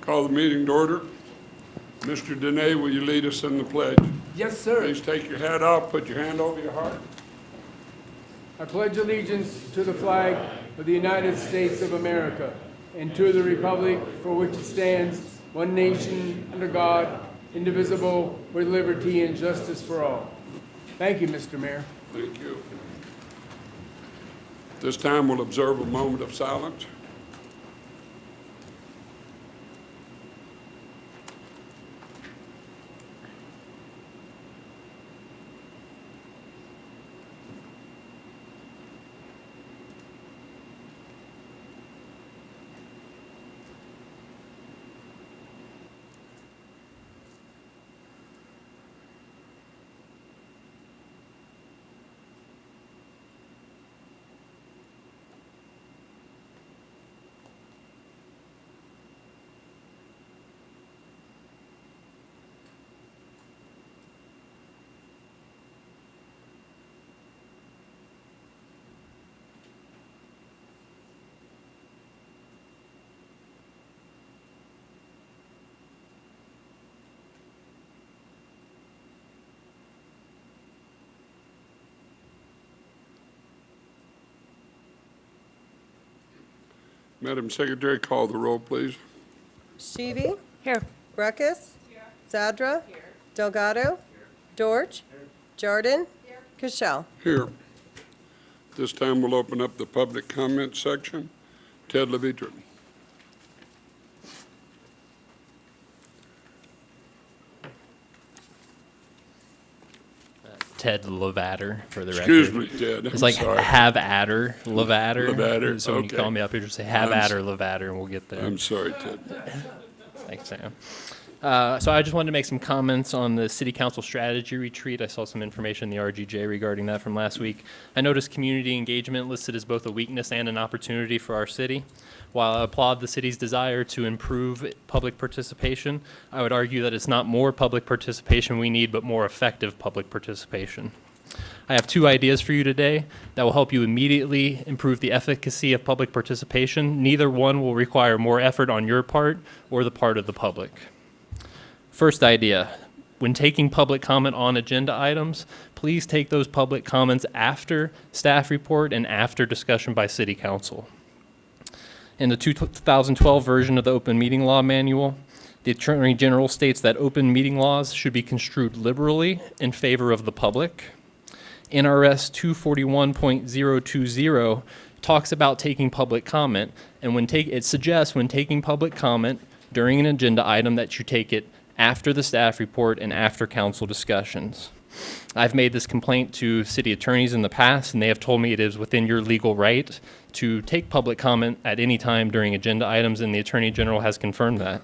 Call the meeting to order. Mr. Dene, will you lead us in the pledge? Yes, sir. Please take your hat off, put your hand over your heart. I pledge allegiance to the flag of the United States of America and to the republic for which it stands, one nation, under God, indivisible, with liberty and justice for all. Thank you, Mr. Mayor. Thank you. This time we'll observe a moment of silence. Madam Secretary, call the roll, please. Sheevy. Here. Ruckus. Here. Zadra. Here. Delgado. Here. Dorch. Here. Jordan. Here. Cashel. Here. This time we'll open up the public comment section. Ted Levitra. Ted Levatter, for the record. Excuse me, Ted. It's like sorry. have adder, Levatter. Levatter, So when you okay. call me up here, just say have adder, Levatter, and we'll get there. I'm sorry, Ted. Thanks, Sam. So I just wanted to make some comments on the City Council strategy retreat. I saw some information in the RGJ regarding that from last week. I noticed community engagement listed as both a weakness and an opportunity for our city. While I applaud the city's desire to improve public participation, I would argue that it's not more public participation we need, but more effective public participation. I have two ideas for you today that will help you immediately improve the efficacy of public participation. Neither one will require more effort on your part or the part of the public. First idea, when taking public comment on agenda items, please take those public comments after staff report and after discussion by City Council. In the 2012 version of the Open Meeting Law Manual, the Attorney General states that open meeting laws should be construed liberally in favor of the public. NRS 241.020 talks about taking public comment, and it suggests when taking public comment during an agenda item that you take it after the staff report and after council discussions. I've made this complaint to city attorneys in the past, and they have told me it is within your legal right to take public comment at any time during agenda items, and the Attorney General has confirmed that.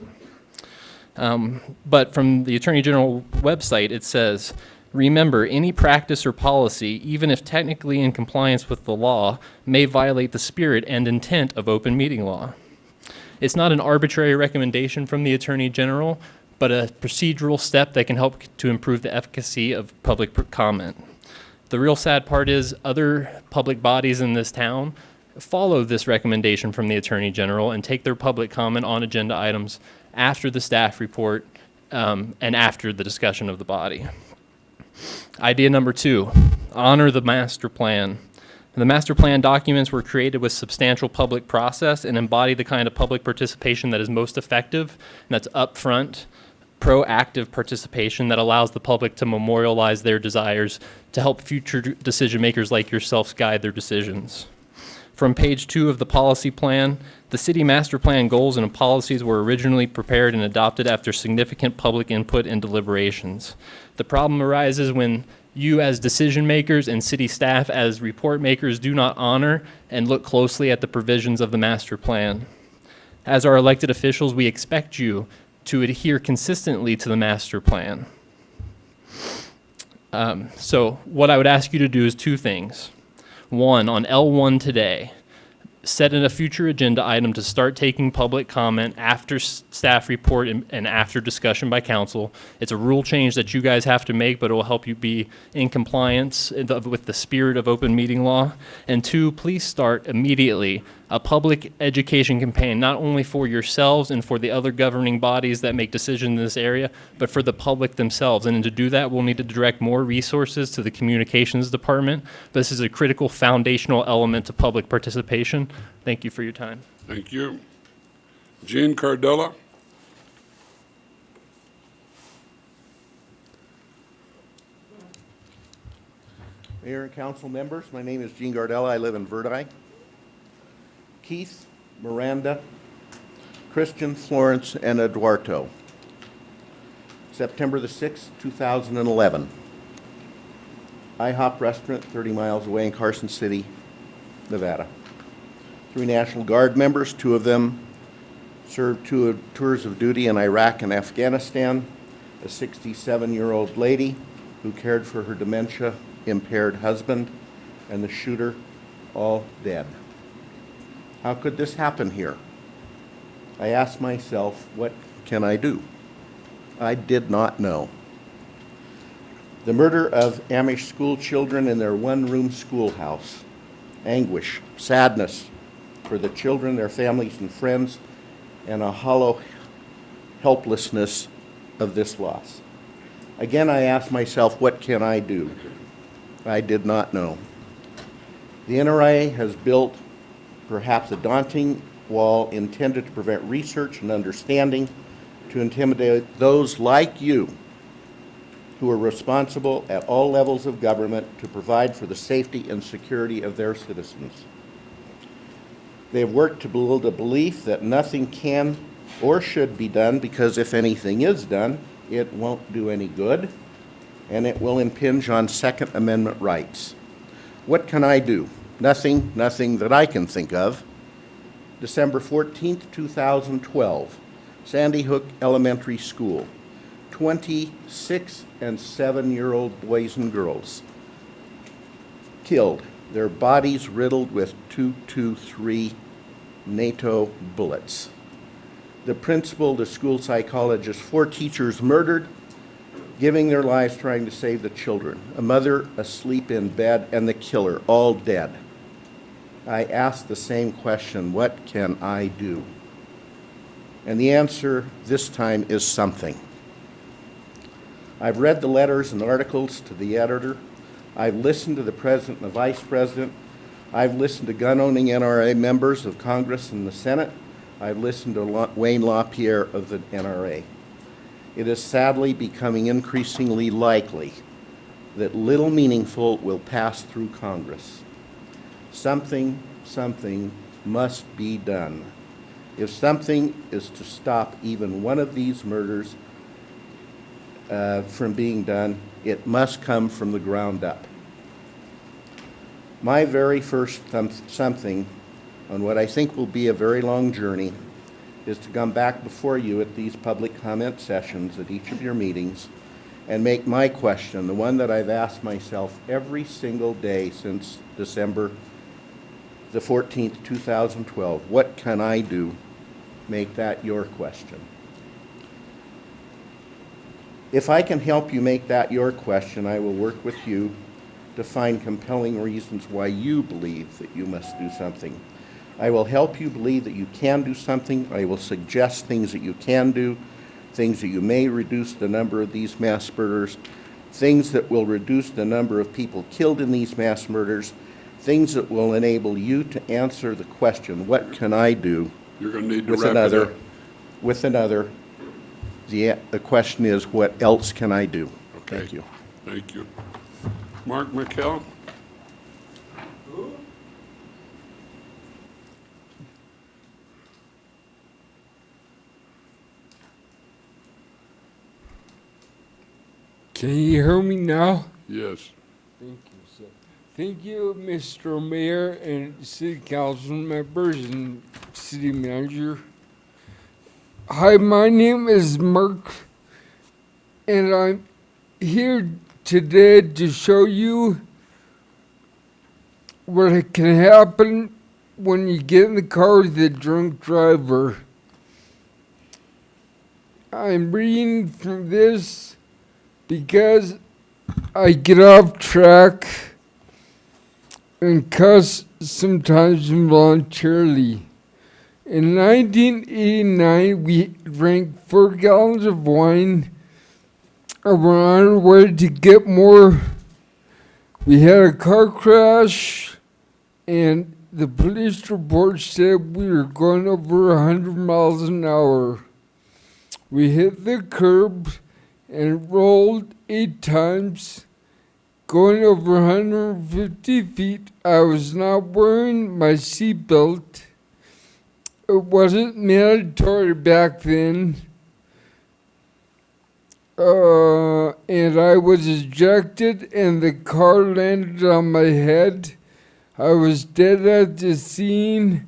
But from the Attorney General website, it says, remember, any practice or policy, even if technically in compliance with the law, may violate the spirit and intent of open meeting law. It's not an arbitrary recommendation from the Attorney General, but a procedural step that can help to improve the efficacy of public comment. The real sad part is other public bodies in this town follow this recommendation from the Attorney General and take their public comment on agenda items after the staff report and after the discussion of the body. Idea number two, honor the master plan. The master plan documents were created with substantial public process and embody the kind of public participation that is most effective, and that's upfront, proactive participation that allows the public to memorialize their desires to help future decision makers like yourselves guide their decisions. From page 2 of the policy plan, the city master plan goals and policies were originally prepared and adopted after significant public input and deliberations. The problem arises when you as decision makers and city staff as report makers do not honor and look closely at the provisions of the master plan. As our elected officials, we expect you to adhere consistently to the master plan. So what I would ask you to do is two things. One, on L1 today, set in a future agenda item to start taking public comment after staff report and after discussion by council. It's a rule change that you guys have to make, but it will help you be in compliance with the spirit of open meeting law. And two, please start immediately a public education campaign, not only for yourselves and for the other governing bodies that make decisions in this area, but for the public themselves. And to do that, we'll need to direct more resources to the communications department. This is a critical foundational element to public participation. Thank you for your time. Thank you. Jean Cardella? Mayor and council members, my name is Gene Gardella. I live in Verdi. Keith, Miranda, Christian, Florence, and Eduardo. September the 6th, 2011. IHOP restaurant 30 miles away in Carson City, Nevada. 3 National Guard members, 2 of them served 2 tours of duty in Iraq and Afghanistan. A 67-year-old lady who cared for her dementia-impaired husband, and the shooter, all dead. How could this happen here? I asked myself, what can I do? I did not know. The murder of Amish school children in their one-room schoolhouse. Anguish, sadness for the children, their families, and friends, and a hollow helplessness of this loss. Again, I asked myself, what can I do? I did not know. The NRA has built perhaps a daunting wall intended to prevent research and understanding, to intimidate those like you who are responsible at all levels of government to provide for the safety and security of their citizens. They have worked to build a belief that nothing can or should be done because if anything is done, it won't do any good and it will impinge on Second Amendment rights. What can I do? Nothing that I can think of. December 14th, 2012, Sandy Hook Elementary School. 26 and 7-year-old boys and girls killed, their bodies riddled with .223 NATO bullets. The principal, the school psychologist, 4 teachers murdered, giving their lives trying to save the children. A mother asleep in bed, and the killer, all dead. I asked the same question, what can I do? And the answer this time is something. I've read the letters and articles to the editor. I've listened to the president and the vice president. I've listened to gun-owning NRA members of Congress and the Senate. I've listened to Wayne LaPierre of the NRA. It is sadly becoming increasingly likely that little meaningful will pass through Congress. Something must be done. If something is to stop even one of these murders from being done, it must come from the ground up. My very first something on what I think will be a very long journey is to come back before you at these public comment sessions at each of your meetings and make my question, the one that I've asked myself every single day since December the 14th, 2012, what can I do? Make that your question. If I can help you make that your question, I will work with you to find compelling reasons why you believe that you must do something. I will help you believe that you can do something. I will suggest things that you can do, things that you may reduce the number of these mass murders, things that will reduce the number of people killed in these mass murders, things that will enable you to answer the question, what can I do? You're going to need to wrap it up. With another, the question is, what else can I do? Okay. Thank you. Thank you. Mark McKell? Can you hear me now? Yes. Thank you, sir. Thank you, Mr. Mayor and City Council members and City Manager. Hi, my name is Mark, and I'm here today to show you what can happen when you get in the car with a drunk driver. I'm reading from this because I get off track and cuss sometimes involuntarily. In 1989, we drank 4 gallons of wine and were on our way to get more. We had a car crash, and the police report said we were going over 100 miles an hour. We hit the curb and rolled 8 times, going over 150 feet. I was not wearing my seatbelt. It wasn't mandatory back then. And I was ejected and the car landed on my head. I was dead at the scene,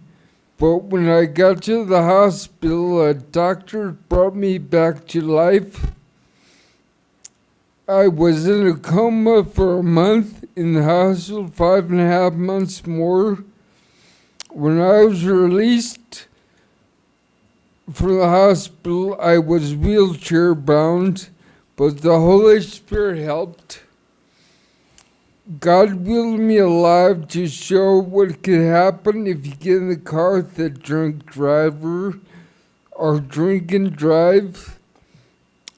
but when I got to the hospital, a doctor brought me back to life. I was in a coma for a month, in the hospital 5.5 months more. When I was released from the hospital, I was wheelchair bound, but the Holy Spirit helped. God willed me alive to show what could happen if you get in the car with a drunk driver or drink and drive.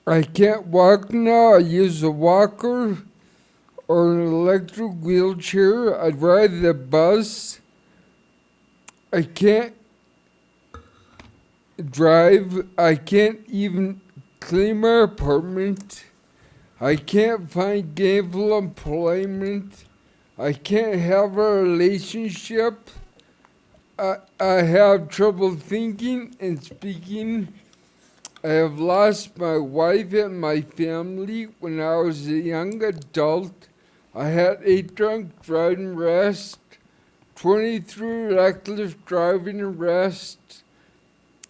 I can't walk now. I use a walker or an electric wheelchair. I ride the bus. I can't drive. I can't even clean my apartment. I can't find gainful employment. I can't have a relationship. I have trouble thinking and speaking. I have lost my wife and my family when I was a young adult. I had 8 drunk driving arrests, 23 reckless driving arrests,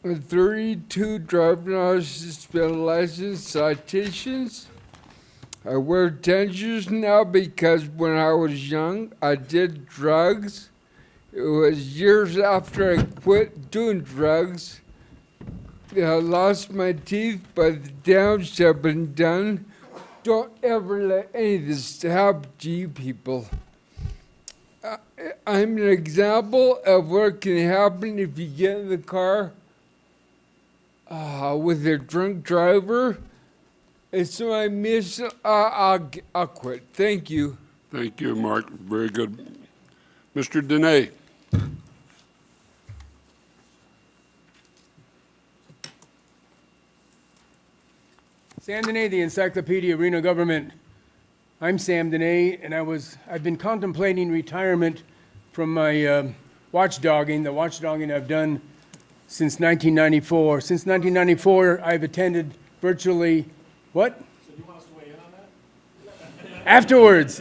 and 32 driving out of suspended license citations. I wear dentures now because when I was young, I did drugs. It was years after I quit doing drugs that I lost my teeth, but the damage have been done. Don't ever let any of this happen to you people. I'm an example of what can happen if you get in the car with a drunk driver. And so I miss, I'll quit. Thank you. Thank you, Mark. Very good. Mr. Dene. Sam Dene, the Encyclopedia of Reno Government. I'm Sam Dene, and I've been contemplating retirement from my watchdogging, the watchdogging I've done since 1994. Since 1994, I've attended virtually, what? So you want us to weigh in on that? Afterwards.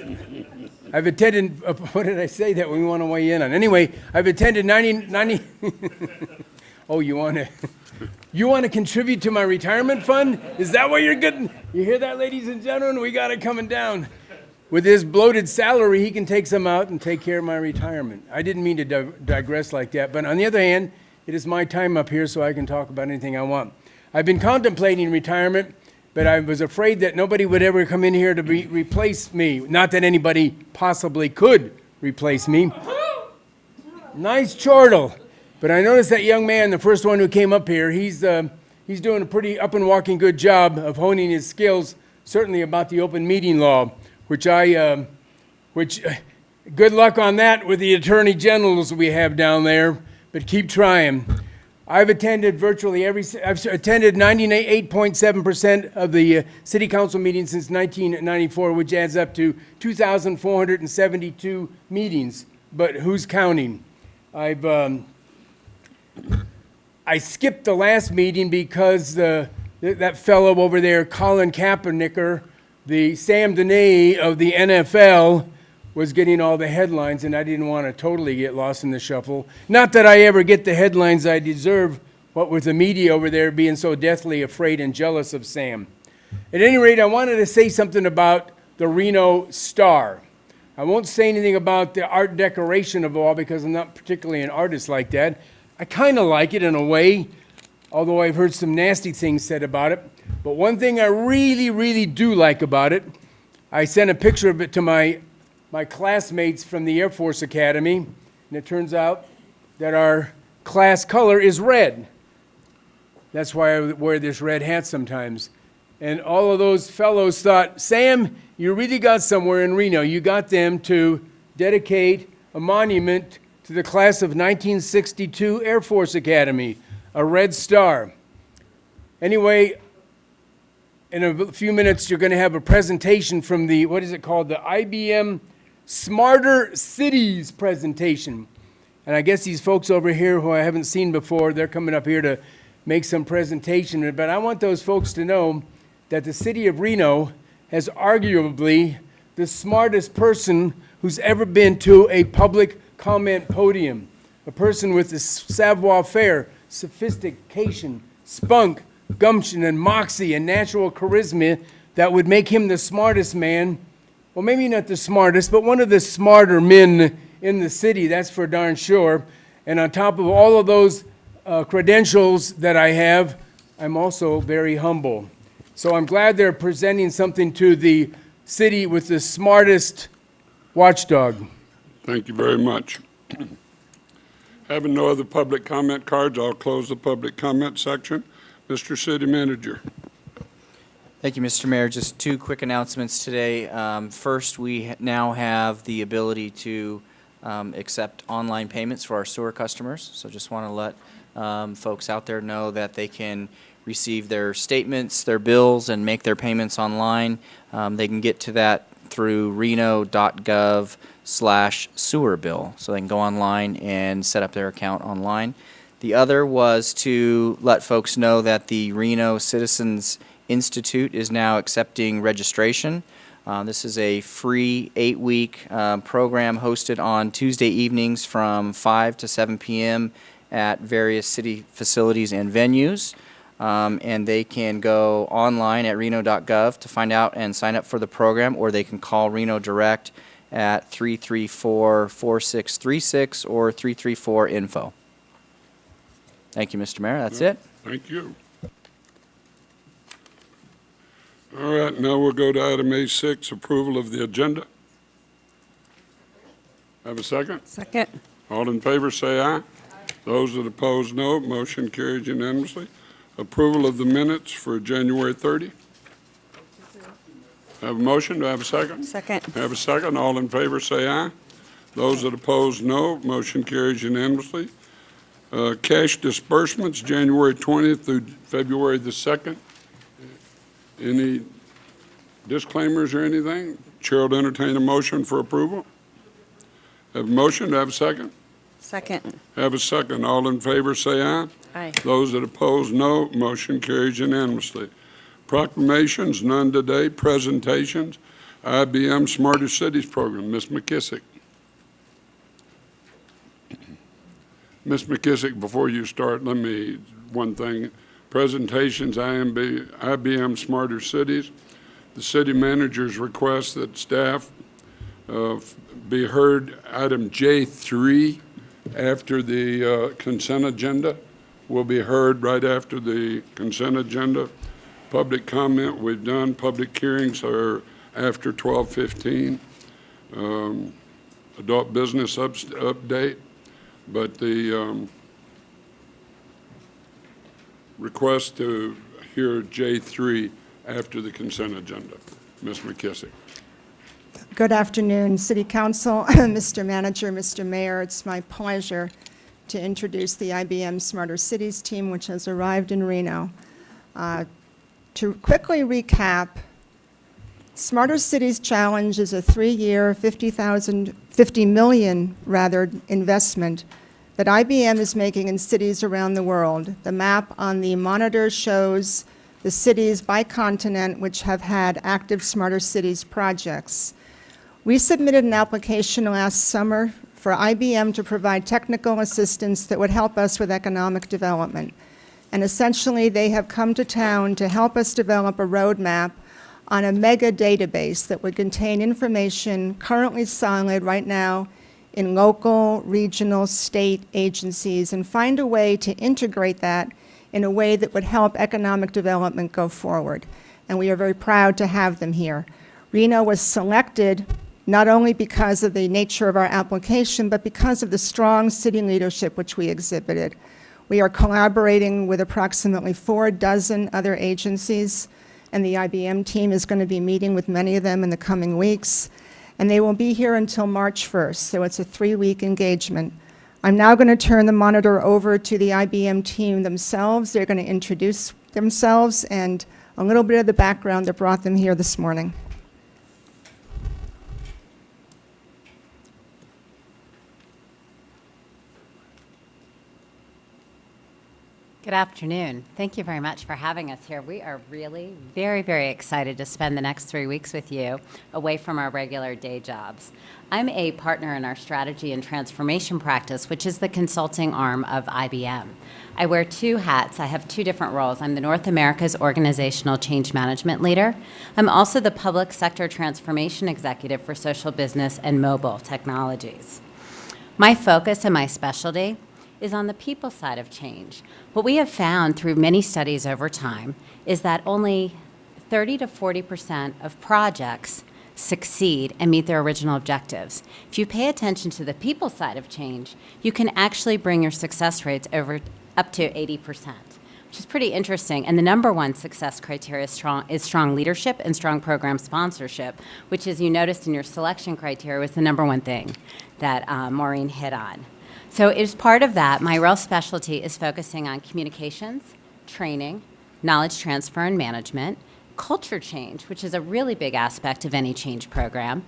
I've attended, what did I say that we want to weigh in on? Anyway, I've attended 90 oh, you want to contribute to my retirement fund? Is that what you're getting? You hear that, ladies and gentlemen? We got it coming down. With his bloated salary, he can take some out and take care of my retirement. I didn't mean to digress like that, but on the other hand, it is my time up here so I can talk about anything I want. I've been contemplating retirement, but I was afraid that nobody would ever come in here to replace me. Not that anybody possibly could replace me. Nice chortle. But I noticed that young man, the first one who came up here, he's doing a pretty up and walking good job of honing his skills, certainly about the open meeting law, which good luck on that with the attorney generals we have down there, but keep trying. I've attended virtually I've attended 98.7% of the city council meetings since 1994, which adds up to 2,472 meetings, but who's counting? I skipped the last meeting because that fellow over there, Colin Kaepernick, the Sam Dene of the NFL, was getting all the headlines, and I didn't want to totally get lost in the shuffle. Not that I ever get the headlines I deserve, what with the media over there being so deathly afraid and jealous of Sam. At any rate, I wanted to say something about the Reno Star. I won't say anything about the art decoration of the wall because I'm not particularly an artist like that. I kind of like it in a way, although I've heard some nasty things said about it. But one thing I really, really do like about it, I sent a picture of it to my classmates from the Air Force Academy, and it turns out that our class color is red. That's why I wear this red hat sometimes. And all of those fellows thought, Sam, you really got somewhere in Reno. You got them to dedicate a monument to the class of 1962 Air Force Academy, a red star. Anyway, in a few minutes, you're going to have a presentation from the, what is it called, the IBM Smarter Cities presentation. And I guess these folks over here who I haven't seen before, they're coming up here to make some presentation. But I want those folks to know that the city of Reno has arguably the smartest person who's ever been to a public comment podium. A person with the savoir-faire, sophistication, spunk, gumption, and moxie, and natural charisma that would make him the smartest man. Well, maybe not the smartest, but one of the smarter men in the city, that's for darn sure. And on top of all of those credentials that I have, I'm also very humble. So I'm glad they're presenting something to the city with the smartest watchdog. Thank you very much. Having no other public comment cards, I'll close the public comment section. Mr. City Manager. Thank you, Mr. Mayor. Just two quick announcements today. First, we now have the ability to accept online payments for our sewer customers. So just want to let folks out there know that they can receive their statements, their bills, and make their payments online. They can get to that through reno.gov/sewer bill. So they can go online and set up their account online. The other was to let folks know that the Reno Citizens Institute is now accepting registration. This is a free 8-week program hosted on Tuesday evenings from 5 to 7 p.m. at various city facilities and venues. And they can go online at reno.gov to find out and sign up for the program, or they can call Reno Direct at 334-4636 or 334-INFO. Thank you, Mr. Mayor. That's it. Thank you. All right, now we'll go to item A6, approval of the agenda. Have a second? Second. All in favor, say aye. Those that oppose, no. Motion carries unanimously. Approval of the minutes for January 30. Have a motion? Do I have a second? Second. Have a second. All in favor, say aye. Those that oppose, no. Motion carries unanimously. Cash disbursements, January 20th through February the 2nd. Any disclaimers or anything? Chair will entertain a motion for approval. Have a motion? Do I have a second? Second. Have a second. All in favor, say aye. Aye. Those that oppose, no. Motion carries unanimously. Proclamations, none today. Presentations, IBM Smarter Cities Program. Ms. McKissick. Ms. McKissick, before you start, one thing. Presentations, IBM Smarter Cities. The city manager's request that staff be heard item J3 after the consent agenda will be heard right after the consent agenda. Public comment we've done. Public hearings are after 12:15. Adult business update, but the request to hear J3 after the consent agenda. Ms. McKissick. Good afternoon, City Council, Mr. Manager, Mr. Mayor. It's my pleasure to introduce the IBM Smarter Cities team, which has arrived in Reno. To quickly recap, Smarter Cities Challenge is a 3-year, $50 million investment that IBM is making in cities around the world. The map on the monitor shows the cities by continent which have had active Smarter Cities projects. We submitted an application last summer for IBM to provide technical assistance that would help us with economic development. And essentially, they have come to town to help us develop a roadmap on a mega database that would contain information currently siloed right now in local, regional, state agencies, and find a way to integrate that in a way that would help economic development go forward. And we are very proud to have them here. Reno was selected not only because of the nature of our application, but because of the strong city leadership which we exhibited. We are collaborating with approximately 4 dozen other agencies, and the IBM team is going to be meeting with many of them in the coming weeks. And they will be here until March 1st, so it's a 3-week engagement. I'm now going to turn the monitor over to the IBM team themselves. They're going to introduce themselves and a little bit of the background that brought them here this morning. Good afternoon. Thank you very much for having us here. We are really very, very excited to spend the next 3 weeks with you away from our regular day jobs. I'm a partner in our strategy and transformation practice, which is the consulting arm of IBM. I wear 2 hats. I have 2 different roles. I'm the North America's Organizational Change Management Leader. I'm also the Public Sector Transformation Executive for Social Business and Mobile Technologies. My focus and my specialty is on the people side of change. What we have found through many studies over time is that only 30 to 40% of projects succeed and meet their original objectives. If you pay attention to the people side of change, you can actually bring your success rates up to 80%, which is pretty interesting. And the number 1 success criteria is strong leadership and strong program sponsorship, which, as you noticed in your selection criteria, was the number 1 thing that Maureen hit on. So as part of that, my real specialty is focusing on communications, training, knowledge transfer and management, culture change, which is a really big aspect of any change program,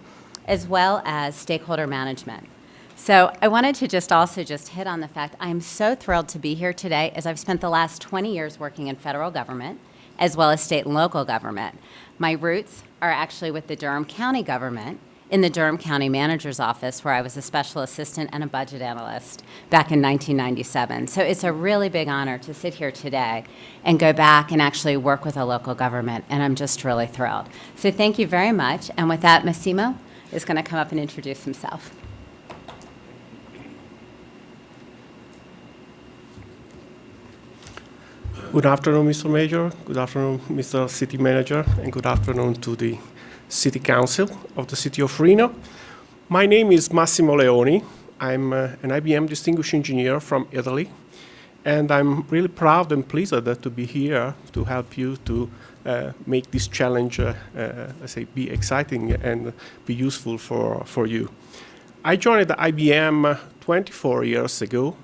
as well as stakeholder management. So I wanted to also hit on the fact I'm so thrilled to be here today, as I've spent the last 20 years working in federal government, as well as state and local government. My roots are actually with the Durham County government, in the Durham County Manager's Office, where I was a special assistant and a budget analyst back in 1997. So it's a really big honor to sit here today and go back and actually work with a local government, and I'm just really thrilled. So thank you very much, and with that, Massimo is going to come up and introduce himself. Good afternoon, Mr. Mayor. Good afternoon, Mr. City Manager, and good afternoon to the City Council of the City of Reno. My name is Massimo Leoni. I'm an IBM Distinguished Engineer from Italy, and I'm really proud and pleased to be here to help you to make this challenge, let's say, be exciting and be useful for you. I joined the IBM 24 years ago,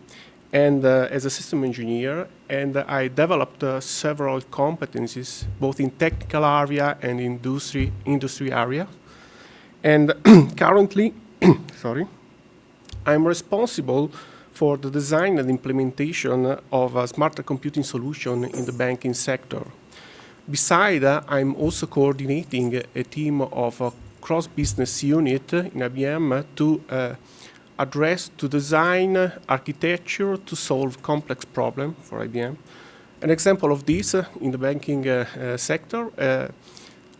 and as a system engineer, and I developed several competencies, both in technical area and industry area. And currently, I'm responsible for the design and implementation of a smarter computing solution in the banking sector. Besides, I'm also coordinating a team of a cross-business unit in IBM to design architecture to solve complex problems for IBM. An example of this in the banking sector,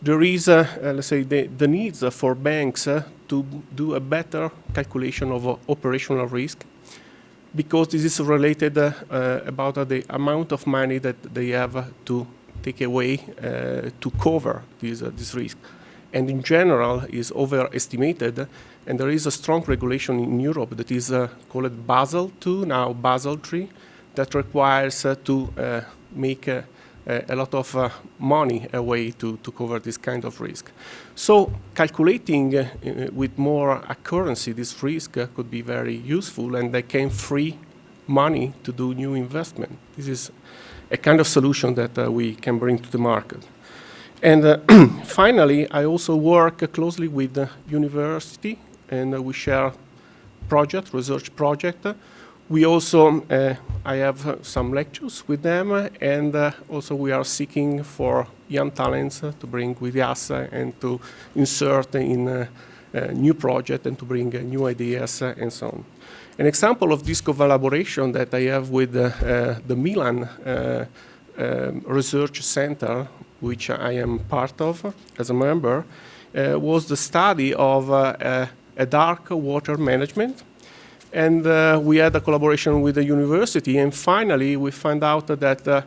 there is, let's say, the needs for banks to do a better calculation of operational risk, because this is related about the amount of money that they have to take away to cover this risk. And in general is overestimated, and there is a strong regulation in Europe that is called Basel II, now Basel III, that requires to make a lot of money away to cover this kind of risk. So calculating with more accuracy this risk could be very useful, and they can free money to do new investment. This is a kind of solution that we can bring to the market. And finally, I also work closely with the university, and we share research project. We also, I have some lectures with them, and also we are seeking for young talents to bring with us and to insert in a new project and to bring new ideas and so on. An example of this collaboration that I have with the Milan Research Center which I am part of as a member, was the study of a dark water management. And we had a collaboration with the university, and finally we found out that the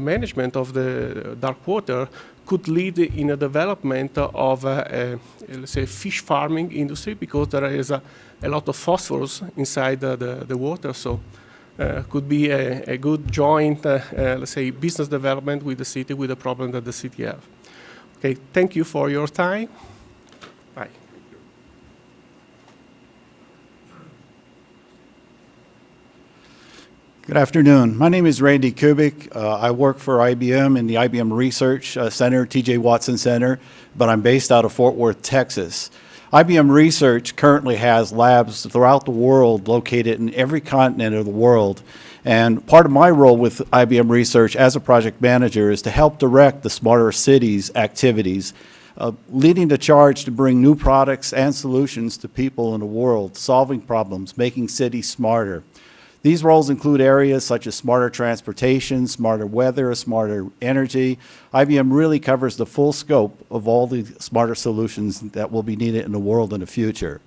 management of the dark water could lead in a development of, let's say, fish farming industry, because there is a lot of phosphorus inside the water. So could be a good joint, let's say, business development with the city, with the problem that the city have. Okay, thank you for your time. Bye. Good afternoon. My name is Randy Kubik. I work for IBM in the IBM Research Center, TJ Watson Center, but I'm based out of Fort Worth, Texas. IBM Research currently has labs throughout the world, located in every continent of the world. And part of my role with IBM Research as a project manager is to help direct the Smarter Cities activities, leading the charge to bring new products and solutions to people in the world, solving problems, making cities smarter. These roles include areas such as smarter transportation, smarter weather, smarter energy. IBM really covers the full scope of all the smarter solutions that will be needed in the world in the future.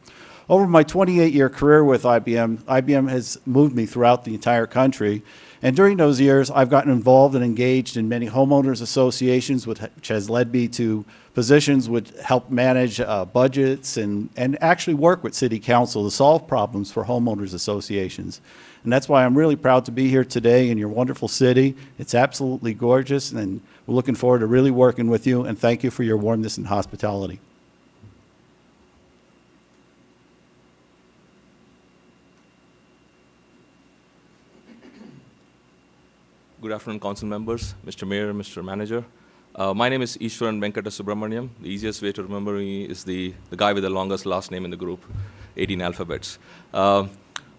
Over my 28-year career with IBM, IBM has moved me throughout the entire country. And during those years, I've gotten involved and engaged in many homeowners associations, which has led me to positions which help manage budgets and actually work with City Council to solve problems for homeowners associations. And that's why I'm really proud to be here today in your wonderful city. It's absolutely gorgeous, and we're looking forward to really working with you, and thank you for your warmness and hospitality. Good afternoon, council members, Mr. Mayor, Mr. Manager. My name is Ishwaran Venkata Subramaniam. The easiest way to remember me is the guy with the longest last name in the group, 18 alphabets.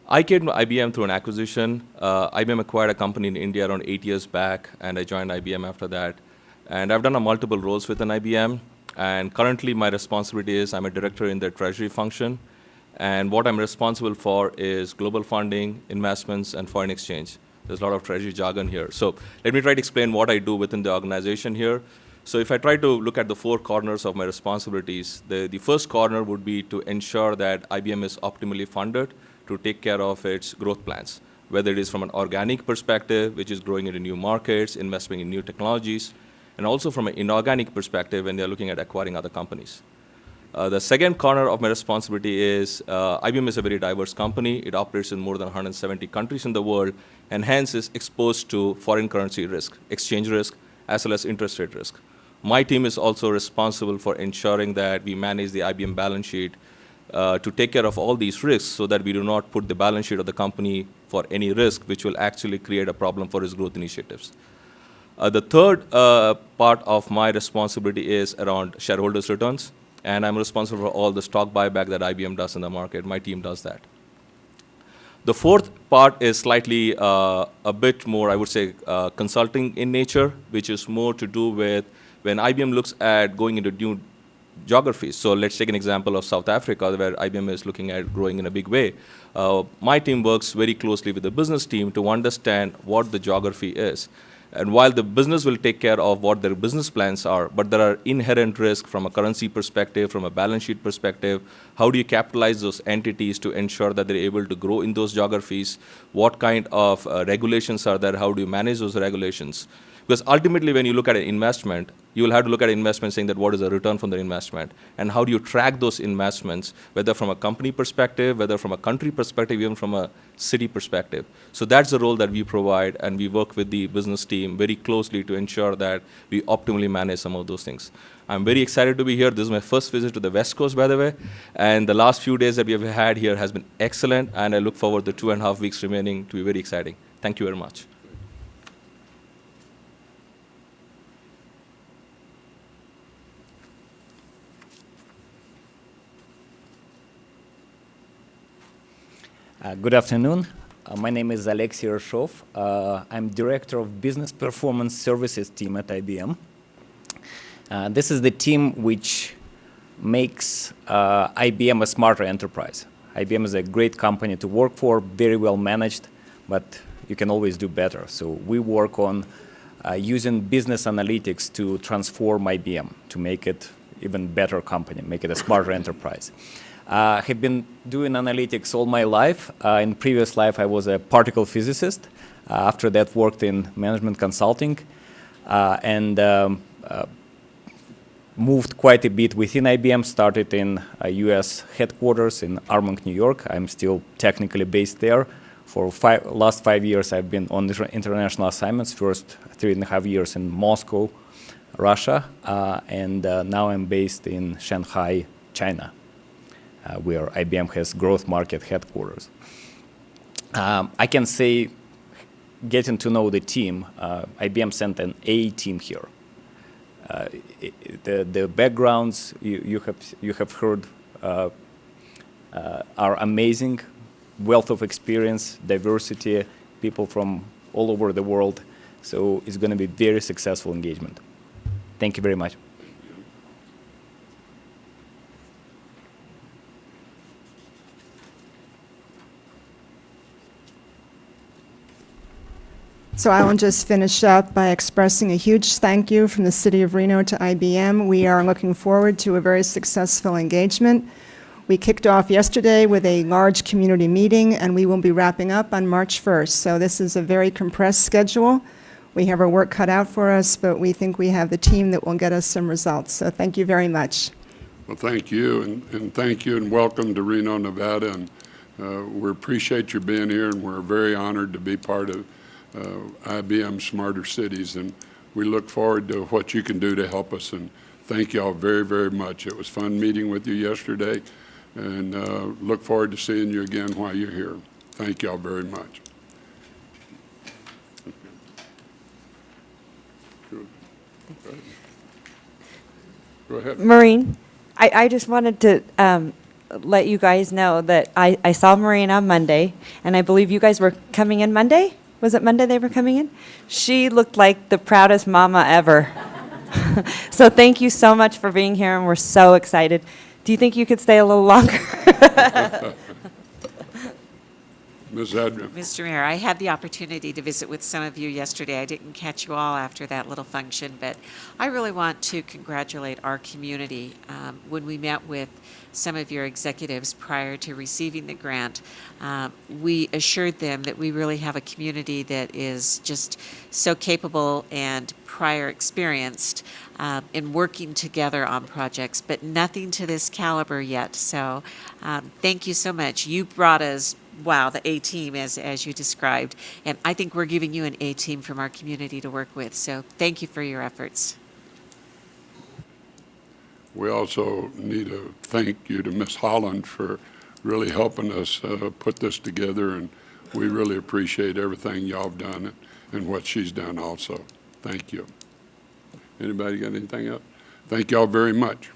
I came to IBM through an acquisition. IBM acquired a company in India around 8 years back, and I joined IBM after that. And I've done multiple roles within IBM. And currently, my responsibility is I'm a director in the treasury function. And what I'm responsible for is global funding, investments, and foreign exchange. There's a lot of treasury jargon here. So let me try to explain what I do within the organization here. So if I try to look at the four corners of my responsibilities, the first corner would be to ensure that IBM is optimally funded to take care of its growth plans, whether it is from an organic perspective, which is growing into new markets, investing in new technologies, and also from an inorganic perspective when they're looking at acquiring other companies. The second corner of my responsibility is IBM is a very diverse company. It operates in more than 170 countries in the world, and hence is exposed to foreign currency risk, exchange risk, as well as interest rate risk. My team is also responsible for ensuring that we manage the IBM balance sheet to take care of all these risks so that we do not put the balance sheet of the company for any risk which will actually create a problem for its growth initiatives. The third part of my responsibility is around shareholders' returns, and I'm responsible for all the stock buyback that IBM does in the market. My team does that. The fourth part is slightly a bit more, I would say, consulting in nature, which is more to do with when IBM looks at going into new geographies. So let's take an example of South Africa, where IBM is looking at growing in a big way. My team works very closely with the business team to understand what the geography is. And while the business will take care of what their business plans are, but there are inherent risks from a currency perspective, from a balance sheet perspective. How do you capitalize those entities to ensure that they're able to grow in those geographies? What kind of regulations are there? How do you manage those regulations? Because ultimately, when you look at an investment, you will have to look at an investment saying that what is the return from the investment, and how do you track those investments, whether from a company perspective, whether from a country perspective, even from a city perspective. So that's the role that we provide, and we work with the business team very closely to ensure that we optimally manage some of those things. I'm very excited to be here. This is my first visit to the West Coast, by the way, and the last few days that we have had here has been excellent, and I look forward to 2.5 weeks remaining to be very exciting. Thank you very much. Good afternoon. My name is Alexey Ershov. I'm Director of Business Performance Services team at IBM. This is the team which makes IBM a smarter enterprise. IBM is a great company to work for, very well managed, but you can always do better. So we work on using business analytics to transform IBM, to make it even better company, make it a smarter enterprise. I have been doing analytics all my life. In previous life, I was a particle physicist. After that, worked in management consulting and moved quite a bit within IBM, started in US headquarters in Armonk, New York. I'm still technically based there. For last 5 years, I've been on international assignments, first 3.5 years in Moscow, Russia, and now I'm based in Shanghai, China, where IBM has growth market headquarters. I can say, getting to know the team, IBM sent an A team here. The backgrounds you have heard are amazing, wealth of experience, diversity, people from all over the world. So it's going to be very successful engagement. Thank you very much. So I will just finish up by expressing a huge thank you from the City of Reno to IBM. We are looking forward to a very successful engagement. We kicked off yesterday with a large community meeting, and we will be wrapping up on March 1st. So this is a very compressed schedule. We have our work cut out for us, but we think we have the team that will get us some results. So thank you very much. Well, thank you, and thank you, and welcome to Reno, Nevada. And we appreciate you being here, and we're very honored to be part of IBM Smarter Cities, and we look forward to what you can do to help us. And thank you all very, very much. It was fun meeting with you yesterday, and look forward to seeing you again while you're here. Thank you all very much. Go ahead. Maureen, I just wanted to let you guys know that I saw Maureen on Monday, and I believe you guys were coming in Monday? Was it Monday they were coming in? She looked like the proudest mama ever. So thank you so much for being here, and we're so excited. Do you think you could stay a little longer? Ms. Adrian. Mr. Mayor, I had the opportunity to visit with some of you yesterday. I didn't catch you all after that little function, but I really want to congratulate our community. When we met with some of your executives prior to receiving the grant, we assured them that we really have a community that is just so capable and prior experienced in working together on projects, but nothing to this caliber yet. So thank you so much. You brought us, wow, the A-team as you described, and I think we're giving you an A-team from our community to work with. So thank you for your efforts. We also need to thank you to Ms. Holland for really helping us put this together, and we really appreciate everything y'all have done and what she's done also. Thank you. Anybody got anything else? Thank y'all very much.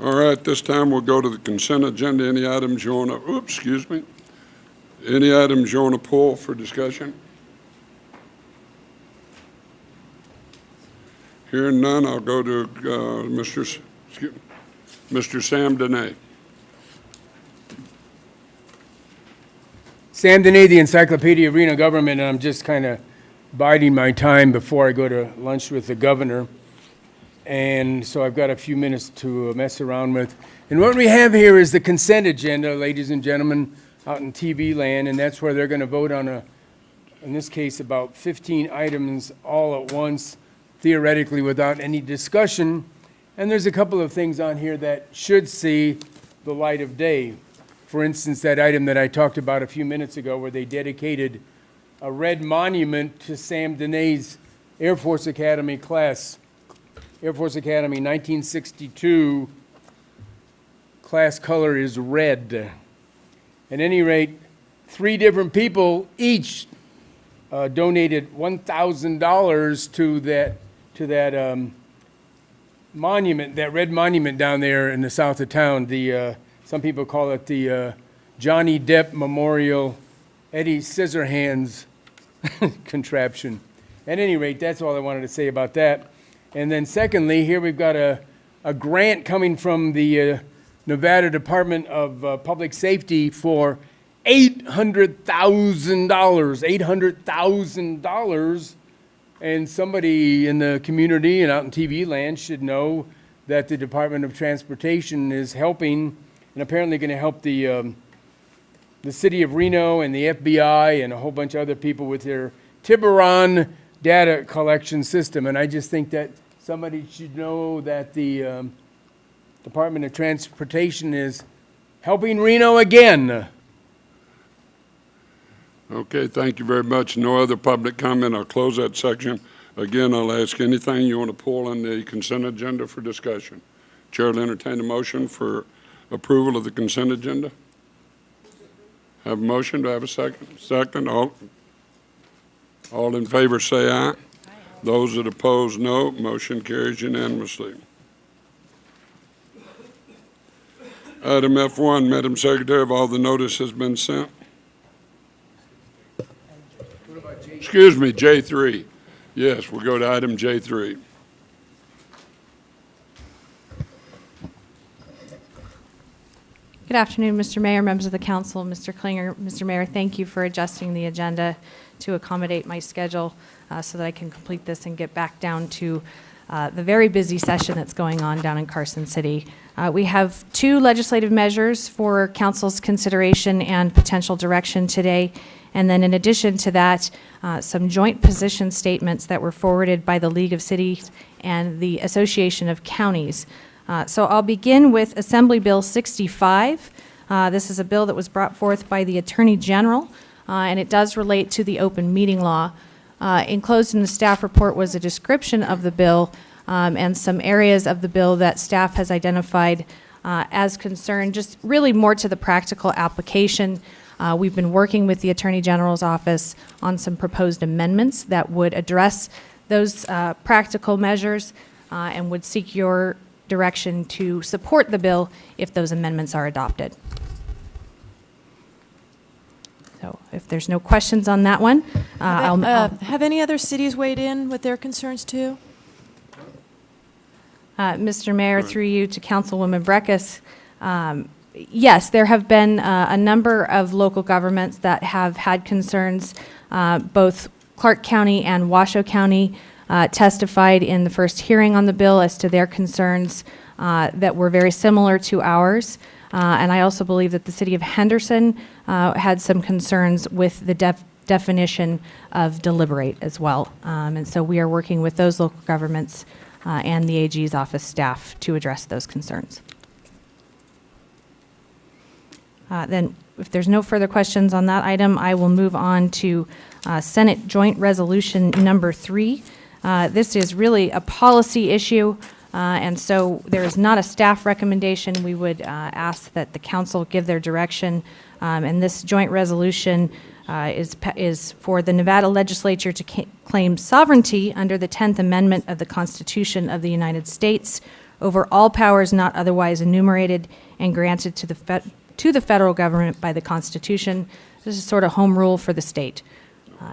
All right, this time we'll go to the consent agenda. Any items you want to, oops, excuse me. Any items you want to pull for discussion? Hearing none, I'll go to Mr. Sam Dene. Sam Dene, the Encyclopedia of Reno Government, and I'm just kind of biding my time before I go to lunch with the governor. And so I've got a few minutes to mess around with. And what we have here is the consent agenda, ladies and gentlemen, out in TV land, and that's where they're going to vote on, in this case, about 15 items all at once, theoretically without any discussion. And there's a couple of things on here that should see the light of day. For instance, that item that I talked about a few minutes ago where they dedicated a red monument to Sam Dene's Air Force Academy class. Air Force Academy, 1962, class color is red. At any rate, 3 different people each donated $1,000 to that monument, that red monument down there in the south of town. Some people call it the Johnny Depp Memorial Eddie Scissorhands contraption. At any rate, that's all I wanted to say about that. And then secondly, here we've got a grant coming from the Nevada Department of Public Safety for $800,000, and somebody in the community and out in TV land should know that the Department of Transportation is helping, and apparently going to help the city of Reno and the FBI and a whole bunch of other people with their Tiburon data collection system. And I just think that somebody should know that the Department of Transportation is helping Reno again. Okay, thank you very much. No other public comment. I'll close that section. Again, I'll ask anything you want to pull on the consent agenda for discussion. Chair will entertain a motion for approval of the consent agenda. Have a motion. Do I have a second? Second. All in favor say aye. Aye. Those that oppose, no. Motion carries unanimously. Item F1, Madam Secretary, have all the notice has been sent? Excuse me, J3. Yes, we'll go to item J3. Good afternoon, Mr. Mayor, members of the council, Mr. Klinger. Mr. Mayor, thank you for adjusting the agenda to accommodate my schedule so that I can complete this and get back down to the very busy session that's going on down in Carson City. We have two legislative measures for council's consideration and potential direction today. And then in addition to that, some joint position statements that were forwarded by the League of Cities and the Association of Counties. So I'll begin with Assembly Bill 65. This is a bill that was brought forth by the Attorney General, and it does relate to the open meeting law. Enclosed in the staff report was a description of the bill and some areas of the bill that staff has identified as concerned, just really more to the practical application. We've been working with the Attorney General's office on some proposed amendments that would address those practical measures and would seek your direction to support the bill if those amendments are adopted. So if there's no questions on that one, have any other cities weighed in with their concerns too? Mr. Mayor, through you to Councilwoman Breckus, yes, there have been a number of local governments that have had concerns. Both Clark County and Washoe County testified in the first hearing on the bill as to their concerns that were very similar to ours. And I also believe that the city of Henderson had some concerns with the definition of deliberate as well. And so we are working with those local governments and the AG's office staff to address those concerns. Then if there's no further questions on that item, I will move on to Senate Joint Resolution number 3. This is really a policy issue, and so there is not a staff recommendation. We would ask that the council give their direction, and this joint resolution is for the Nevada legislature to claim sovereignty under the 10th Amendment of the Constitution of the United States over all powers not otherwise enumerated and granted to the federal government by the Constitution. This is sort of home rule for the state,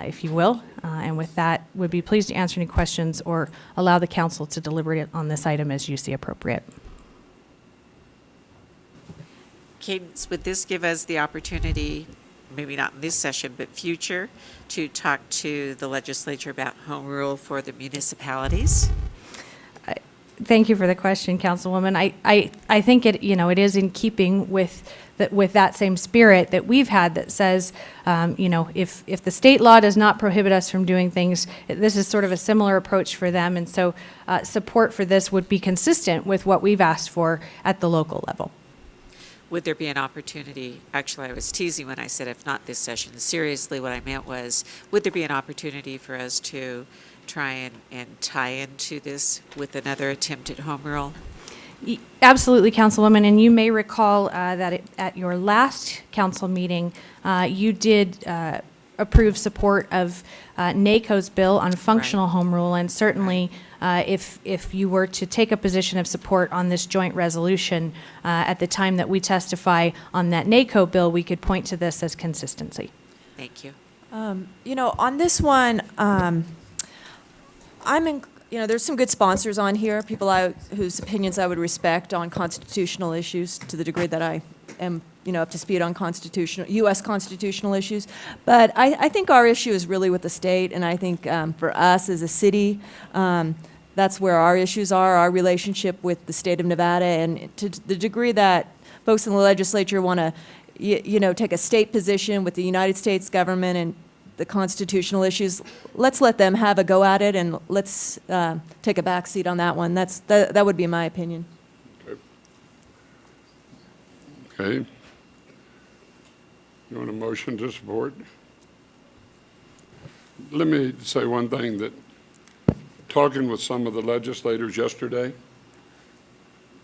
if you will. And with that, would be pleased to answer any questions or allow the council to deliberate on this item as you see appropriate. Cadence, would this give us the opportunity, maybe not in this session, but future, to talk to the legislature about home rule for the municipalities? Thank you for the question, Councilwoman. I think it is in keeping with that same spirit that we've had that says, if the state law does not prohibit us from doing things, this is sort of a similar approach for them. And so support for this would be consistent with what we've asked for at the local level. Would there be an opportunity, actually I was teasing when I said if not this session, seriously what I meant was, would there be an opportunity for us to try and tie into this with another attempt at home rule? Absolutely, Councilwoman, and you may recall that at your last council meeting, you did approve support of NACO's bill on functional home rule, and certainly if you were to take a position of support on this joint resolution at the time that we testify on that NACO bill, we could point to this as consistency. Thank you. On this one, there's some good sponsors on here, people whose opinions I would respect on constitutional issues to the degree that I am, up to speed on U.S. constitutional issues. But I think our issue is really with the state, and I think for us as a city, that's where our issues are, our relationship with the state of Nevada, and to the degree that folks in the legislature want to, take a state position with the United States government and the constitutional issues, let's let them have a go at it, and let's take a back seat on that one. That would be my opinion. Okay. You want a motion to support? Let me say one thing, that talking with some of the legislators yesterday,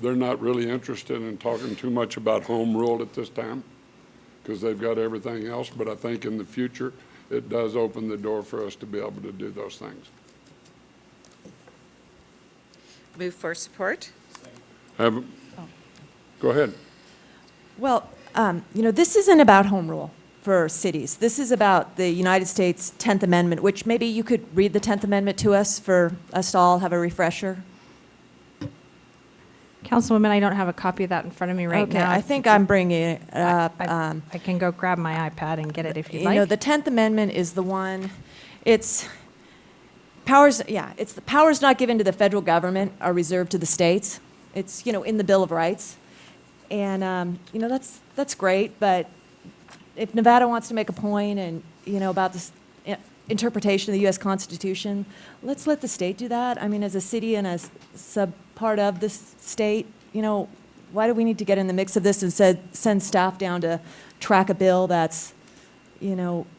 they're not really interested in talking too much about home rule at this time because they've got everything else, but I think in the future it does open the door for us to be able to do those things. Move for support. Go ahead. Well, this isn't about home rule for cities. This is about the United States 10th Amendment, which maybe you could read the 10th Amendment to us for us to all have a refresher. Councilwoman, I don't have a copy of that in front of me right now. Okay, I think I'm bringing it up. I can go grab my iPad and get it if you'd like. The 10th Amendment is the one, it's powers not given to the federal government are reserved to the states. It's, in the Bill of Rights. And, that's great, but if Nevada wants to make a point and, about this interpretation of the U.S. Constitution, let's let the state do that. I mean, as a city and as sub-part of the state, why do we need to get in the mix of this and send staff down to track a bill that's,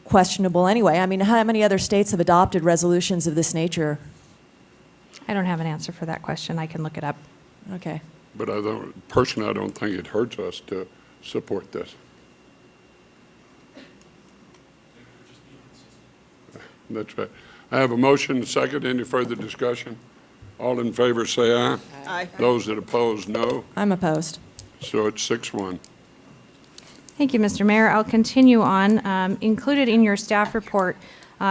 questionable anyway? I mean, how many other states have adopted resolutions of this nature? I don't have an answer for that question. I can look it up. Okay. But I don't think it hurts us to support this. That's right. I have a motion, a second. Any further discussion? All in favor say aye. Aye. Those that oppose, no. I'm opposed. So it's 6-1. Thank you, Mr. Mayor. I'll continue on. Included in your staff report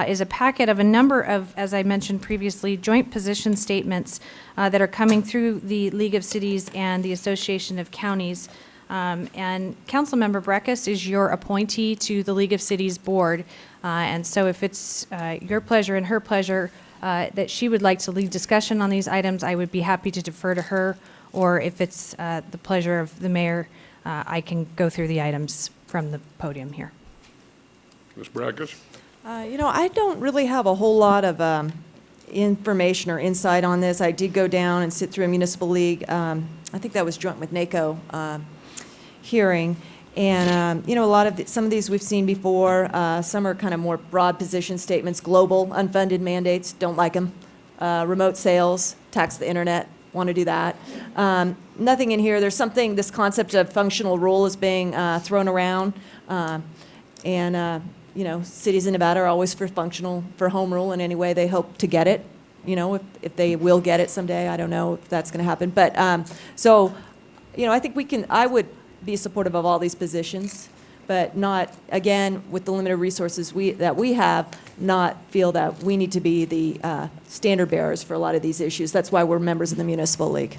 is a packet of a number of, as I mentioned previously, joint position statements that are coming through the League of Cities and the Association of Counties. And Councilmember Breckus is your appointee to the League of Cities Board. And so if it's your pleasure and her pleasure that she would like to lead discussion on these items, I would be happy to defer to her. Or if it's the pleasure of the mayor, I can go through the items from the podium here. Ms. Breckus? I don't really have a whole lot of information or insight on this. I did go down and sit through a municipal league. I think that was joint with NACO hearing. And, some of these we've seen before. Some are kind of more broad position statements, global unfunded mandates, don't like them. Remote sales, tax the internet, want to do that. Nothing in here. There's something, this concept of functional rule is being thrown around. Cities in Nevada are always for home rule in any way they hope to get it. If they will get it someday, I don't know if that's going to happen. But I think I would be supportive of all these positions, but not, again, with the limited resources that we have, not feel that we need to be the standard bearers for a lot of these issues. That's why we're members of the Municipal League.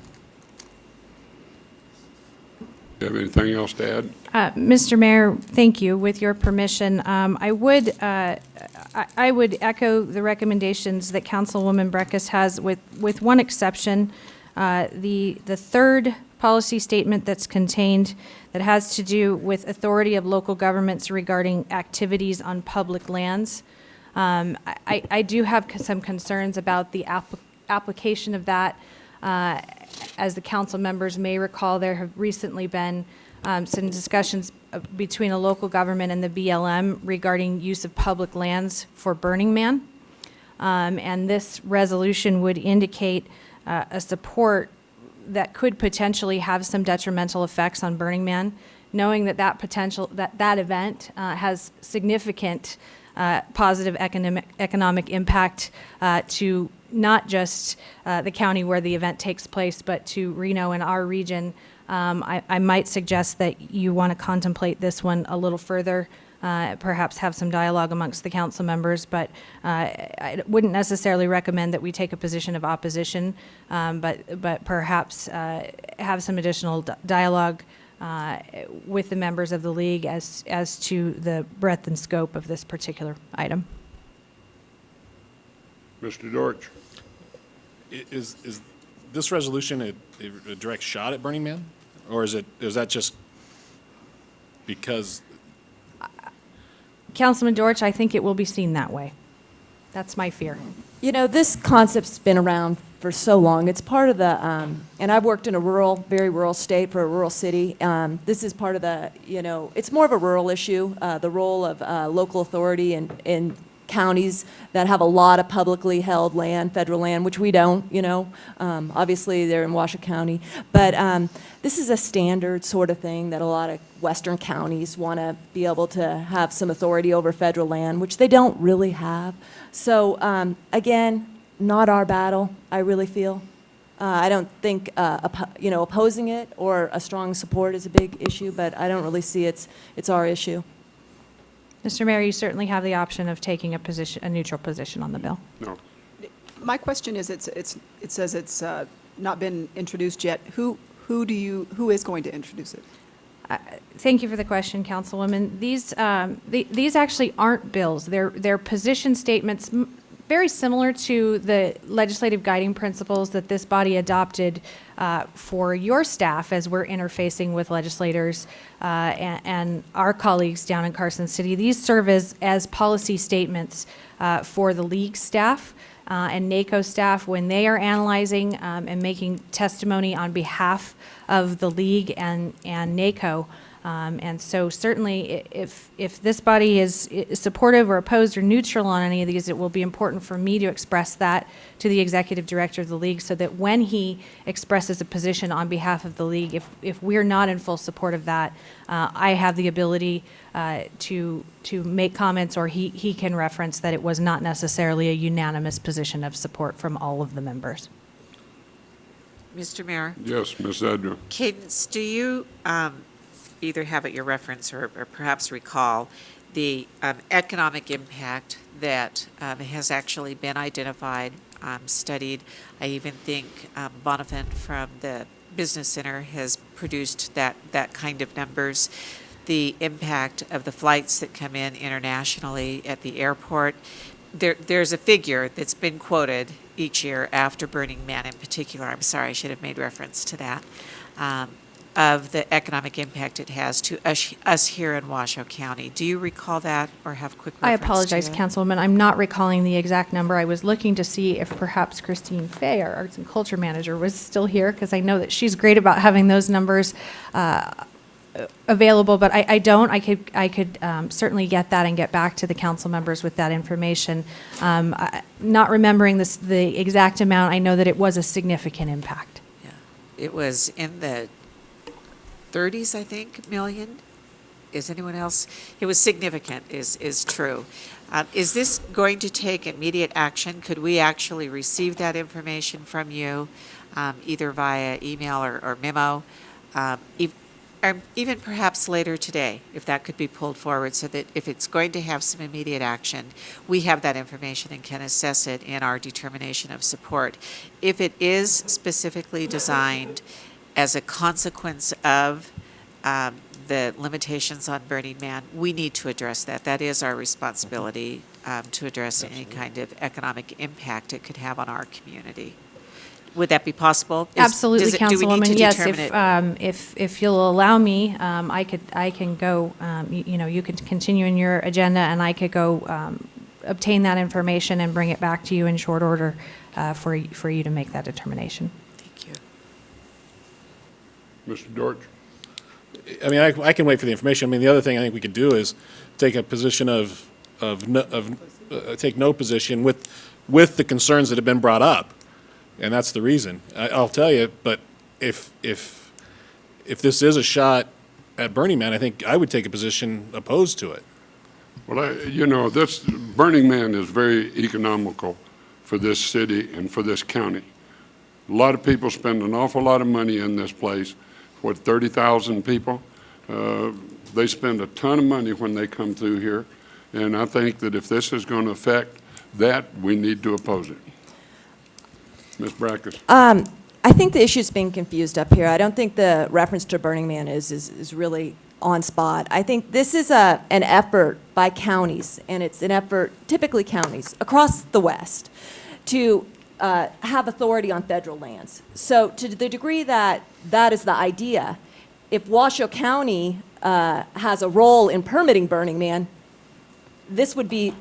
Do you have anything else to add? Mr. Mayor, thank you. With your permission, I would echo the recommendations that Councilwoman Breckus has, with one exception. The third policy statement that's contained that has to do with authority of local governments regarding activities on public lands. I do have some concerns about the application of that. As the council members may recall, there have recently been some discussions between a local government and the BLM regarding use of public lands for Burning Man. And this resolution would indicate a support that could potentially have some detrimental effects on Burning Man, knowing that that event has significant positive economic impact to not just the county where the event takes place, but to Reno and our region. I might suggest that you want to contemplate this one a little further, perhaps have some dialogue amongst the council members, but I wouldn't necessarily recommend that we take a position of opposition, but perhaps have some additional dialogue with the members of the league as to the breadth and scope of this particular item. Mr. Dortch. Is this resolution a direct shot at Burning Man? Or is that just because? Councilman Dortch, I think it will be seen that way. That's my fear. You know, this concept's been around for so long. It's part of the, and I've worked in a very rural state for a rural city. This is part of the, you know, it's more of a rural issue, the role of local authority in counties that have a lot of publicly held land, federal land, which we don't, you know. Obviously, they're in Washoe County. But this is a standard sort of thing that a lot of western counties want to be able to have some authority over federal land, which they don't really have. So, again, not our battle, I really feel. I don't think, you know, opposing it or a strong support is a big issue, but I don't really see it's our issue. Mr. Mayor, you certainly have the option of taking a neutral position on the bill. No. My question is, it says it's not been introduced yet. Who is going to introduce it? Thank you for the question, Councilwoman. These actually aren't bills. They're position statements, very similar to the legislative guiding principles that this body adopted for your staff as we're interfacing with legislators and our colleagues down in Carson City. These serve as policy statements for the league staff and NACO staff when they are analyzing and making testimony on behalf of the league and NACO. And so certainly if this body is supportive or opposed or neutral on any of these, it will be important for me to express that to the executive director of the league so that when he expresses a position on behalf of the league, if we're not in full support of that, I have the ability to make comments, or he can reference that it was not necessarily a unanimous position of support from all of the members. Mr. Mayor? Yes, Ms. Zadra. Cadence, do you either have at your reference or perhaps recall the economic impact that has actually been identified, studied? I even think Bonifant from the Business Center has produced that kind of numbers. The impact of the flights that come in internationally at the airport. There's a figure that's been quoted each year after Burning Man in particular. I'm sorry, I should have made reference to that. Of the economic impact it has to us here in Washoe County. Do you recall that or have quick reference I apologize, to it? Councilwoman. I'm not recalling the exact number. I was looking to see if perhaps Christine Fay, our Arts and Culture Manager, was still here, because I know that she's great about having those numbers available, but I don't. I could certainly get that and get back to the council members with that information. Not remembering the exact amount, I know that it was a significant impact. Yeah. It was in the 30s, I think, million. Is anyone else? It was significant, is true. Is this going to take immediate action? Could we actually receive that information from you, either via email or memo, even perhaps later today, if that could be pulled forward, so that if it's going to have some immediate action, we have that information and can assess it in our determination of support. If it is specifically designed as a consequence of the limitations on Burning Man, we need to address that. That is our responsibility, to address any kind of economic impact it could have on our community. Would that be possible? Absolutely, Councilwoman. Yes, if if you'll allow me, I can go. You can continue in your agenda, and I could go obtain that information and bring it back to you in short order for you to make that determination. Mr. Dortch. I mean, I can wait for the information. I mean, the other thing I think we could do is take a position take no position with the concerns that have been brought up, and that's the reason. I'll tell you. But if this is a shot at Burning Man, I think I would take a position opposed to it. Well, this Burning Man is very economical for this city and for this county. A lot of people spend an awful lot of money in this place. 30,000 people. They spend a ton of money when they come through here, and I think that if this is going to affect that, we need to oppose it. Ms. Brackus. I think the issue's being confused up here. I don't think the reference to Burning Man is really on spot. I think this is an effort by counties, and it's an effort, typically counties, across the West, to have authority on federal lands. So to the degree that that is the idea, if Washoe County has a role in permitting Burning Man, this would be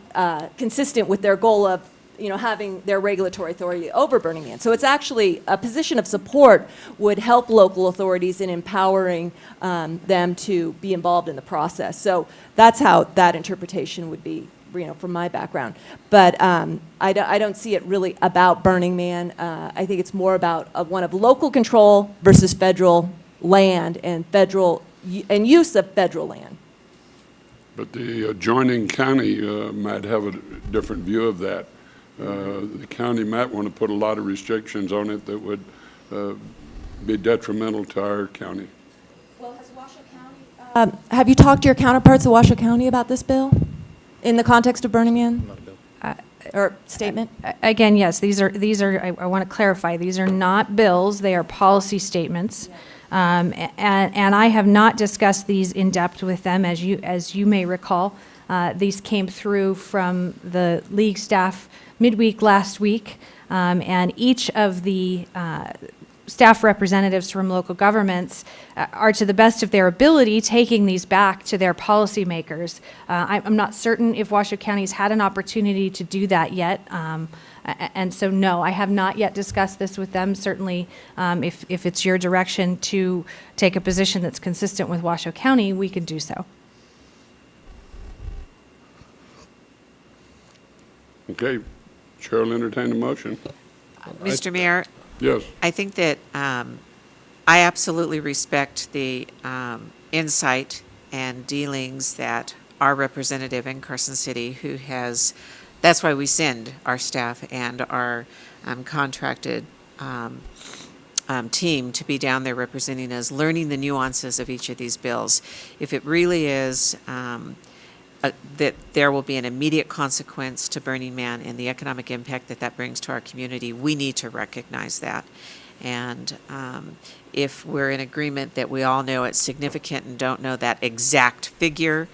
consistent with their goal of having their regulatory authority over Burning Man. So it's actually a position of support would help local authorities in empowering them to be involved in the process. So that's how that interpretation would be, from my background. But I don't see it really about Burning Man. I think it's more about one of local control versus federal land and use of federal land. But the adjoining county might have a different view of that. The county might want to put a lot of restrictions on it that would be detrimental to our county. Well, has Washoe County... have you talked to your counterparts of Washoe County about this bill in the context of Burning Man? Not a bill. Or statement? Again, yes, these are, I want to clarify, these are not bills, they are policy statements. And I have not discussed these in depth with them, as you may recall. These came through from the league staff midweek last week, and each of the staff representatives from local governments are, to the best of their ability, taking these back to their policymakers. I'm not certain if Washoe County's had an opportunity to do that yet. And so, no, I have not yet discussed this with them. Certainly, if it's your direction to take a position that's consistent with Washoe County, we can do so. Okay, Chair will entertain a motion. Mr. Mayor? Yes. I think that I absolutely respect the insight and dealings that our representative in Carson City, who has, that's why we send our staff and our contracted team to be down there representing us, learning the nuances of each of these bills. If it really is that there will be an immediate consequence to Burning Man and the economic impact that that brings to our community, we need to recognize that. And if we're in agreement that we all know it's significant and don't know that exact figure,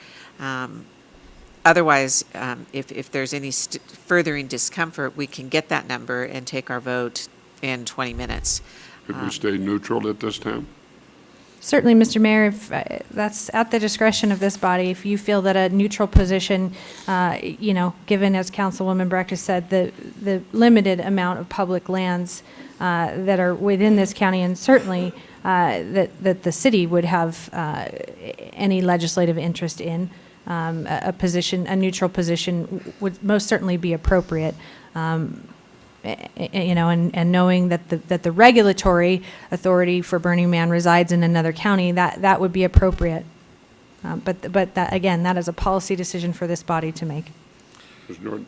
otherwise, if there's any furthering discomfort, we can get that number and take our vote in 20 minutes. Could we stay neutral at this time? Certainly, Mr. Mayor, if that's at the discretion of this body. If you feel that a neutral position, given, as Councilwoman Breck has said, the limited amount of public lands that are within this county, and certainly that the city would have any legislative interest in, a neutral position would most certainly be appropriate. And knowing that the regulatory authority for Burning Man resides in another county, that would be appropriate. But that, again, that is a policy decision for this body to make. Ms. Jordan?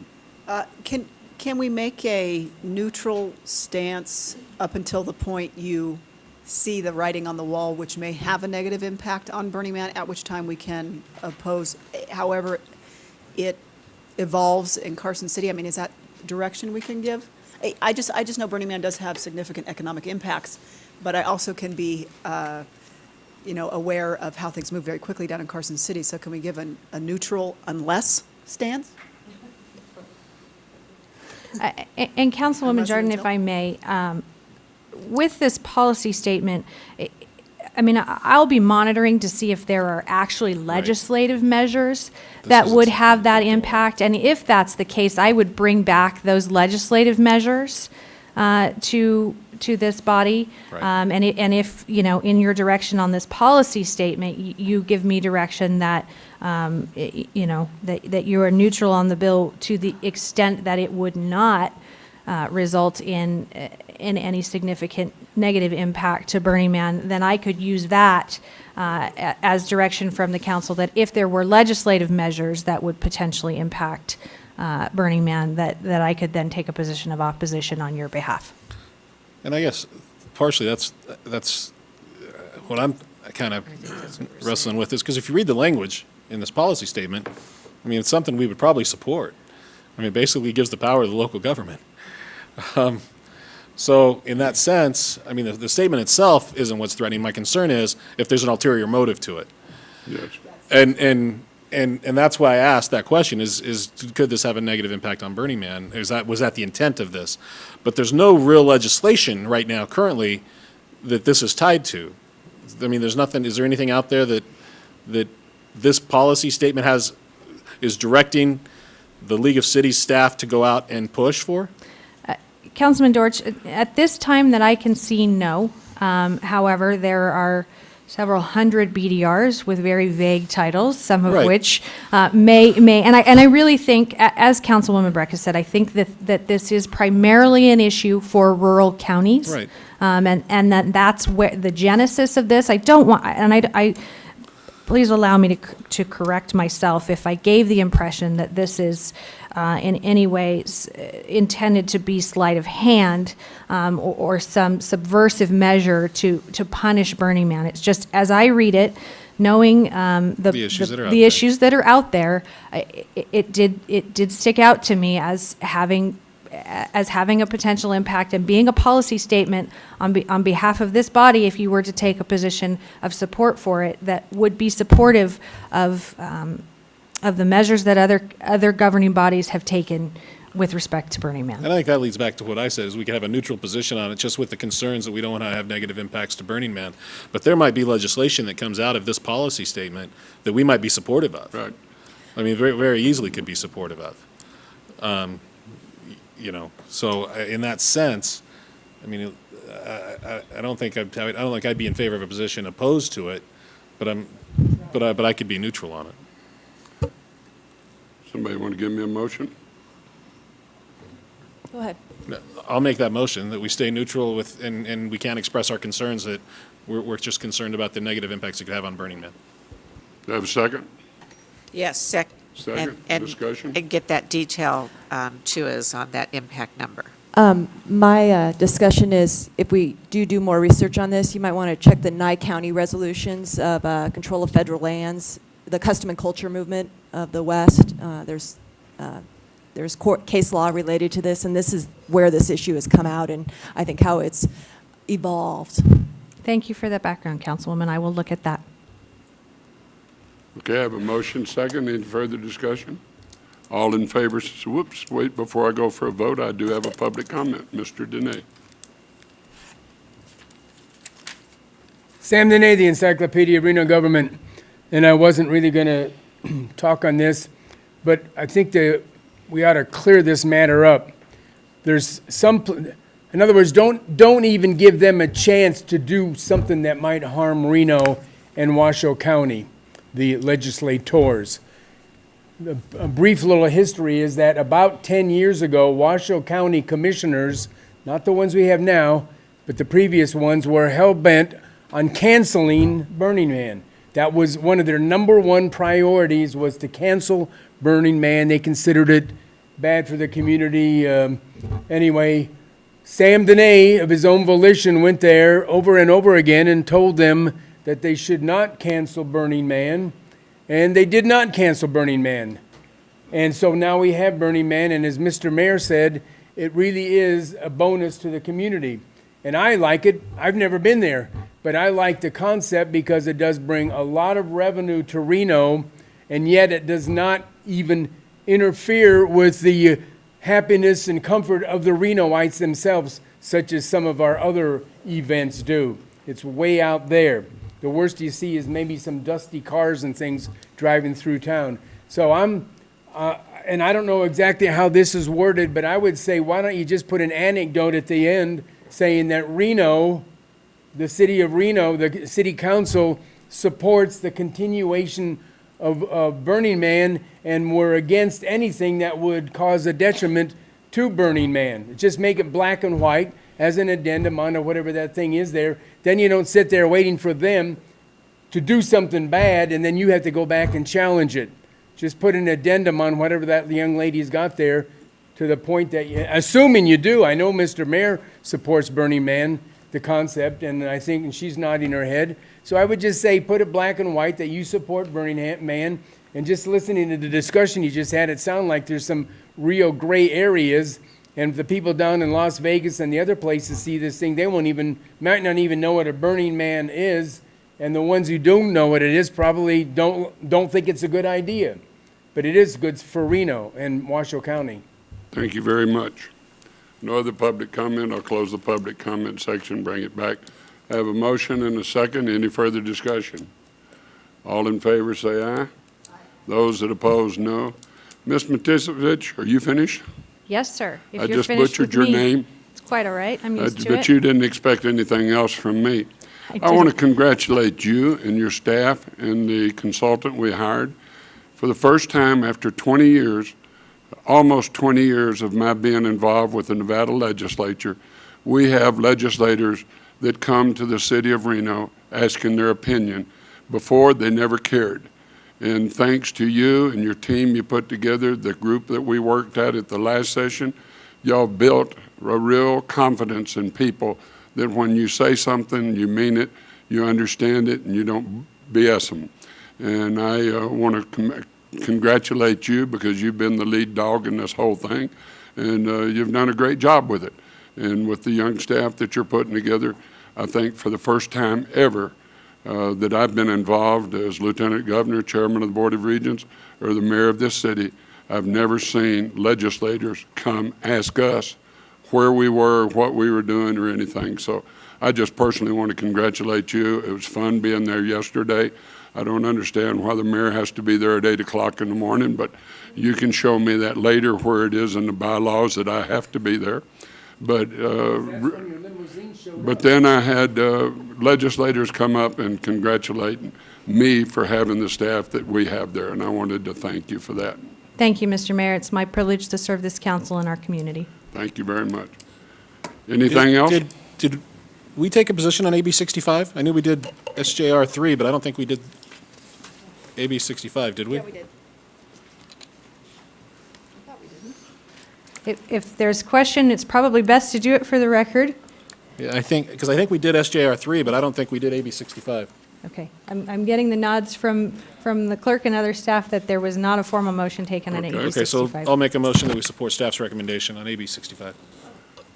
Can we make a neutral stance up until the point you see the writing on the wall, which may have a negative impact on Burning Man, at which time we can oppose, however it evolves in Carson City? I mean, is that direction we can give? I just know Burning Man does have significant economic impacts, but I also can be, aware of how things move very quickly down in Carson City. So can we give a neutral unless stance? And Councilwoman Jordan, if I may, with this policy statement, I'll be monitoring to see if there are actually legislative measures that would have that impact. And if that's the case, I would bring back those legislative measures to this body. Right. And if, in your direction on this policy statement, you give me direction that, that you are neutral on the bill to the extent that it would not result in any significant negative impact to Burning Man, then I could use that as direction from the council that if there were legislative measures that would potentially impact Burning Man, that I could then take a position of opposition on your behalf. And I guess partially that's what I'm kind of wrestling with, is because if you read the language in this policy statement, it's something we would probably support. It basically gives the power to the local government. So in that sense, I mean, the statement itself isn't what's threatening. My concern is if there's an ulterior motive to it. Yes. And that's why I asked that question, is could this have a negative impact on Burning Man? Was that the intent of this? But there's no real legislation right now currently that this is tied to. I mean, there's nothing, is there anything out there that this policy statement is directing the League of Cities staff to go out and push for? Councilman Dortch, at this time that I can see, no. However, there are several hundred BDRs with very vague titles, some of Right. which may, and I really think, as Councilwoman Breck has said, I think that this is primarily an issue for rural counties. Right. And that's where the genesis of this, I don't want, and I please allow me to correct myself if I gave the impression that this is in any way intended to be sleight of hand or some subversive measure to punish Burning Man. It's just, as I read it, knowing the issues that are out there, it did stick out to me as having a potential impact and being a policy statement on behalf of this body, if you were to take a position of support for it, that would be supportive of the measures that other governing bodies have taken with respect to Burning Man. And I think that leads back to what I said, is we could have a neutral position on it, just with the concerns that we don't want to have negative impacts to Burning Man. But there might be legislation that comes out of this policy statement that we might be supportive of. Right. I mean, very, very easily could be supportive of. So in that sense, I mean, I don't think I'd be in favor of a position opposed to it, but I could be neutral on it. Somebody want to give me a motion? Go ahead. I'll make that motion, that we stay neutral with, and we can't express our concerns, that we're just concerned about the negative impacts it could have on Burning Man. Do I have a second? Yes, second. Second, discussion? And get that detail to us on that impact number. My discussion is, if we do more research on this, you might want to check the Nye County resolutions of control of federal lands, the custom and culture movement of the West. There's court case law related to this, and this is where this issue has come out, and I think how it's evolved. Thank you for that background, Councilwoman. I will look at that. Okay, I have a motion, second. Any further discussion? All in favor, whoops, wait, before I go for a vote, I do have a public comment. Mr. Dene. Sam Dene, the Encyclopedia of Reno Government, and I wasn't really going to talk on this, but I think that we ought to clear this matter up. There's in other words, don't even give them a chance to do something that might harm Reno and Washoe County, the legislators. A brief little history is that about 10 years ago, Washoe County commissioners, not the ones we have now, but the previous ones, were hell-bent on canceling Burning Man. That was one of their number one priorities, was to cancel Burning Man. They considered it bad for the community. Anyway, Sam Dene, of his own volition, went there over and over again and told them that they should not cancel Burning Man. And they did not cancel Burning Man. And so now we have Burning Man, and as Mr. Mayor said, it really is a bonus to the community. And I like it. I've never been there, but I like the concept because it does bring a lot of revenue to Reno, and yet it does not even interfere with the happiness and comfort of the Renoites themselves, such as some of our other events do. It's way out there. The worst you see is maybe some dusty cars and things driving through town. So and I don't know exactly how this is worded, but I would say, why don't you just put an anecdote at the end saying that Reno, the city of Reno, the city council supports the continuation of Burning Man, and we're against anything that would cause a detriment to Burning Man. Just make it black and white as an addendum on whatever that thing is there. Then you don't sit there waiting for them to do something bad, and then you have to go back and challenge it. Just put an addendum on whatever that young lady's got there, to the point that, assuming you do, I know Mr. Mayor supports Burning Man, the concept, and I think she's nodding her head. So I would just say, put it black and white that you support Burning Man, and just listening to the discussion you just had, it sounded like there's some real gray areas, And if the people down in Las Vegas and the other places see this thing, they might not even know what a Burning Man is. And the ones who don't know what it is probably don't think it's a good idea. But it is good for Reno and Washoe County. Thank you very much. No other public comment. I'll close the public comment section, bring it back. I have a motion and a second. Any further discussion? All in favor say aye. Aye. Those that oppose, no. Ms. Matisevich, are you finished? Yes, sir. If I you're just finished butchered with your me, name. It's quite all right. I'm used to But it. you didn't expect anything else from me. I want to didn't. congratulate you and your staff and the consultant we hired. For the first time after 20 years, almost 20 years of my being involved with the Nevada legislature, we have legislators that come to the city of Reno asking their opinion. Before, they never cared. And thanks to you and your team you put together, the group that we worked at the last session, y'all built a real confidence in people that when you say something, you mean it, you understand it, and you don't BS them. And I want to congratulate you because you've been the lead dog in this whole thing, and you've done a great job with it. And with the young staff that you're putting together, I think for the first time ever that I've been involved as Lieutenant Governor, Chairman of the Board of Regents, or the Mayor of this city, I've never seen legislators come ask us where we were, what we were doing, or anything. So I just personally want to congratulate you. It was fun being there yesterday. I don't understand why the mayor has to be there at 8 o'clock in the morning, but you can show me that later where it is in the bylaws that I have to be there. But then I had legislators come up and congratulate me for having the staff that we have there, and I wanted to thank you for that. Thank you, Mr. Mayor. It's my privilege to serve this council and our community. Thank you very much. Anything else? Did we take a position on AB 65? I knew we did SJR 3, but I don't think we did AB 65, did we? Yeah, we did. If there's question, it's probably best to do it for the record. Yeah, because I think we did SJR 3, but I don't think we did AB 65. Okay. I'm getting the nods from the clerk and other staff that there was not a formal motion taken on AB 65. Okay, so I'll make a motion that we support staff's recommendation on AB 65.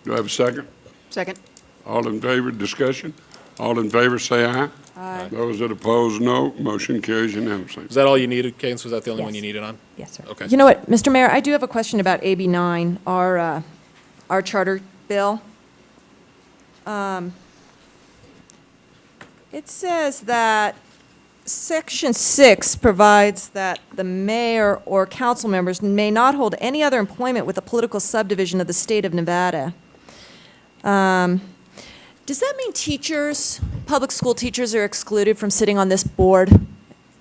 Do I have a second? Second. All in favor, discussion? All in favor, say aye. Aye. Those that oppose, no. Motion carries unanimously. Is that all you needed, Cadence? Was that the only Yes. one you needed on? Yes, sir. Okay. You know what, Mr. Mayor, I do have a question about AB 9, our charter bill. It says that Section 6 provides that the mayor or council members may not hold any other employment with a political subdivision of the state of Nevada. Does that mean teachers, public school teachers, are excluded from sitting on this board?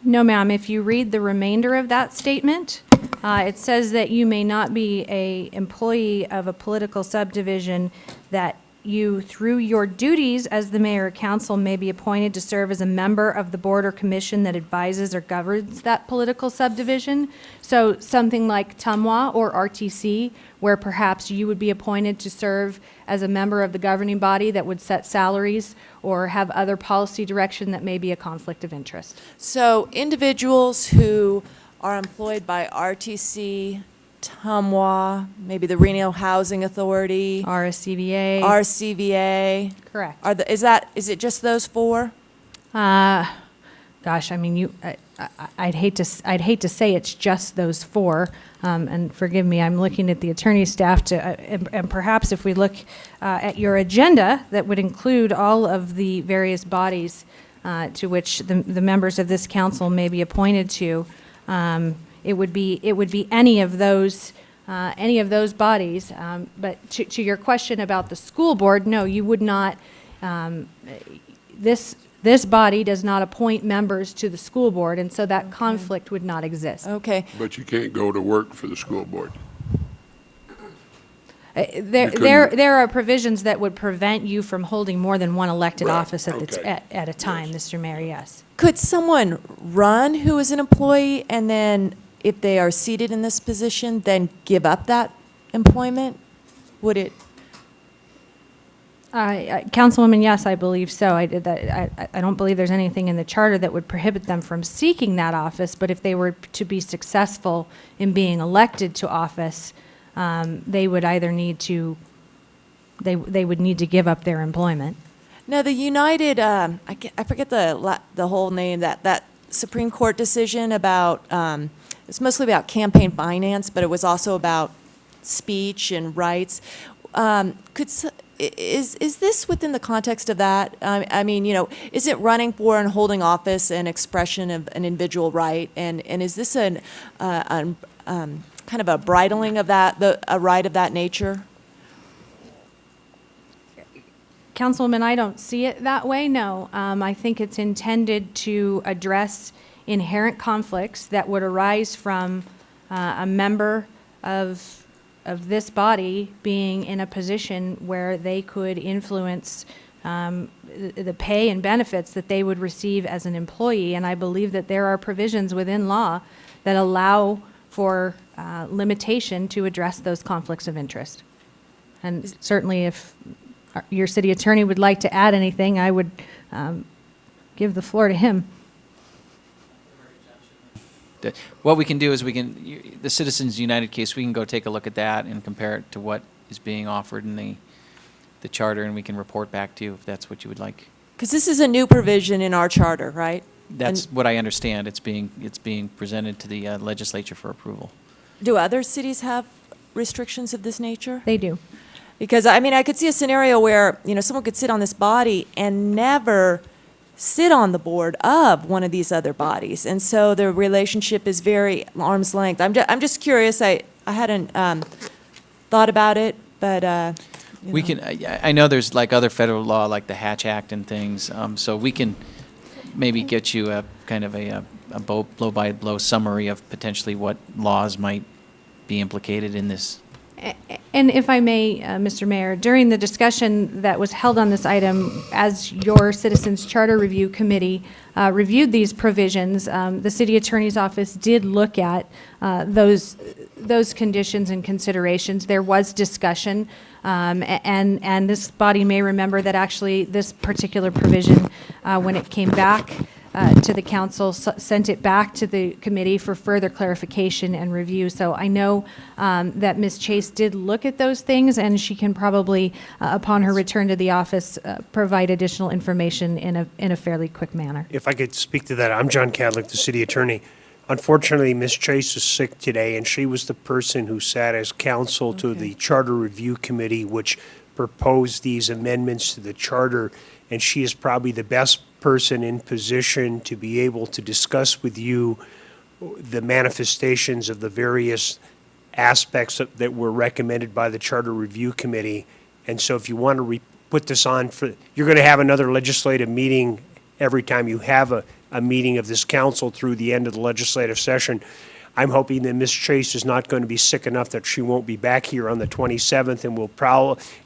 No, ma'am. If you read the remainder of that statement, it says that you may not be an employee of a political subdivision, that you, through your duties as the mayor or council, may be appointed to serve as a member of the board or commission that advises or governs that political subdivision. So something like TUMWA or RTC, where perhaps you would be appointed to serve as a member of the governing body that would set salaries or have other policy direction that may be a conflict of interest. So individuals who are employed by RTC, TUMWA, maybe the Reno Housing Authority, RSCVA. RCVA. Correct. Is it just those four? Gosh, I mean, I'd hate to say it's just those four. And forgive me, I'm looking at the attorney staff and perhaps if we look at your agenda, that would include all of the various bodies to which the members of this council may be appointed to. It would be any of those bodies. But to your question about the school board, no, you would not. This body does not appoint members to the school board, and so that conflict would not exist. Okay. But you can't go to work for the school board. There are provisions that would prevent you from holding more than one elected office at a time, Mr. Mayor, yes. Could someone run who is an employee and then, if they are seated in this position, then give up that employment? Would it? Councilwoman, yes, I believe so. I don't believe there's anything in the charter that would prohibit them from seeking that office, but if they were to be successful in being elected to office, they would either need to, they would need to give up their employment. Now, the United, I forget the whole name, that Supreme Court decision about, it's mostly about campaign finance, but it was also about speech and rights. Is this within the context of that? I mean, is it running for and holding office an expression of an individual right? And is this kind of a bridling of that, a right of that nature? Councilwoman, I don't see it that way, no. I think it's intended to address inherent conflicts that would arise from a member of this body being in a position where they could influence the pay and benefits that they would receive as an employee. And I believe that there are provisions within law that allow for limitation to address those conflicts of interest. And certainly if your city attorney would like to add anything, I would give the floor to him. What we can do is the Citizens United case, we can go take a look at that and compare it to what is being offered in the charter, and we can report back to you if that's what you would like. Because this is a new provision in our charter, right? That's what I understand. It's being presented to the legislature for approval. Do other cities have restrictions of this nature? They do. Because, I mean, I could see a scenario where, someone could sit on this body and never sit on the board of one of these other bodies. And so the relationship is very arm's length. I'm just curious. I hadn't thought about it, but we can. I know there's like other federal law, like the Hatch Act and things. So we can maybe get you a kind of a blow-by-blow summary of potentially what laws might be implicated in this. And if I may, Mr. Mayor, during the discussion that was held on this item, as your Citizens Charter Review Committee reviewed these provisions, the City Attorney's Office did look at those conditions and considerations. There was discussion, and this body may remember that actually this particular provision, when it came back to the council, sent it back to the committee for further clarification and review. So I know that Ms. Chase did look at those things, and she can probably, upon her return to the office, provide additional information in a fairly quick manner. If I could speak to that, I'm John Cadlick, the city attorney. Unfortunately, Ms. Chase is sick today, and she was the person who sat as counsel to the Charter Review Committee, which proposed these amendments to the charter, and she is probably the best person in position to be able to discuss with you the manifestations of the various aspects that were recommended by the Charter Review Committee. And so if you want to put this on you're going to have another legislative meeting every time you have a meeting of this council through the end of the legislative session. I'm hoping that Ms. Chase is not going to be sick enough that she won't be back here on the 27th,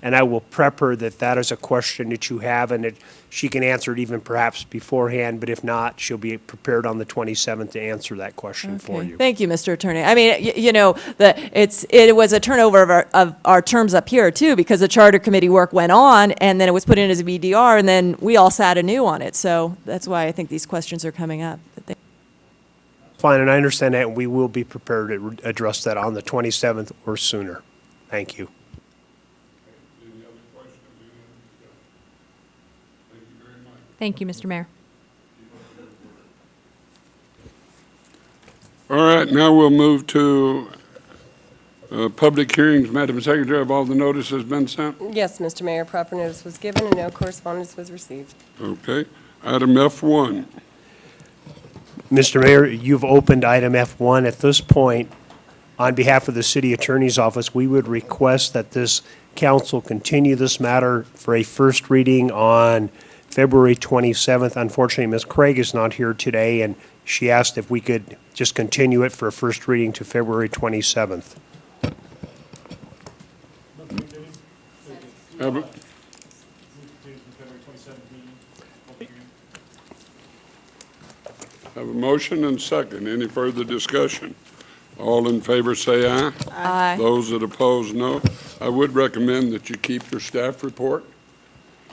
and I will prep her that is a question that you have, and that she can answer it even perhaps beforehand, but if not, she'll be prepared on the 27th to answer that question for you. Thank you, Mr. Attorney. I mean, it was a turnover of our terms up here, too, because the Charter Committee work went on, and then it was put in as a VDR, and then we all sat anew on it. So that's why I think these questions are coming up. Fine, and I understand that, and we will be prepared to address that on the 27th or sooner. Thank you. Thank you, Mr. Mayor. All right, now we'll move to public hearings. Madam Secretary, have all the notices been sent? Yes, Mr. Mayor, proper notice was given and no correspondence was received. Okay. Item F1. Mr. Mayor, you've opened item F1. At this point, on behalf of the City Attorney's Office, we would request that this council continue this matter for a first reading on February 27th. Unfortunately, Ms. Craig is not here today, and she asked if we could just continue it for a first reading to February 27th. Have a motion and second. Any further discussion? All in favor say aye. Aye. Those that oppose, no. I would recommend that you keep your staff report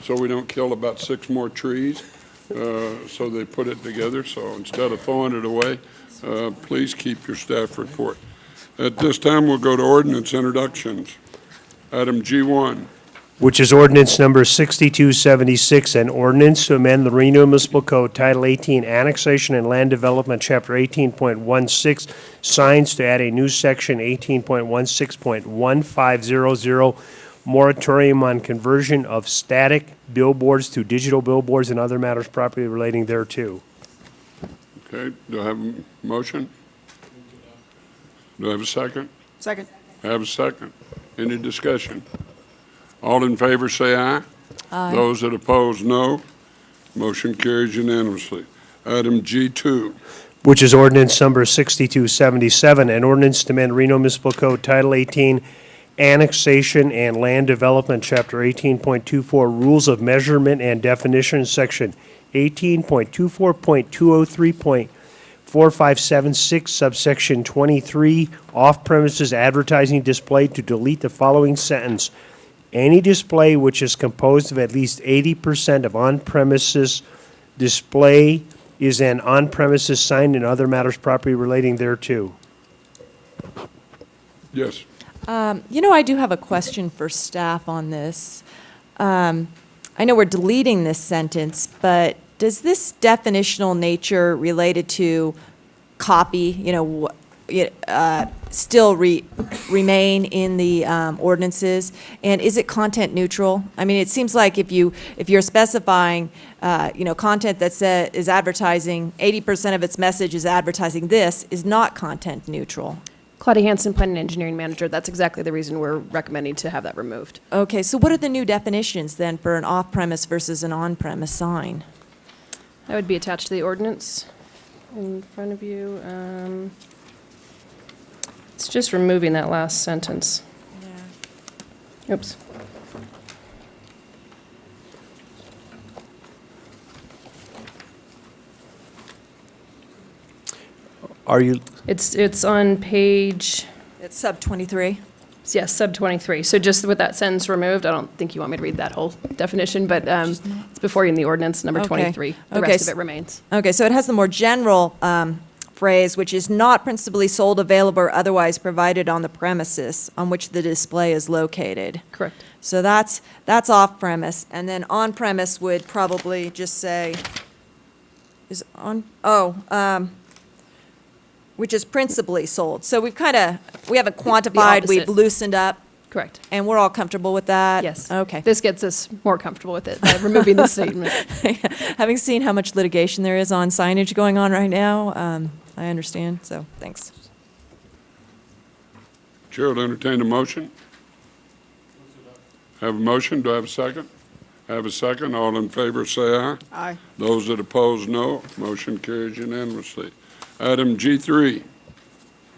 so we don't kill about 6 more trees. So they put it together. So instead of throwing it away, please keep your staff report. At this time, we'll go to ordinance introductions. Item G1. Which is ordinance number 6276, an ordinance to amend the Reno Municipal Code, Title 18, Annexation and Land Development, Chapter 18.16, signs to add a new section 18.16.1500, moratorium on conversion of static billboards to digital billboards and other matters properly relating thereto. Okay, do I have a motion? Do I have a second? Second. I have a second. Any discussion? All in favor say aye. Aye. Those that oppose, no. Motion carries unanimously. Item G2. Which is ordinance number 6277, an ordinance to amend Reno Municipal Code, Title 18, Annexation and Land Development, Chapter 18.24, Rules of Measurement and Definitions, Section 18.24.203.4576, subsection 23, off-premises advertising display, to delete the following sentence: any display which is composed of at least 80% of on-premises display is an on-premises sign and other matters properly relating thereto. Yes. You know, I do have a question for staff on this. I know we're deleting this sentence, but does this definitional nature related to copy, still remain in the ordinances? And is it content neutral? I mean, it seems like if you're specifying, content that is advertising, 80% of its message is advertising, this is not content neutral. Claudia Hansen, Planning and Engineering Manager. That's exactly the reason we're recommending to have that removed. Okay, so what are the new definitions then for an off-premise versus an on-premise sign? That would be attached to the ordinance in front of you. It's just removing that last sentence. Yeah. Oops. Are you? It's on page. It's sub 23. Yes, sub 23. So just with that sentence removed, I don't think you want me to read that whole definition, but it's before you in the ordinance, number 23. The rest of it remains. Okay, so it has the more general phrase, which is not principally sold, available, or otherwise provided on the premises on which the display is located. Correct. So that's off-premise, and then on-premise would probably just say, which is principally sold. So we haven't quantified, we've loosened up. Correct. And we're all comfortable with that? Yes. Okay. This gets us more comfortable with it by removing the statement. Having seen how much litigation there is on signage going on right now, I understand, so thanks. Chair will entertain a motion. Have a motion. Do I have a second? I have a second. All in favor say aye. Aye. Those that oppose, no. Motion carries unanimously. Item G3.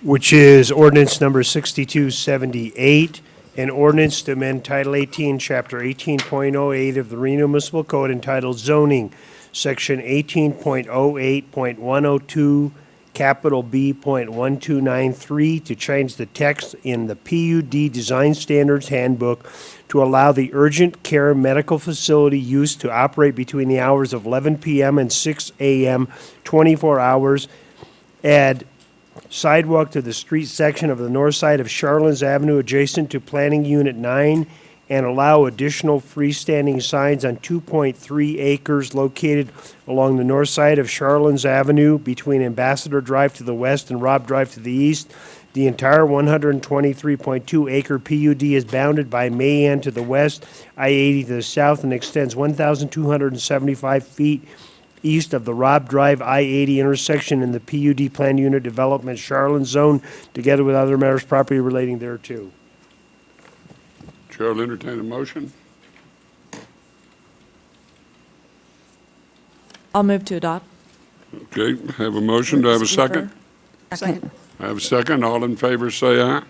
Which is ordinance number 6278, an ordinance to amend Title 18, Chapter 18.08 of the Reno Municipal Code entitled Zoning, Section 18.08.102, capital B.1293, to change the text in the PUD Design Standards Handbook to allow the urgent care medical facility use to operate between the hours of 11 p.m. and 6 a.m., 24 hours, add sidewalk to the street section of the north side of Charlins Avenue adjacent to Planning Unit 9, and allow additional freestanding signs on 2.3 acres located along the north side of Charlins Avenue between Ambassador Drive to the west and Robb Drive to the east. The entire 123.2 acre PUD is bounded by Mayan to the west, I-80 to the south, and extends 1,275 feet east of the Robb Drive I-80 intersection in the PUD Plan Unit Development Charlins Zone, together with other matters properly relating thereto. Chair will entertain a motion. I'll move to adopt. Okay, have a motion. Do I have a second? Second. I have a second. All in favor say aye.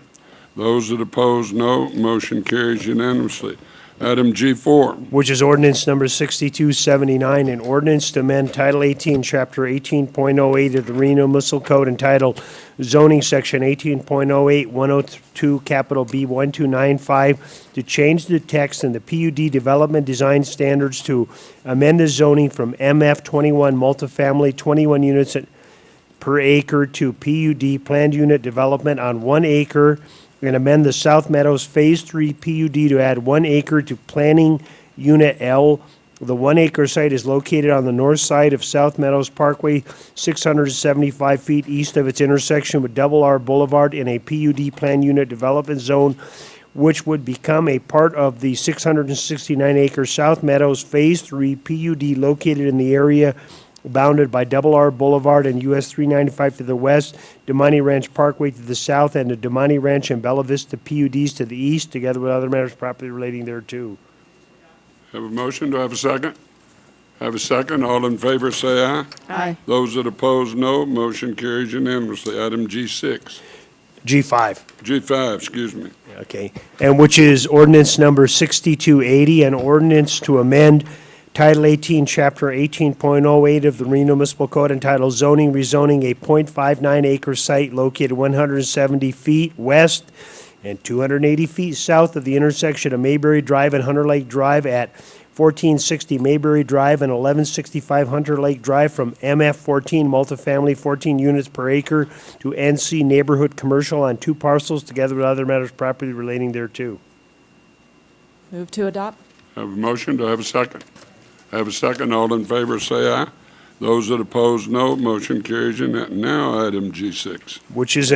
Those that oppose, no. Motion carries unanimously. Item G4. Which is ordinance number 6279, an ordinance to amend Title 18, Chapter 18.08 of the Reno Municipal Code entitled Zoning, Section 18.08.102, capital B1295, to change the text in the PUD Development Design Standards to amend the zoning from MF21 multifamily 21 units per acre to PUD planned unit development on 1 acre and amend the South Meadows Phase 3 PUD to add 1 acre to Planning Unit L. The 1 acre site is located on the north side of South Meadows Parkway, 675 feet east of its intersection with Double R Boulevard in a PUD planned unit development zone, which would become a part of the 669 acre South Meadows Phase 3 PUD located in the area bounded by Double R Boulevard and US 395 to the west, Damani Ranch Parkway to the south, and the Damani Ranch and Bella Vista PUDs to the east, together with other matters properly relating thereto. Have a motion, do I have a second? Have a second, all in favor say aye. Aye. Those that oppose, no. Motion carries unanimously. Item G6. G5. G5, excuse me. Okay, and which is ordinance number 6280, an ordinance to amend Title 18, Chapter 18.08 of the Reno Municipal Code entitled Zoning, rezoning a .59 acre site located 170 feet west and 280 feet south of the intersection of Mayberry Drive and Hunter Lake Drive at 1460 Mayberry Drive and 1165 Hunter Lake Drive from MF 14 multifamily 14 units per acre to NC neighborhood commercial on 2 parcels, together with other matters properly relating thereto. Move to adopt. Have a motion, do I have a second? Have a second, all in favor say aye. Those that oppose, no. Motion carries unanimously. Now, item G6. Which is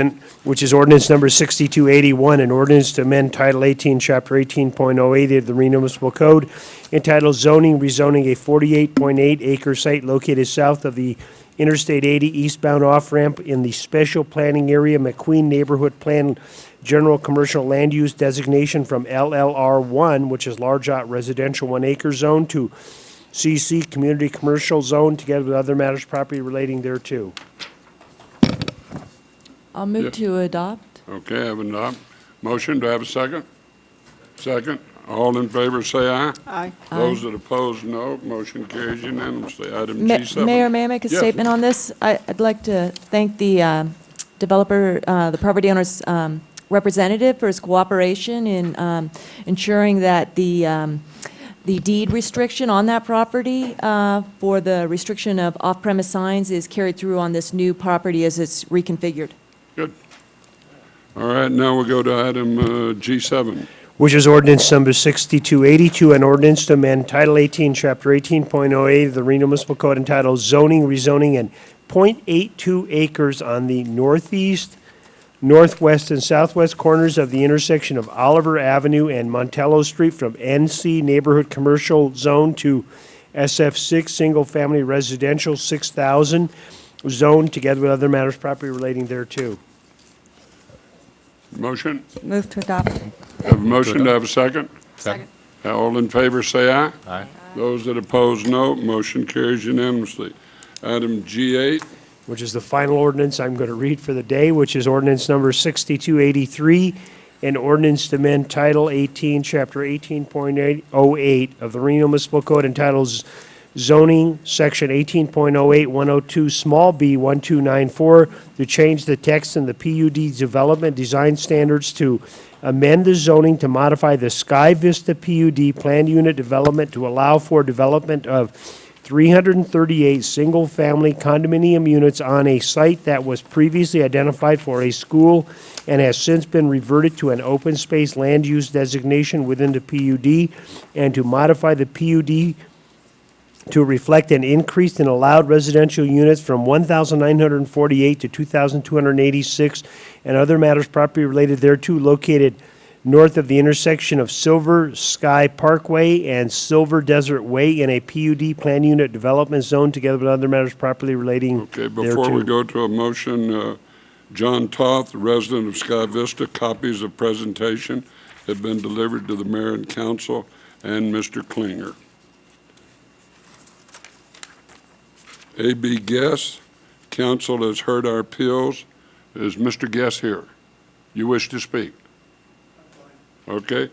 ordinance number 6281, an ordinance to amend Title 18, Chapter 18.08 of the Reno Municipal Code entitled Zoning, rezoning a 48.8 acre site located south of the Interstate 80 eastbound off-ramp in the Special Planning Area McQueen Neighborhood Plan General Commercial Land Use Designation from LLR1, which is Large Lot Residential 1 acre zone, to CC Community Commercial Zone, together with other matters properly relating thereto. I'll move to adopt. Okay, I have a motion, do I have a second? Second, all in favor say aye. Aye. Those that oppose, no. Motion carries unanimously. Item G7. Mayor, may I make a Yes. statement on this? I'd like to thank the developer, the property owner's representative for his cooperation in ensuring that the deed restriction on that property for the restriction of off-premise signs is carried through on this new property as it's reconfigured. Good. All right, now we'll go to item G7. Which is ordinance number 6282, an ordinance to amend Title 18, Chapter 18.08 of the Reno Municipal Code entitled Zoning, rezoning, and .82 acres on the northeast, northwest, and southwest corners of the intersection of Oliver Avenue and Montello Street from NC Neighborhood Commercial Zone to SF6 Single Family Residential 6000 Zone, together with other matters properly relating thereto. Motion? Move to adopt. Have a motion, do I have a second? Second. All in favor say aye. Aye. Those that oppose, no. Motion carries unanimously. Item G8. Which is the final ordinance I'm going to read for the day, which is ordinance number 6283, an ordinance to amend Title 18, Chapter 18.08 of the Reno Municipal Code entitled Zoning, Section 18.08, 102, Small b, 1294, to change the text in the PUD Development Design Standards to amend the zoning to modify the Sky Vista PUD planned unit development to allow for development of 338 single-family condominium units on a site that was previously identified for a school and has since been reverted to an open space land use designation within the PUD, and to modify the PUD to reflect an increase in allowed residential units from 1,948 to 2,286, and other matters properly related thereto, located north of the intersection of Silver Sky Parkway and Silver Desert Way in a PUD plan unit development zone, together with other matters properly relating Okay, before we go to a motion, John Toth, resident of Sky Vista, copies of presentation have been delivered to the mayor and council and Mr. Klinger. A.B. Guess, council has heard our appeals. Is Mr. Guess here? You wish to speak? Okay.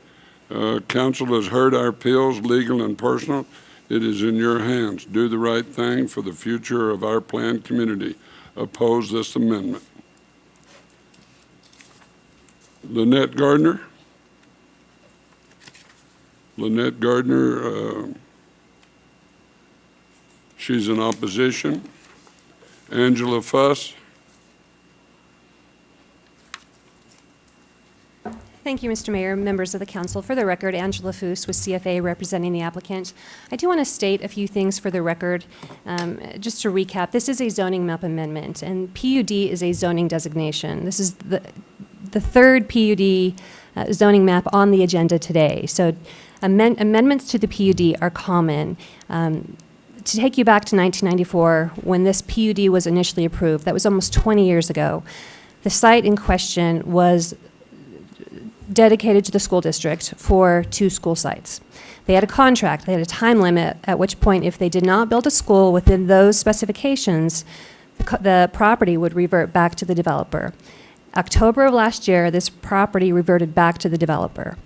Council has heard our appeals, legal and personal. It is in your hands. Do the right thing for the future of our planned community. Oppose this amendment. Lynette Gardner. Lynette Gardner, she's in opposition. Angela Fuss. Thank you, Mr. Mayor, members of the council. For the record, Angela Foos with CFA representing the applicant. I do want to state a few things for the record. Just to recap, this is a zoning map amendment, and PUD is a zoning designation. This is the third PUD zoning map on the agenda today. So amendments to the PUD are common. To take you back to 1994, when this PUD was initially approved, that was almost 20 years ago, the site in question was dedicated to the school district for 2 school sites. They had a contract, they had a time limit, at which point if they did not build a school within those specifications, the property would revert back to the developer. October of last year, this property reverted back to the developer.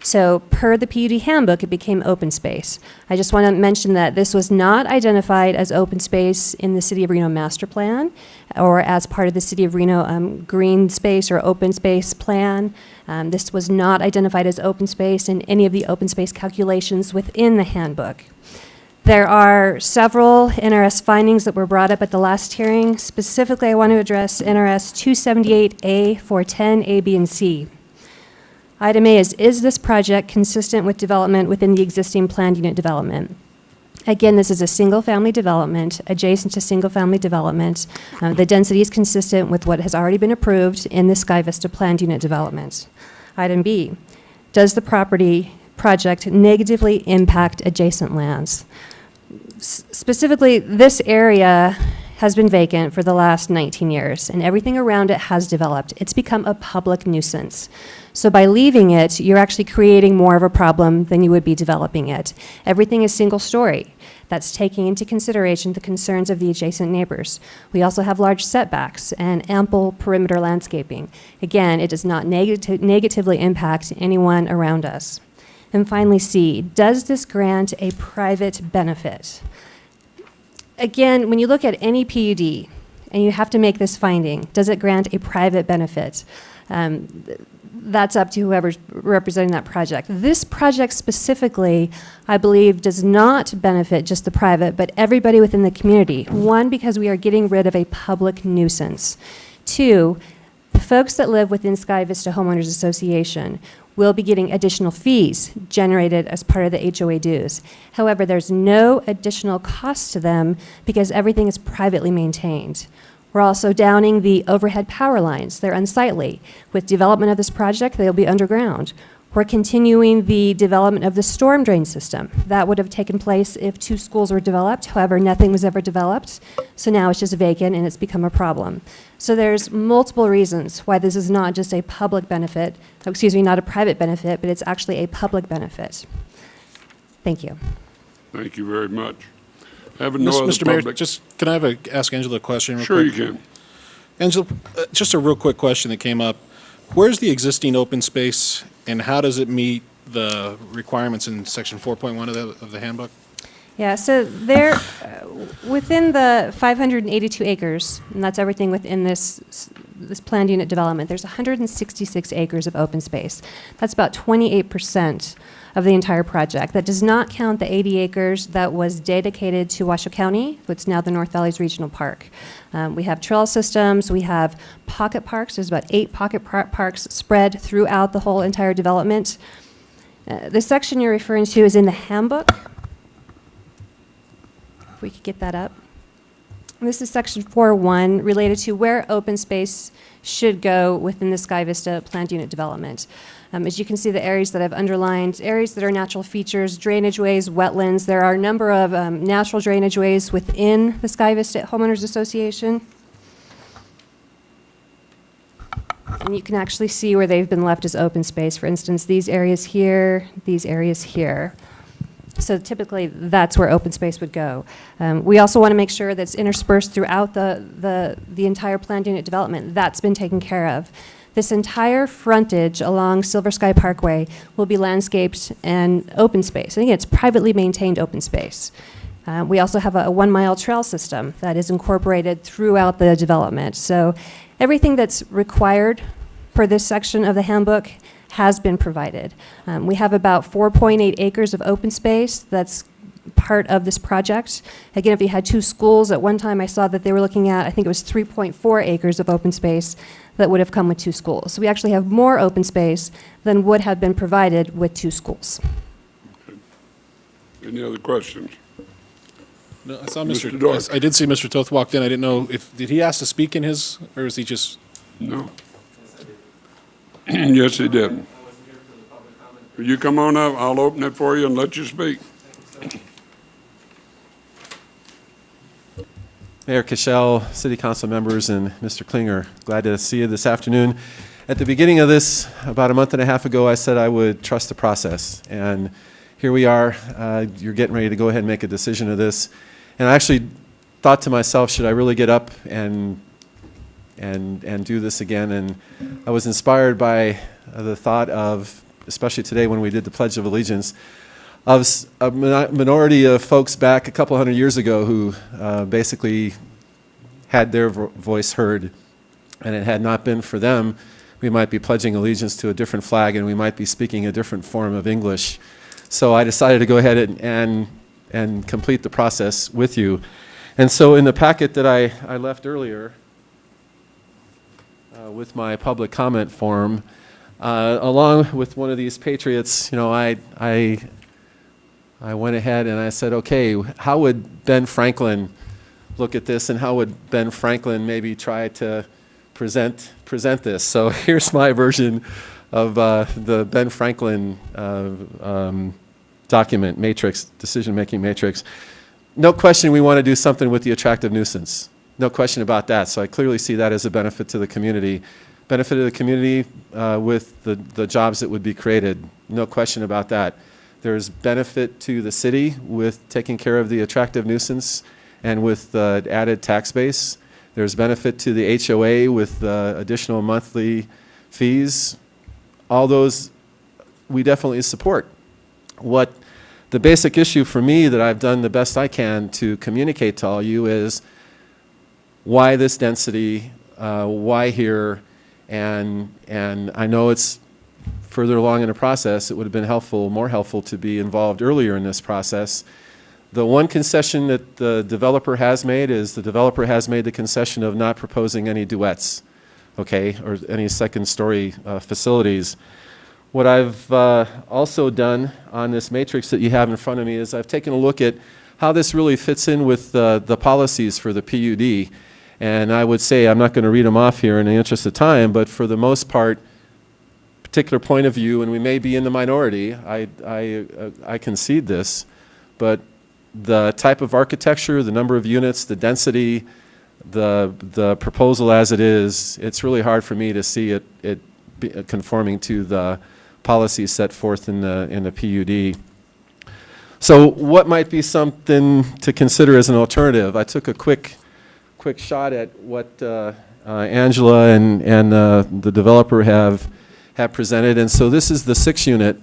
So per the PUD handbook, it became open space. I just want to mention that this was not identified as open space in the City of Reno master plan or as part of the City of Reno green space or open space plan. This was not identified as open space in any of the open space calculations within the handbook. There are several NRS findings that were brought up at the last hearing. Specifically, I want to address NRS 278A 410 A, B, and C. Item A is this project consistent with development within the existing planned unit development? Again, this is a single-family development adjacent to single-family development. The density is consistent with what has already been approved in the Sky Vista planned unit development. Item B, does the project negatively impact adjacent lands? Specifically, this area has been vacant for the last 19 years, and everything around it has developed. It's become a public nuisance. So by leaving it, you're actually creating more of a problem than you would be developing it. Everything is single story. That's taking into consideration the concerns of the adjacent neighbors. We also have large setbacks and ample perimeter landscaping. Again, it does not negatively impact anyone around us. And finally, C, does this grant a private benefit? Again, when you look at any PUD, and you have to make this finding, does it grant a private benefit? That's up to whoever's representing that project. This project specifically, I believe, does not benefit just the private, but everybody within the community. One, because we are getting rid of a public nuisance. Two, the folks that live within Sky Vista Homeowners Association will be getting additional fees generated as part of the HOA dues. However, there's no additional cost to them because everything is privately maintained. We're also downing the overhead power lines. They're unsightly. With development of this project, they'll be underground. We're continuing the development of the storm drain system. That would have taken place if 2 schools were developed. However, nothing was ever developed. So now it's just vacant and it's become a problem. So there's multiple reasons why this is not just a public benefit, not a private benefit, but it's actually a public benefit. Thank you. Thank you very much. Having no other Mr. Mayor, public- can I ask Angela a question real Sure quick? you can. Angela, just a real quick question that came up. Where's the existing open space, and how does it meet the requirements in section 4.1 of the handbook? Yeah, so there, within the 582 acres, and that's everything within this planned unit development, there's 166 acres of open space. That's about 28% of the entire project. That does not count the 80 acres that was dedicated to Washoe County, what's now the North Valleys Regional Park. We have trail systems, we have pocket parks. There's about 8 pocket parks spread throughout the whole entire development. The section you're referring to is in the handbook. If we could get that up. This is section 4.1 related to where open space should go within the Sky Vista planned unit development. As you can see, the areas that I've underlined, areas that are natural features, drainage ways, wetlands. There are a number of natural drainage ways within the Sky Vista Homeowners Association. And you can actually see where they've been left as open space. For instance, these areas here, these areas here. So typically, that's where open space would go. We also want to make sure that's interspersed throughout the entire planned unit development. That's been taken care of. This entire frontage along Silver Sky Parkway will be landscaped and open space. And again, it's privately maintained open space. We also have a 1-mile trail system that is incorporated throughout the development. So everything that's required for this section of the handbook has been provided. We have about 4.8 acres of open space that's part of this project. Again, if you had 2 schools, at one time I saw that they were looking at, I think it was 3.4 acres of open space. that would have come with 2 schools. So we actually have more open space than would have been provided with 2 schools. Any other questions? No, I saw Mr. Dorff. I did see Mr. Toth walked in. I didn't know if, did he ask to speak in his, or is he just? No. Yes, he did. Will you come on up? I'll open it for you and let you speak. Mayor Cashel, City Council members, and Mr. Klinger, glad to see you this afternoon. At the beginning of this, about a month and a half ago, I said I would trust the process. And here we are. You're getting ready to go ahead and make a decision of this. And I actually thought to myself, should I really get up and do this again? And I was inspired by the thought of, especially today when we did the Pledge of Allegiance, of a minority of folks back a couple hundred years ago who basically had their voice heard. And it had not been for them, we might be pledging allegiance to a different flag and we might be speaking a different form of English. So I decided to go ahead and complete the process with you. And so in the packet that I left earlier with my public comment form, along with one of these patriots, you know, I went ahead and I said, okay, how would Ben Franklin look at this, and how would Ben Franklin maybe try to present this? So here's my version of the Ben Franklin document matrix, decision-making matrix. No question we want to do something with the attractive nuisance. No question about that. So I clearly see that as a benefit to the community. Benefit of the community with the jobs that would be created. No question about that. There's benefit to the city with taking care of the attractive nuisance and with the added tax base. There's benefit to the HOA with additional monthly fees. All those we definitely support. What the basic issue for me that I've done the best I can to communicate to all you is why this density, why here, and I know it's further along in the process. It would have been helpful, more helpful to be involved earlier in this process. The one concession that the developer has made is the developer has made the concession of not proposing any duets, okay, or any second-story facilities. What I've also done on this matrix that you have in front of me is I've taken a look at how this really fits in with the policies for the PUD. And I would say, I'm not going to read them off here in the interest of time, but for the most part, particular point of view, and we may be in the minority, I concede this, but the type of architecture, the number of units, the density, the proposal as it is, it's really hard for me to see it conforming to the policies set forth in the PUD. So what might be something to consider as an alternative? I took a quick shot at what Angela and the developer have presented, and so this is the 6-unit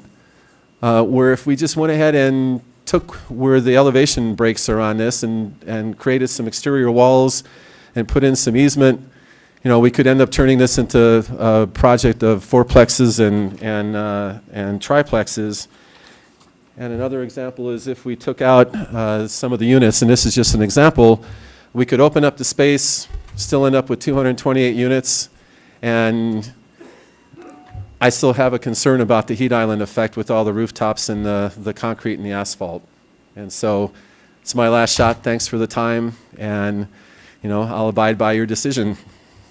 where if we just went ahead and took where the elevation breaks are on this and created some exterior walls and put in some easement, you know, we could end up turning this into a project of fourplexes and triplexes. And another example is if we took out some of the units, and this is just an example, we could open up the space, still end up with 228 units, and I still have a concern about the heat island effect with all the rooftops and the concrete and the asphalt. And so it's my last shot. Thanks for the time, and you know, I'll abide by your decision.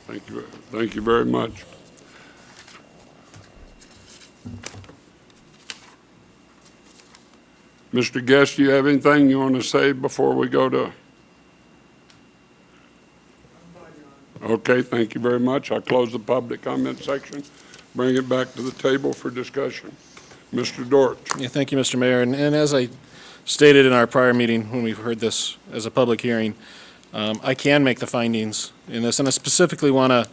Thank you very much. Mr. Guest, do you have anything you want to say before we go to? Okay, thank you very much. I'll close the public comment section, bring it back to the table for discussion. Mr. Dorch. Yeah, thank you, Mr. Mayor. And as I stated in our prior meeting when we heard this as a public hearing, I can make the findings in this, and I specifically want to,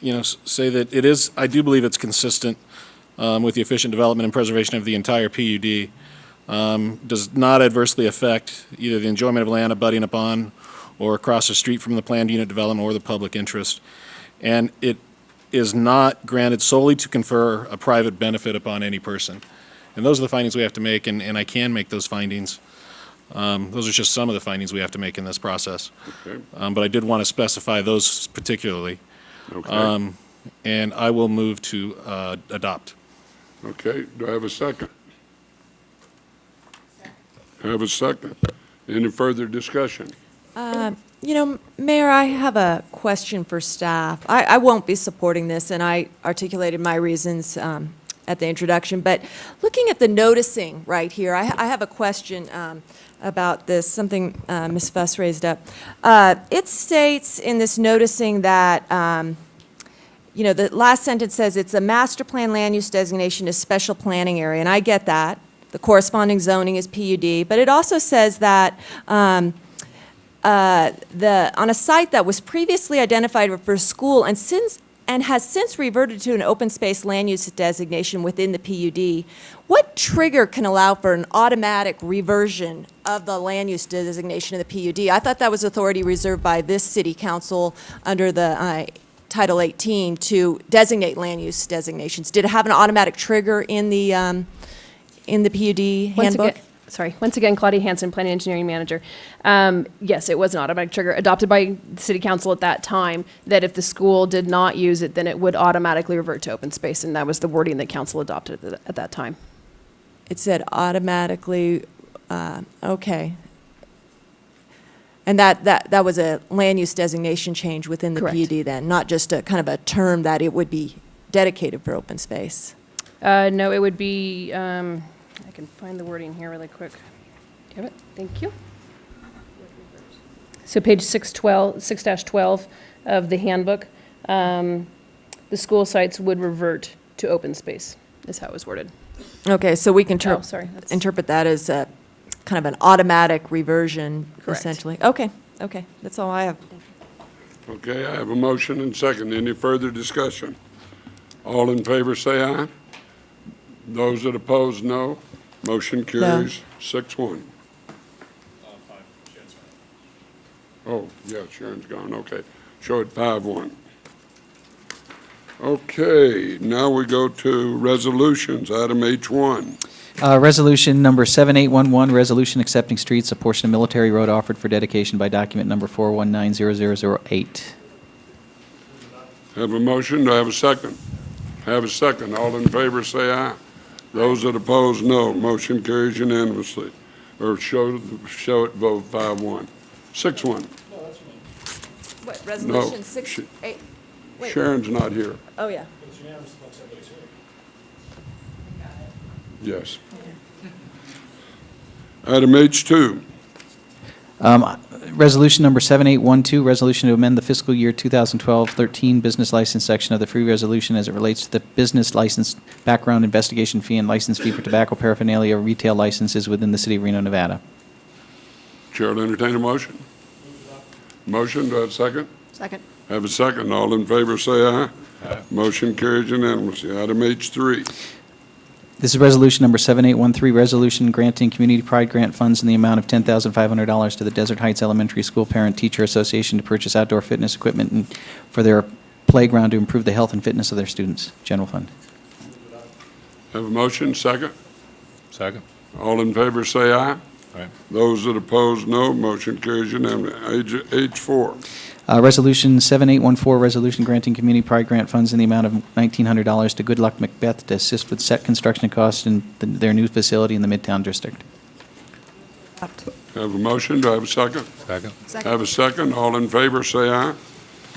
you know, say that it is. I do believe it's consistent with the efficient development and preservation of the entire PUD. Does not adversely affect either the enjoyment of land abutting upon or across the street from the planned unit development or the public interest, and it is not granted solely to confer a private benefit upon any person. And those are the findings we have to make, and I can make those findings. Those are just some of the findings we have to make in this process. Okay. But I did want to specify those particularly. Okay. And I will move to adopt. Okay, do I have a second? Have a second. Any further discussion? You know, Mayor, I have a question for staff. I won't be supporting this, and I articulated my reasons at the introduction, but looking at the noticing right here, I have a question about this, something Ms. Fuss raised up. It states in this noticing that, you know, the last sentence says it's a master plan land use designation is special planning area, and I get that. The corresponding zoning is PUD, but it also says that on a site that was previously identified for school and has since reverted to an open space land use designation within the PUD, what trigger can allow for an automatic reversion of the land use designation in the PUD? I thought that was authority reserved by this city council under the Title 18 to designate land use designations. Did it have an automatic trigger in the PUD handbook? Once again, Claudia Hansen, Planning Engineering Manager. Yes, it was an automatic trigger adopted by the City Council at that time, that if the school did not use it, then it would automatically revert to open space, and that was the wording that Council adopted at that time. It said automatically, okay. And that was a land use designation change within the PUD then, not just a kind of a term that it would be dedicated for open space? No, it would be, I can find the wording here really quick. Do you have it? Thank you. So page 6-12 of the handbook, the school sites would revert to open space, is how it was worded. Okay, so we can interpret that as a kind of an automatic reversion, essentially. Okay, that's all I have. Okay, I have a motion and second. Any further discussion? All in favor say aye. Those that oppose, no. Motion carries 6-1. Oh, yeah, Sharon's gone. Okay. Show it 5-1. Okay, now we go to resolutions. Item H1. Resolution number 7811, resolution accepting streets, a portion of Military Road offered for dedication by document number 4190008. Have a motion. Do I have a second? Have a second. All in favor say aye. Those that oppose, no. Motion carries unanimously. Or show it vote 5-1. 6-1. What, resolution No, 6, 8? Wait. Sharon's not here. Oh, yeah. Yes. Item H2. Resolution number 7812, resolution to amend the fiscal year 2012-13 business license section of the free resolution as it relates to the business license background investigation fee and license fee for tobacco paraphernalia retail licenses within the city of Reno, Nevada. Chair will entertain a motion. Motion, do I have a second? Second. Have a second. All in favor say aye. Aye. Motion carries unanimously. Item H3. This is resolution number 7813, resolution granting community pride grant funds in the amount of $10,500 to the Desert Heights Elementary School Parent Teacher Association to purchase outdoor fitness equipment and for their playground to improve the health and fitness of their students. General fund. Have a motion, second? Second. All in favor say aye. Aye. Those that oppose, no. Motion carries unanimously. H4. Resolution 7814, resolution granting community pride grant funds in the amount of $1,900 to Good Luck Macbeth to assist with set construction costs in their new facility in the Midtown District. Have a motion, do I have a second? Second. Have a second, all in favor say aye.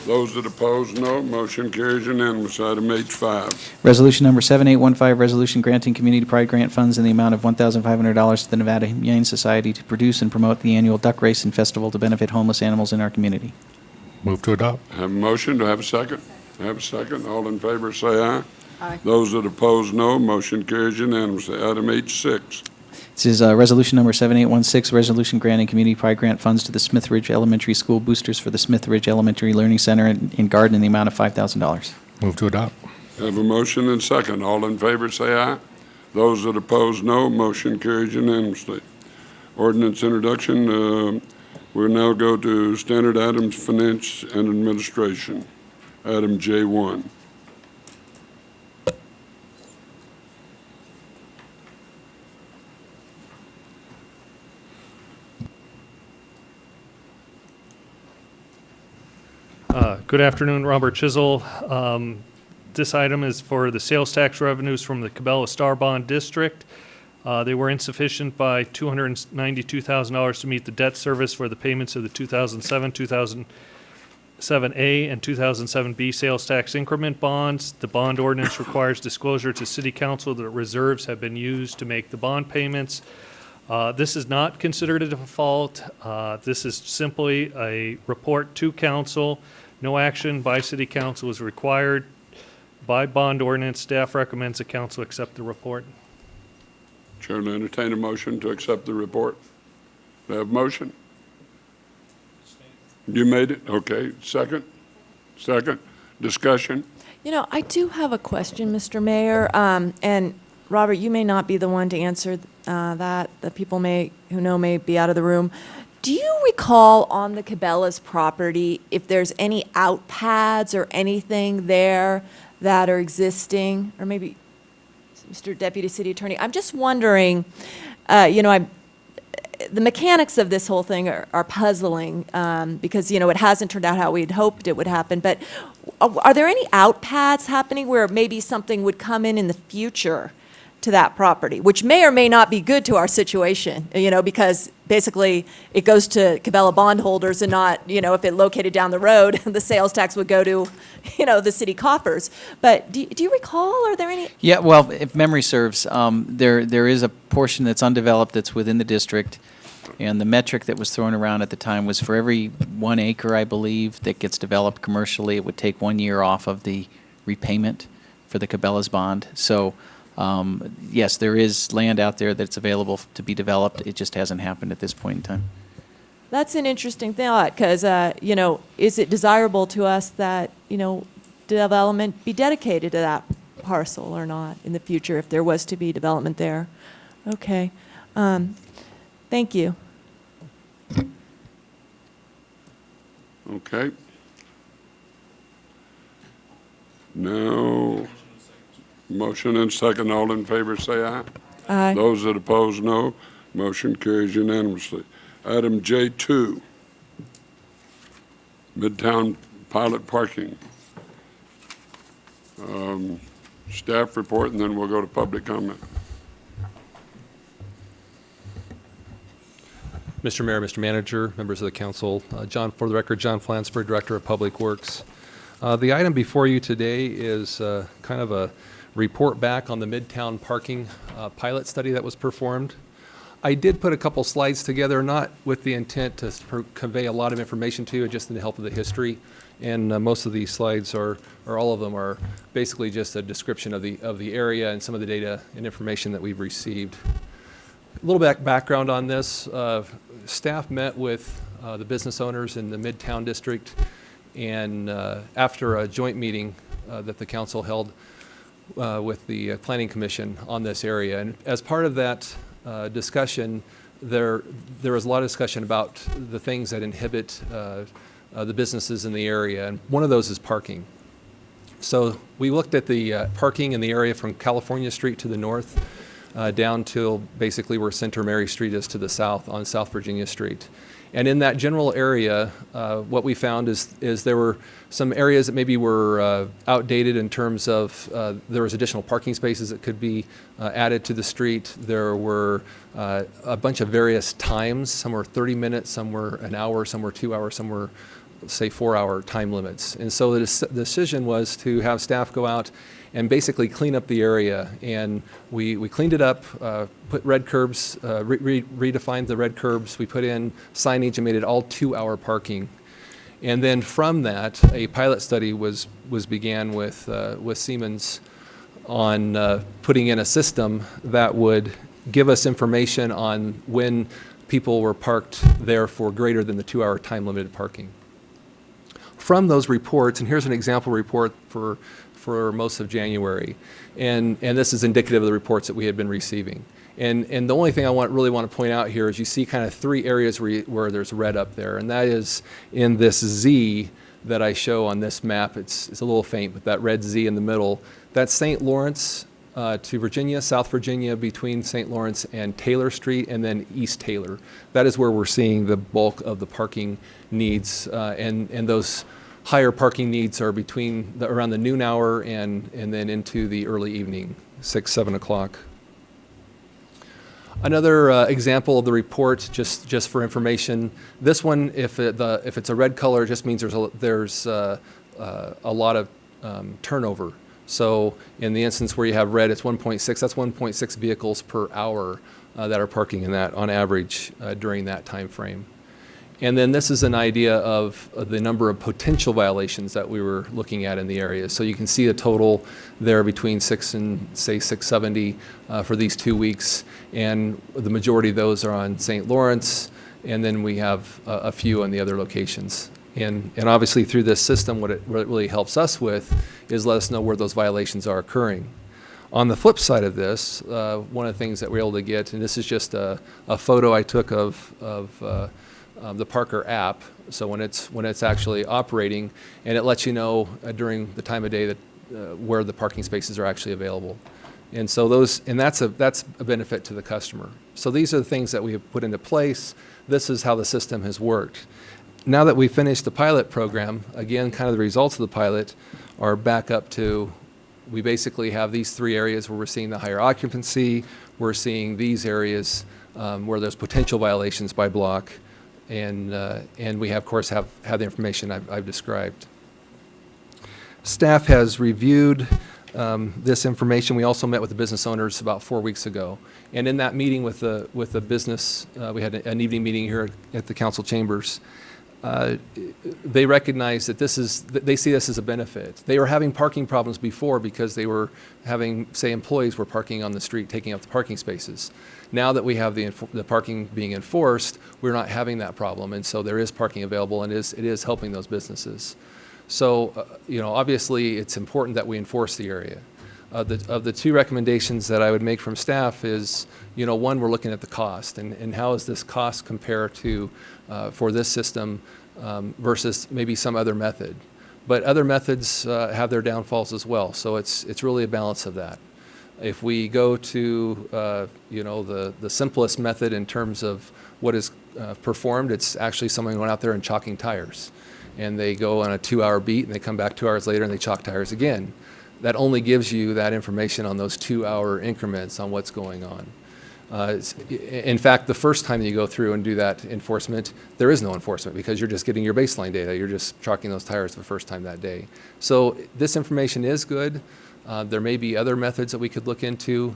Those that oppose, no. Motion carries unanimously. Item H5. Resolution number 7815, resolution granting community pride grant funds in the amount of $1,500 to the Nevada Humane Society to produce and promote the annual duck race and festival to benefit homeless animals in our community. Move to adopt. Have a motion, do I have a second? Have a second, all in favor say aye. Aye. Those that oppose, no. Motion carries unanimously. Item H6. This is resolution number 7816, resolution granting community pride grant funds to the Smith Ridge Elementary School boosters for the Smith Ridge Elementary Learning Center in Garden in the amount of $5,000. Move to adopt. Have a motion and second. All in favor say aye. Those that oppose, no. Motion carries unanimously. Ordinance introduction. We'll now go to standard items, finance and administration. Item J1. Good afternoon, Robert Chisel. This item is for the sales tax revenues from the Cabela Star Bond District. They were insufficient by $292,000 to meet the debt service for the payments of the 2007, 2007A, and 2007B sales tax increment bonds. The bond ordinance requires disclosure to City Council that reserves have been used to make the bond payments. This is not considered a default. This is simply a report to council. No action by City Council is required. By bond ordinance, staff recommends the council accept the report. Chair will entertain a motion to accept the report. Do I have a motion? You made it? Okay. Second? Second. Discussion? You know, I do have a question, Mr. Mayor, and Robert, you may not be the one to answer that. The people who know may be out of the room. Do you recall on the Cabela's property if there's any out pads or anything there that are existing? Or maybe, Mr. Deputy City Attorney, I'm just wondering, the mechanics of this whole thing are puzzling because, it hasn't turned out how we'd hoped it would happen. But are there any out pads happening where maybe something would come in the future to that property, which may or may not be good to our situation, because basically it goes to Cabela bondholders and not, if it located down the road, the sales tax would go to, the city coffers. But do you recall, are there any? Yeah, well, if memory serves, there is a portion that's undeveloped that's within the district, and the metric that was thrown around at the time was for every 1 acre, I believe, that gets developed commercially, it would take 1 year off of the repayment for the Cabela's bond. So, yes, there is land out there that's available to be developed. It just hasn't happened at this point in time. That's an interesting thought, because, is it desirable to us that, development be dedicated to that parcel or not in the future if there was to be development there? Okay. Thank you. Okay. Now, motion and second. All in favor, say aye. Aye. Those that oppose, no. Motion carries unanimously. Item J2, Midtown Pilot Parking. Staff report, and then we'll go to public comment. Mr. Mayor, Mr. Manager, members of the council, for the record, John Flansburgh, Director of Public Works. The item before you today is kind of a report back on the Midtown parking pilot study that was performed. I did put a couple slides together, not with the intent to convey a lot of information to you, just in the help of the history. And most of these slides or all of them are basically just a description of the area and some of the data and information that we've received. A little background on this. Staff met with the business owners in the Midtown District, and after a joint meeting that the council held with the Planning Commission on this area. And as part of that discussion, there was a lot of discussion about the things that inhibit the businesses in the area, and one of those is parking. So we looked at the parking in the area from California Street to the north, down till basically where Center Mary Street is to the south on South Virginia Street. And in that general area, what we found is there were some areas that maybe were outdated in terms of there was additional parking spaces that could be added to the street. There were a bunch of various times. Some were 30 minutes, some were an hour, some were 2 hours, some were, say, 4-hour time limits. And so the decision was to have staff go out and basically clean up the area. And we cleaned it up, put red curbs, redefined the red curbs. We put in signage and made it all 2-hour parking. And then from that, a pilot study was began with Siemens on putting in a system that would give us information on when people were parked there for greater than the 2-hour time limited parking. From those reports, and here's an example report for most of January, and this is indicative of the reports that we had been receiving. And the only thing I really want to point out here is you see kind of 3 areas where there's red up there, and that is in this Z that I show on this map. It's a little faint, but that red Z in the middle, that's St. Lawrence to Virginia, South Virginia, between St. Lawrence and Taylor Street, and then East Taylor. That is where we're seeing the bulk of the parking needs, and those higher parking needs are between around the noon hour and then into the early evening, 6, 7 o'clock. Another example of the report, just for information, this one, if it's a red color, it just means there's a lot of turnover. So in the instance where you have red, it's 1.6. That's 1.6 vehicles per hour that are parking in that on average during that time frame. And then this is an idea of the number of potential violations that we were looking at in the area. So you can see a total there between 6 and say 670 for these 2 weeks. And the majority of those are on St. Lawrence, and then we have a few on the other locations. And obviously through this system, what it really helps us with is let us know where those violations are occurring. On the flip side of this, one of the things that we're able to get, and this is just a photo I took of the Parker app, so when it's actually operating, and it lets you know during the time of day that where the parking spaces are actually available. And so that's a benefit to the customer. So these are the things that we have put into place. This is how the system has worked. Now that we've finished the pilot program, again, kind of the results of the pilot are back up to, we basically have these 3 areas where we're seeing the higher occupancy, we're seeing these areas where there's potential violations by block, and we of course have the information I've described. Staff has reviewed this information. We also met with the business owners about 4 weeks ago, and in that meeting with the business, we had an evening meeting here at the council chambers. They recognize that they see this as a benefit. They were having parking problems before because they were having, say, employees were parking on the street, taking up the parking spaces. Now that we have the parking being enforced, we're not having that problem, and so there is parking available, and it is helping those businesses. So, obviously, it's important that we enforce the area. Of the 2 recommendations that I would make from staff is, one, we're looking at the cost, and how does this cost compare to for this system versus maybe some other method. But other methods have their downfalls as well, so it's really a balance of that. If we go to the simplest method in terms of what is performed, it's actually someone going out there and chalking tires, and they go on a 2-hour beat and they come back 2 hours later and they chalk tires again. That only gives you that information on those 2-hour increments on what's going on. In fact, the first time you go through and do that enforcement, there is no enforcement because you're just getting your baseline data. You're just chalking those tires the first time that day. So this information is good. There may be other methods that we could look into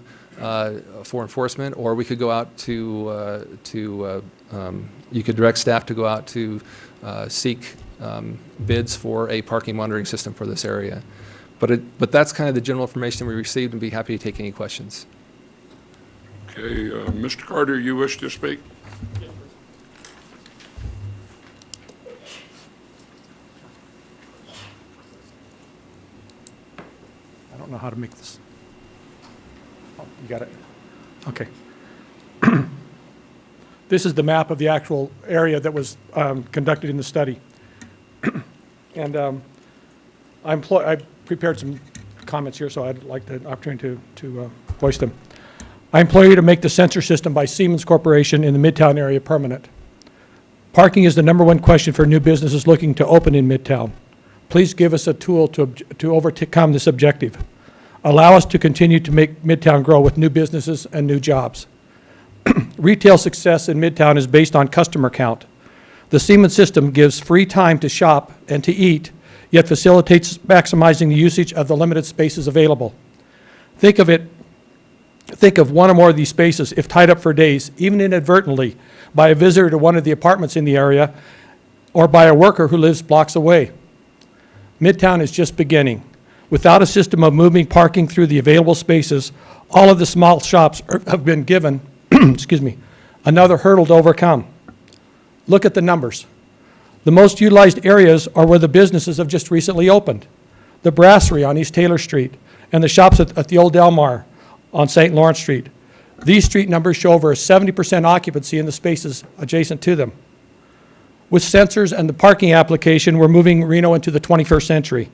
for enforcement, or we could go out to you could direct staff to go out to seek bids for a parking monitoring system for this area. But that's kind of the general information we received, and be happy to take any questions. Okay, Mr. Carter, you wish to speak? I don't know how to make this. Oh, you got it? Okay. This is the map of the actual area that was conducted in the study. And I prepared some comments here, so I'd like the opportunity to voice them. I implore you to make the sensor system by Siemens Corporation in the Midtown area permanent. Parking is the #1 question for new businesses looking to open in Midtown. Please give us a tool to overcome this objective. Allow us to continue to make Midtown grow with new businesses and new jobs. Retail success in Midtown is based on customer count. The Siemens system gives free time to shop and to eat, yet facilitates maximizing the usage of the limited spaces available. Think of one or more of these spaces, if tied up for days, even inadvertently, by a visitor to one of the apartments in the area or by a worker who lives blocks away. Midtown is just beginning. Without a system of moving parking through the available spaces, all of the small shops have been given excuse me, another hurdle to overcome. Look at the numbers. The most utilized areas are where the businesses have just recently opened. The Brasserie on East Taylor Street and the shops at the Old Del Mar on St. Lawrence Street. These street numbers show over a 70% occupancy in the spaces adjacent to them. With sensors and the parking application, we're moving Reno into the 21st century.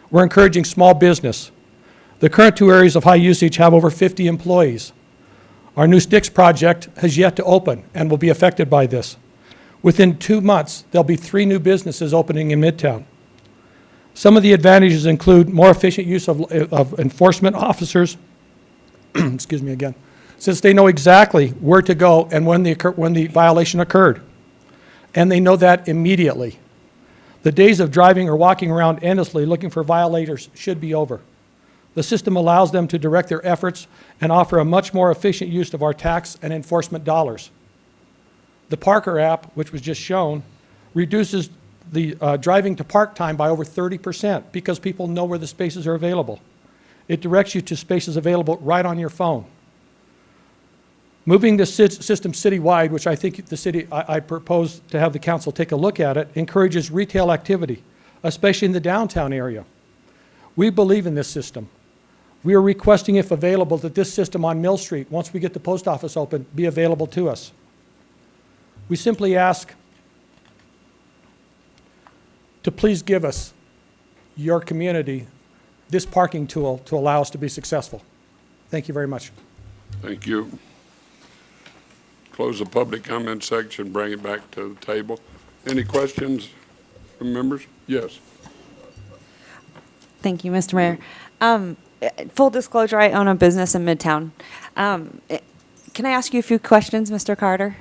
We're encouraging small business. The current 2 areas of high usage have over 50 employees. Our new Sticks project has yet to open and will be affected by this. Within 2 months, there'll be 3 new businesses opening in Midtown. Some of the advantages include more efficient use of enforcement officers, excuse me again, since they know exactly where to go and when the violation occurred. And they know that immediately. The days of driving or walking around endlessly looking for violators should be over. The system allows them to direct their efforts and offer a much more efficient use of our tax and enforcement dollars. The Parker app, which was just shown, reduces the driving to park time by over 30% because people know where the spaces are available. It directs you to spaces available right on your phone. Moving this system citywide, which I think I propose to have the council take a look at it, encourages retail activity, especially in the downtown area. We believe in this system. We are requesting, if available, that this system on Mill Street, once we get the post office open, be available to us. We simply ask to please give us, your community, this parking tool to allow us to be successful. Thank you very much. Thank you. Close the public comment section, bring it back to the table. Any questions from members? Yes. Thank you, Mr. Mayor. Full disclosure, I own a business in Midtown. Can I ask you a few questions, Mr. Carter?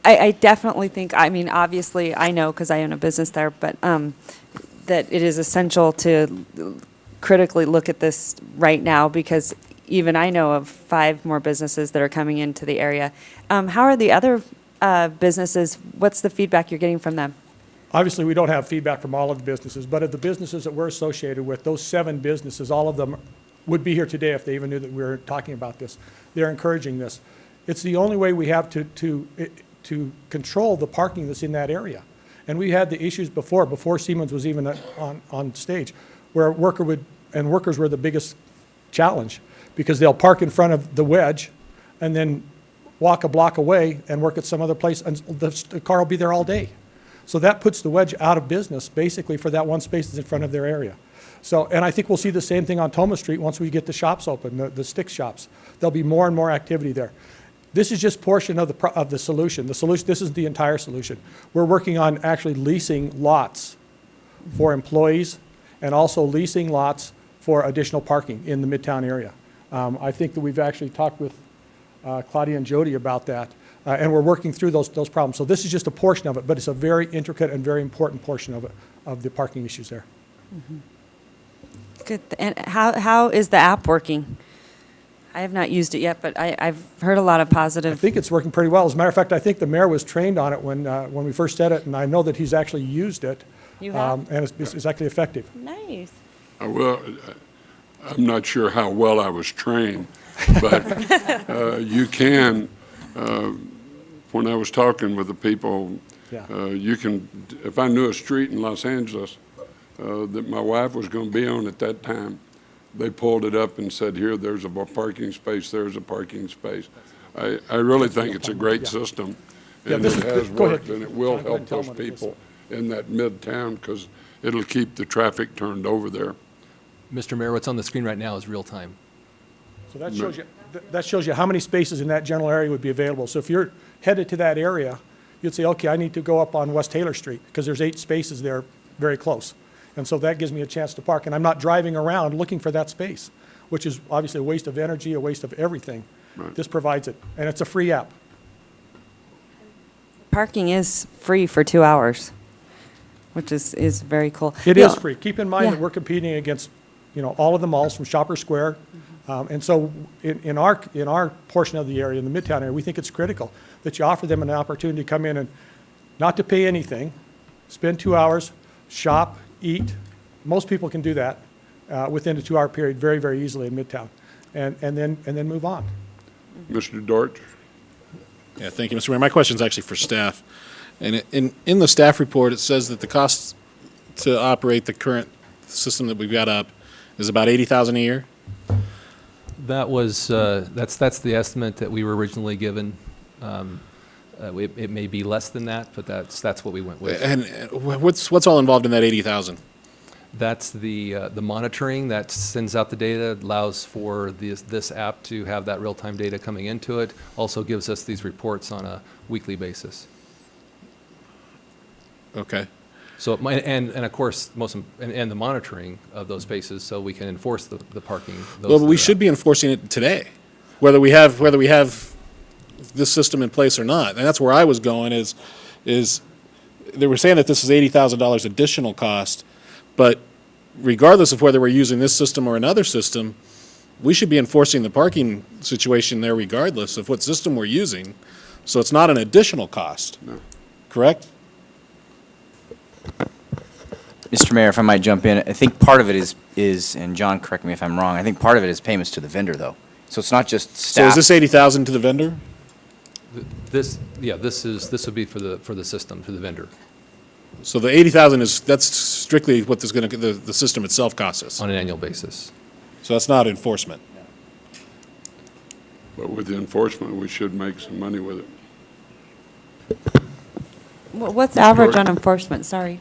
I definitely think, I mean, obviously, I know because I own a business there, but that it is essential to critically look at this right now because even I know of 5 more businesses that are coming into the area. How are the other businesses? What's the feedback you're getting from them? Obviously, we don't have feedback from all of the businesses, but of the businesses that we're associated with, those 7 businesses, all of them would be here today if they even knew that we were talking about this. They're encouraging this. It's the only way we have to control the parking that's in that area. And we had the issues before Siemens was even on stage, where workers were the biggest challenge because they'll park in front of the wedge and then walk a block away and work at some other place, and the car will be there all day. So that puts the wedge out of business, basically, for that one space that's in front of their area. So, and I think we'll see the same thing on Thomas Street once we get the shops open, the stick shops. There'll be more and more activity there. This is just portion of the solution. This isn't the entire solution. We're working on actually leasing lots for employees and also leasing lots for additional parking in the Midtown area. I think that we've actually talked with Claudia and Jody about that. And we're working through those problems. So this is just a portion of it, but it's a very intricate and very important portion of it, of the parking issues there. Mm-hmm. Good. And how is the app working? I have not used it yet, but I've heard a lot of positive. I think it's working pretty well. As a matter of fact, I think the mayor was trained on it when we first said it, and I know that he's actually used it. You have? And it's actually effective. Nice. I'm not sure how well I was trained, but you can. When I was talking with the people, you can, if I knew a street in Los Angeles that my wife was going to be on at that time, they pulled it up and said, here, there's a parking space, there's a parking space. I really think it's a great system, and it has worked, and it will help those people in that midtown because it'll keep the traffic turned over there. Mr. Mayor, what's on the screen right now is real time. So that shows you how many spaces in that general area would be available. So if you're headed to that area, you'd say, okay, I need to go up on West Taylor Street because there's 8 spaces there very close. And so that gives me a chance to park. And I'm not driving around looking for that space, which is obviously a waste of energy, a waste of everything. Right. This provides it. And it's a free app. Parking is free for 2 hours, which is very cool. It is free. Keep in mind that we're competing against, all of the malls from Shoppers Square. And so in our portion of the area, in the Midtown area, we think it's critical that you offer them an opportunity to come in and not to pay anything, spend 2 hours, shop, eat. Most people can do that within a 2-hour period very, very easily in Midtown, and then move on. Mr. Dortch? Yeah, thank you, Mr. Mayor. My question is actually for staff. And in the staff report, it says that the cost to operate the current system that we've got up is about $80,000 a year. That was that's the estimate that we were originally given. It may be less than that, but that's what we went with. And what's all involved in that $80,000? That's the monitoring that sends out the data, allows for this app to have that real-time data coming into it. Also gives us these reports on a weekly basis. Okay. So it might, and of course, and the monitoring of those spaces, so we can enforce the parking. Well, but we should be enforcing it today, whether we have this system in place or not. And that's where I was going is they were saying that this is $80,000 additional cost, but regardless of whether we're using this system or another system, we should be enforcing the parking situation there regardless of what system we're using. So it's not an additional cost. No. Correct? Mr. Mayor, if I might jump in, I think part of it is, and John, correct me if I'm wrong, I think part of it is payments to the vendor, though. So it's not just staff. So is this $80,000 to the vendor? This would be for the system, to the vendor. So the $80,000 that's strictly what the system itself costs us. On an annual basis. So that's not enforcement. But with the enforcement, we should make some money with it. What's average on enforcement? Sorry.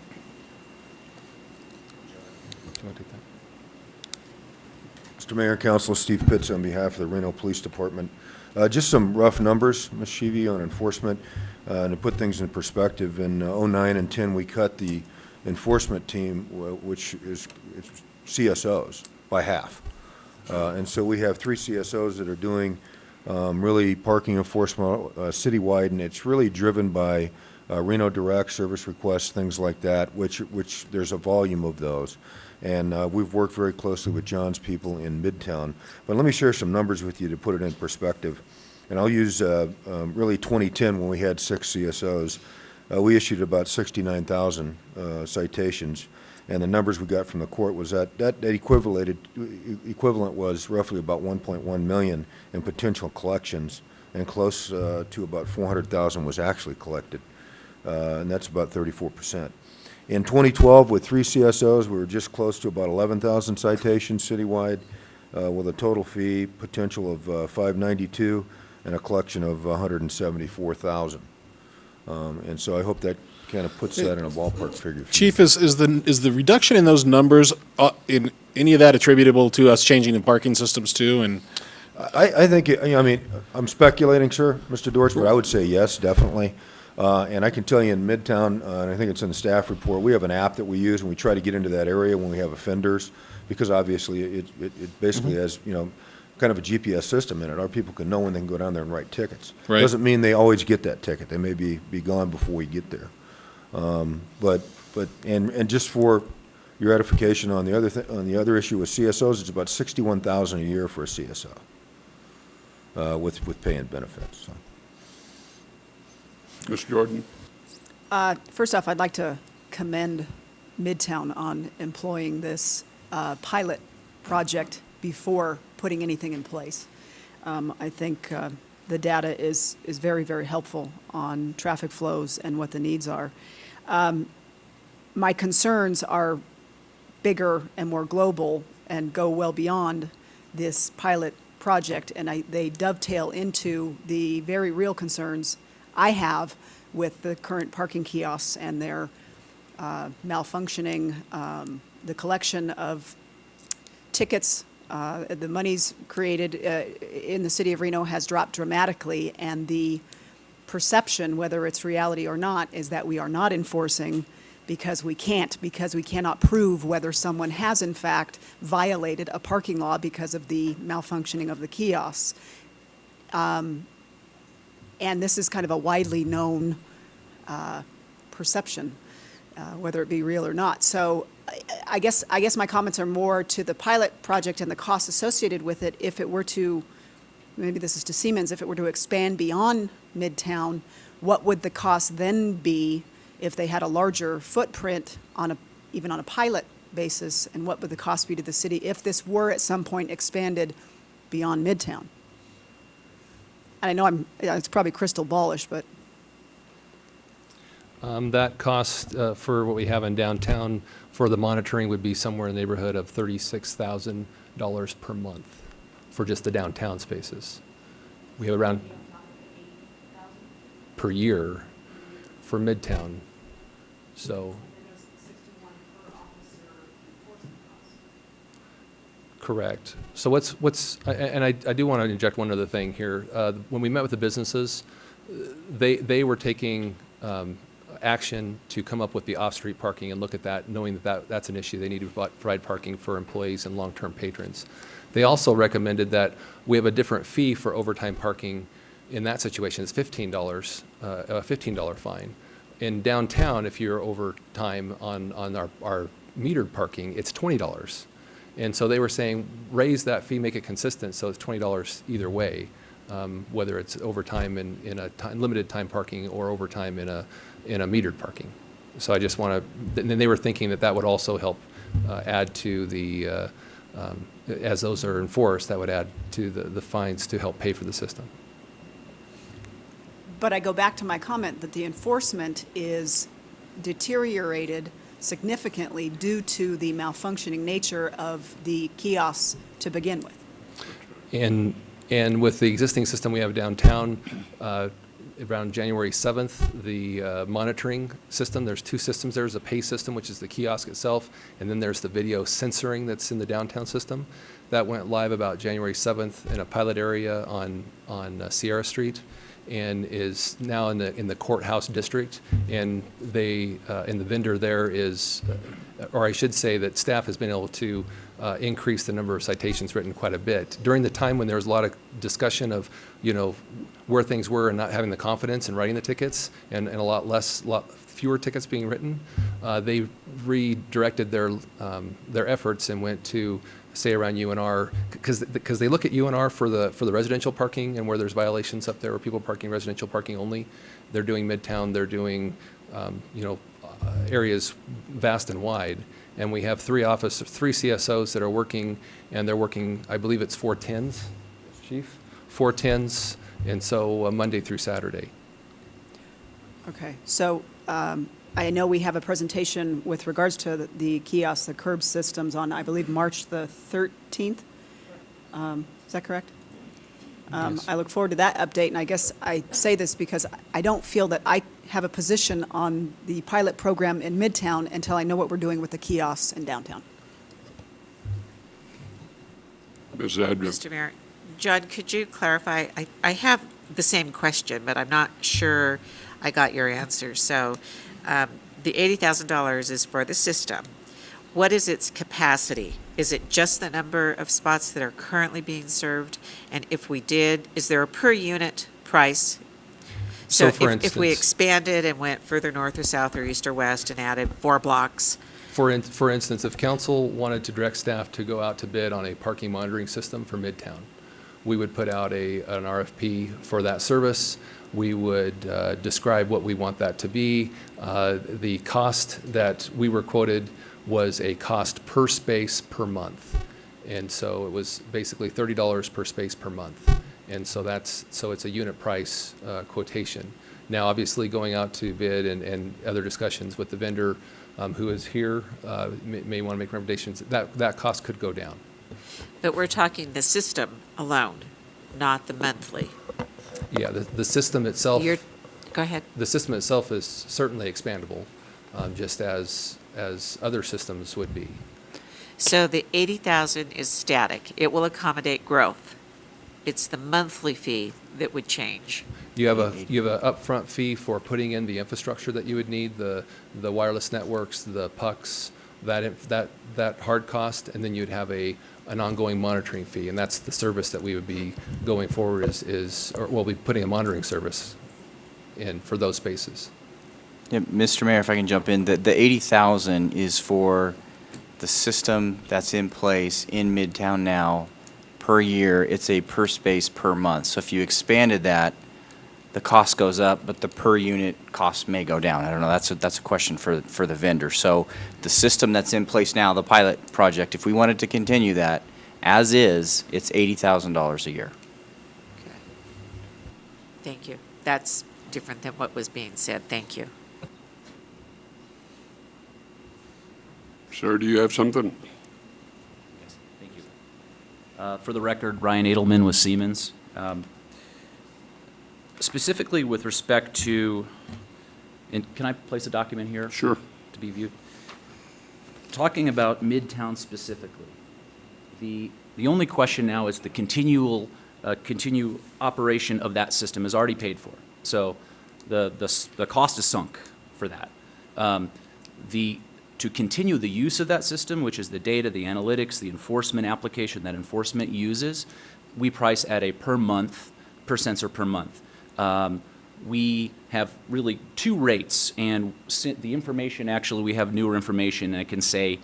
Mr. Mayor, Council, Steve Pitts on behalf of the Reno Police Department. Just some rough numbers, Ms. Sheevy, on enforcement. And to put things in perspective, in 09 and 10, we cut the enforcement team, which is CSOs, by half. And so we have 3 CSOs that are doing really parking enforcement citywide, and it's really driven by Reno Direct service requests, things like that, which there's a volume of those. And we've worked very closely with John's people in Midtown. But let me share some numbers with you to put it in perspective. And I'll use really 2010 when we had 6 CSOs. We issued about 69,000 citations. And the numbers we got from the court was that equivalent was roughly about 1.1 million in potential collections, and close to about 400,000 was actually collected. And that's about 34%. In 2012, with 3 CSOs, we were just close to about 11,000 citations citywide, with a total fee potential of $592 and a collection of $174,000. And so I hope that kind of puts that in a ballpark figure. Chief, is the reduction in those numbers, in any of that attributable to us changing the parking systems too? And I think, I mean, I'm speculating, sir, Mr. Dortch, but I would say yes, definitely. And I can tell you in Midtown, and I think it's in the staff report, we have an app that we use, and we try to get into that area when we have offenders, because obviously it basically has, kind of a GPS system in it. Our people can know when they can go down there and write tickets. Right. Doesn't mean they always get that ticket. They may be gone before we get there. But just for your edification on the other issue with CSOs, it's about $61,000 a year for a CSO with pay and benefits. So. Ms. Jordan? First off, I'd like to commend Midtown on employing this pilot project before putting anything in place. I think the data is very, very helpful on traffic flows and what the needs are. My concerns are bigger and more global and go well beyond this pilot project, and they dovetail into the very real concerns I have with the current parking kiosks and their malfunctioning, the collection of tickets, the monies created in the city of Reno has dropped dramatically, and the perception, whether it's reality or not, is that we are not enforcing because we cannot prove whether someone has in fact violated a parking law because of the malfunctioning of the kiosks. And this is kind of a widely known perception, whether it be real or not. So I guess my comments are more to the pilot project and the costs associated with it. If it were to, maybe this is to Siemens, if it were to expand beyond Midtown, what would the cost then be if they had a larger footprint even on a pilot basis, and what would the cost be to the city if this were at some point expanded beyond Midtown? And I know it's probably crystal ballish, but. That cost for what we have in downtown for the monitoring would be somewhere in the neighborhood of $36,000 per month for just the downtown spaces. We have around per year for Midtown. So. Correct. So and I do want to inject one other thing here. When we met with the businesses, they were taking action to come up with the off-street parking and look at that, knowing that that's an issue. They need to provide parking for employees and long-term patrons. They also recommended that we have a different fee for overtime parking. In that situation, it's $15, a $15 fine. In downtown, if you're overtime on our metered parking, it's $20. And so they were saying, raise that fee, make it consistent, so it's $20 either way, whether it's overtime in a limited time parking or overtime in a metered parking. So I just want to, and then they were thinking that would also help add to the, as those are enforced, that would add to the fines to help pay for the system. But I go back to my comment that the enforcement is deteriorated significantly due to the malfunctioning nature of the kiosks to begin with. And with the existing system we have downtown, around January 7th, the monitoring system, there's two systems. There's a pay system, which is the kiosk itself, and then there's the video censoring that's in the downtown system. That went live about January 7th in a pilot area on Sierra Street, and is now in the courthouse district. And they and the vendor there is, or I should say that staff has been able to increase the number of citations written quite a bit. During the time when there was a lot of discussion of, where things were and not having the confidence in writing the tickets, and a lot fewer tickets being written, they redirected their efforts and went to, say, around UNR, because they look at UNR for the residential parking and where there's violations up there where people are parking residential parking only. They're doing Midtown, they're doing areas vast and wide. And we have three CSOs that are working, and they're working, I believe it's 410s, Chief? 410s, and so Monday through Saturday. Okay, so I know we have a presentation with regards to the kiosks, the curb systems on, I believe, March the 13th. Is that correct? Yes. I look forward to that update, and I guess I say this because I don't feel that I have a position on the pilot program in Midtown until I know what we're doing with the kiosks in downtown. Ms. Zadra. Mr. Mayor, John, could you clarify? I have the same question, but I'm not sure I got your answer. So the $80,000 is for the system. What is its capacity? Is it just the number of spots that are currently being served? And if we did, is there a per unit price? So for if we instance- expanded and went further north or south or east or west and added 4 blocks, For instance, if council wanted to direct staff to go out to bid on a parking monitoring system for Midtown, we would put out an RFP for that service. We would describe what we want that to be. The cost that we were quoted was a cost per space per month. And so it was basically $30 per space per month. And so it's a unit price quotation. Now, obviously, going out to bid and other discussions with the vendor who is here may want to make recommendations, that cost could go down. but we're talking the system alone, not the monthly. Yeah, the system itself. Go ahead. The system itself is certainly expandable, just as other systems would be. So the 80,000 is static. It will accommodate growth. It's the monthly fee that would change. You have a upfront fee for putting in the infrastructure that you would need, the wireless networks, the pucks, that hard cost, and then you'd have an ongoing monitoring fee, and that's the service that we would be going forward or we'll be putting a monitoring service in for those spaces. Yeah, Mr. Mayor, if I can jump in, the 80,000 is for the system that's in place in Midtown now per year. It's a per space per month. So if you expanded that, the cost goes up, but the per unit cost may go down. I don't know. That's a question for the vendor. So the system that's in place now, the pilot project, if we wanted to continue that as is, it's $80,000 a year. Okay. Thank you. That's different than what was being said. Thank you. Sir, do you have something? Yes, thank you. For the record, Ryan Edelman with Siemens. Specifically with respect to, and can I place a document here? Sure. To be viewed? Talking about Midtown specifically, the only question now is the continued operation of that system is already paid for. So the cost is sunk for that. To continue the use of that system, which is the data, the analytics, the enforcement application that enforcement uses, we price at a per sensor per month. We have really two rates, and the information, actually, we have newer information, and I can say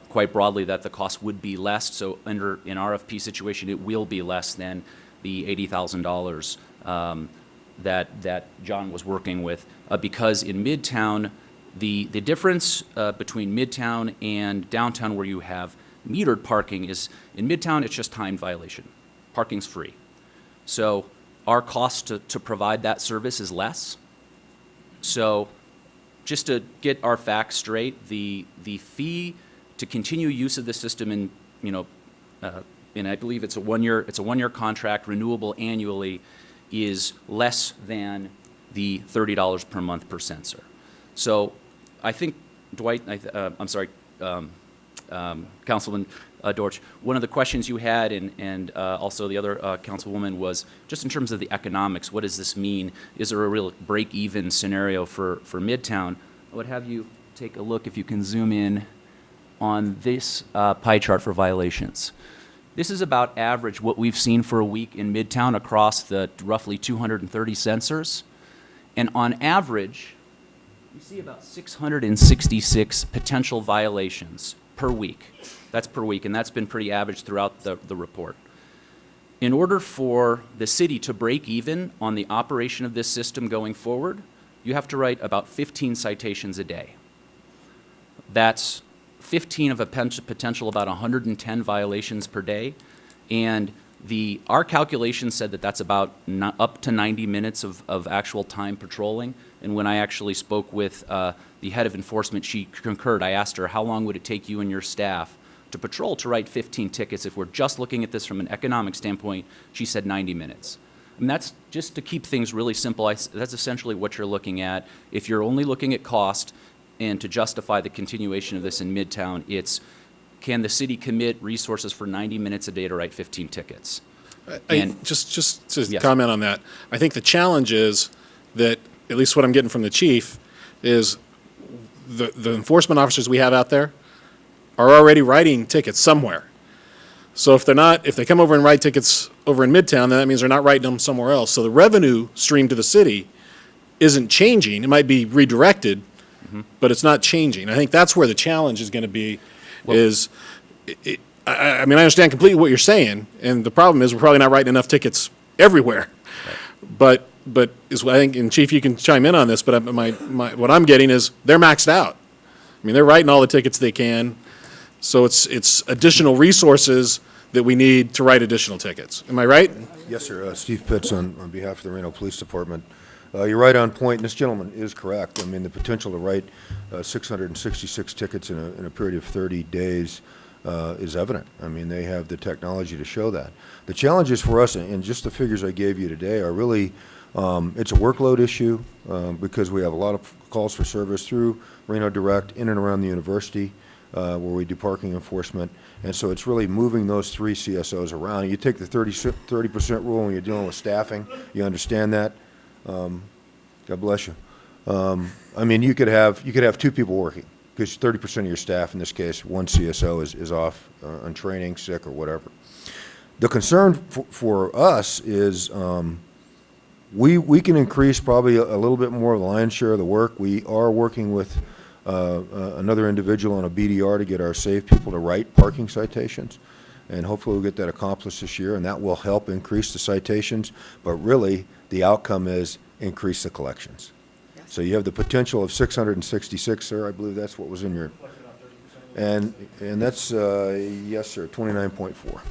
quite broadly that the cost would be less. So in RFP situation, it will be less than the $80,000 that John was working with, because in Midtown, the difference between Midtown and downtown, where you have metered parking, is in Midtown it's just timed violation. Parking's free. So our cost to provide that service is less. So just to get our facts straight, the fee to continue use of the system in, and I believe it's a one-year contract, renewable annually, is less than the $30 per month per sensor. So I think, Dwight, Councilman Dortch, one of the questions you had, and also the other councilwoman, was just in terms of the economics, what does this mean? Is there a real break-even scenario for Midtown? I would have you take a look, if you can zoom in on this pie chart for violations. This is about average what we've seen for a week in Midtown across the roughly 230 sensors. And on average, you see about 666 potential violations per week. That's per week, and that's been pretty average throughout the report. In order for the city to break even on the operation of this system going forward, you have to write about 15 citations a day. That's 15 of a potential about 110 violations per day, and our calculation said that that's about up to 90 minutes of actual time patrolling. And when I actually spoke with the head of enforcement, she concurred. I asked her, how long would it take you and your staff to patrol to write 15 tickets? If we're just looking at this from an economic standpoint, she said 90 minutes. And that's just to keep things really simple. That's essentially what you're looking at. If you're only looking at cost, and to justify the continuation of this in Midtown, it's, can the city commit resources for 90 minutes a day to write 15 tickets? Just to Yes. comment on that, I think the challenge is that, at least what I'm getting from the chief, is the enforcement officers we have out there are already writing tickets somewhere. So if they come over and write tickets over in Midtown, then that means they're not writing them somewhere else. So the revenue stream to the city isn't changing. It might be redirected, but it's not changing. I think that's where the challenge is going to be. I mean, I understand completely what you're saying, and the problem is we're probably not writing enough tickets everywhere. Right. But I think, and Chief, you can chime in on this, but what I'm getting is they're maxed out. I mean, they're writing all the tickets they can, so it's additional resources that we need to write additional tickets. Am I right? Yes, sir. Steve Pitts on behalf of the Reno Police Department. You're right on point, and this gentleman is correct. I mean, the potential to write 666 tickets in a period of 30 days is evident. I mean, they have the technology to show that. The challenges for us, and just the figures I gave you today, are really, it's a workload issue because we have a lot of calls for service through Reno Direct in and around the university where we do parking enforcement. And so it's really moving those 3 CSOs around. You take the 30% rule when you're dealing with staffing, you understand that. God bless you. I mean, you could have 2 people working because 30% of your staff, in this case, 1 CSO is off on training, sick, or whatever. The concern for us is we can increase probably a little bit more of the lion's share of the work. We are working with another individual on a BDR to get our SAVE people to write parking citations. And hopefully we'll get that accomplished this year, and that will help increase the citations. But really, the outcome is increase the collections. Yes. So you have the potential of 666, sir. I believe that's what was in your. And that's yes, sir, 29.4.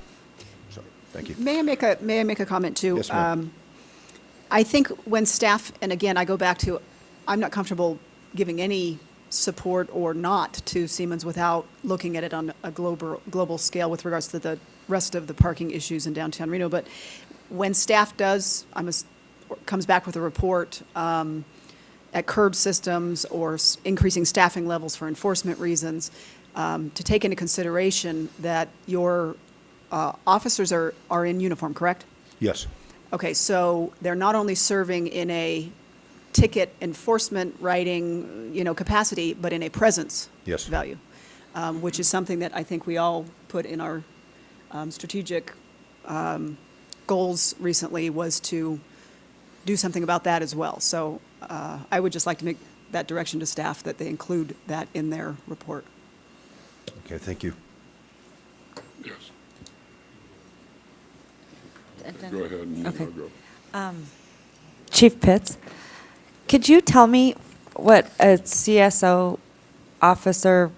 So thank you. May I make a comment too? Yes, ma'am. I think when staff, and again, I go back to, I'm not comfortable giving any support or not to Siemens without looking at it on a global scale with regards to the rest of the parking issues in downtown Reno. But when staff comes back with a report at curb systems or increasing staffing levels for enforcement reasons, to take into consideration that your officers are in uniform, correct? Yes. Okay, so they're not only serving in a ticket enforcement writing, capacity, but in a presence Yes. value, which is something that I think we all put in our strategic goals recently, was to do something about that as well. So I would just like to make that direction to staff, that they include that in their report. Okay, thank you. Yes. Go ahead and Okay. I'll go. Chief Pitts, could you tell me what a CSO officer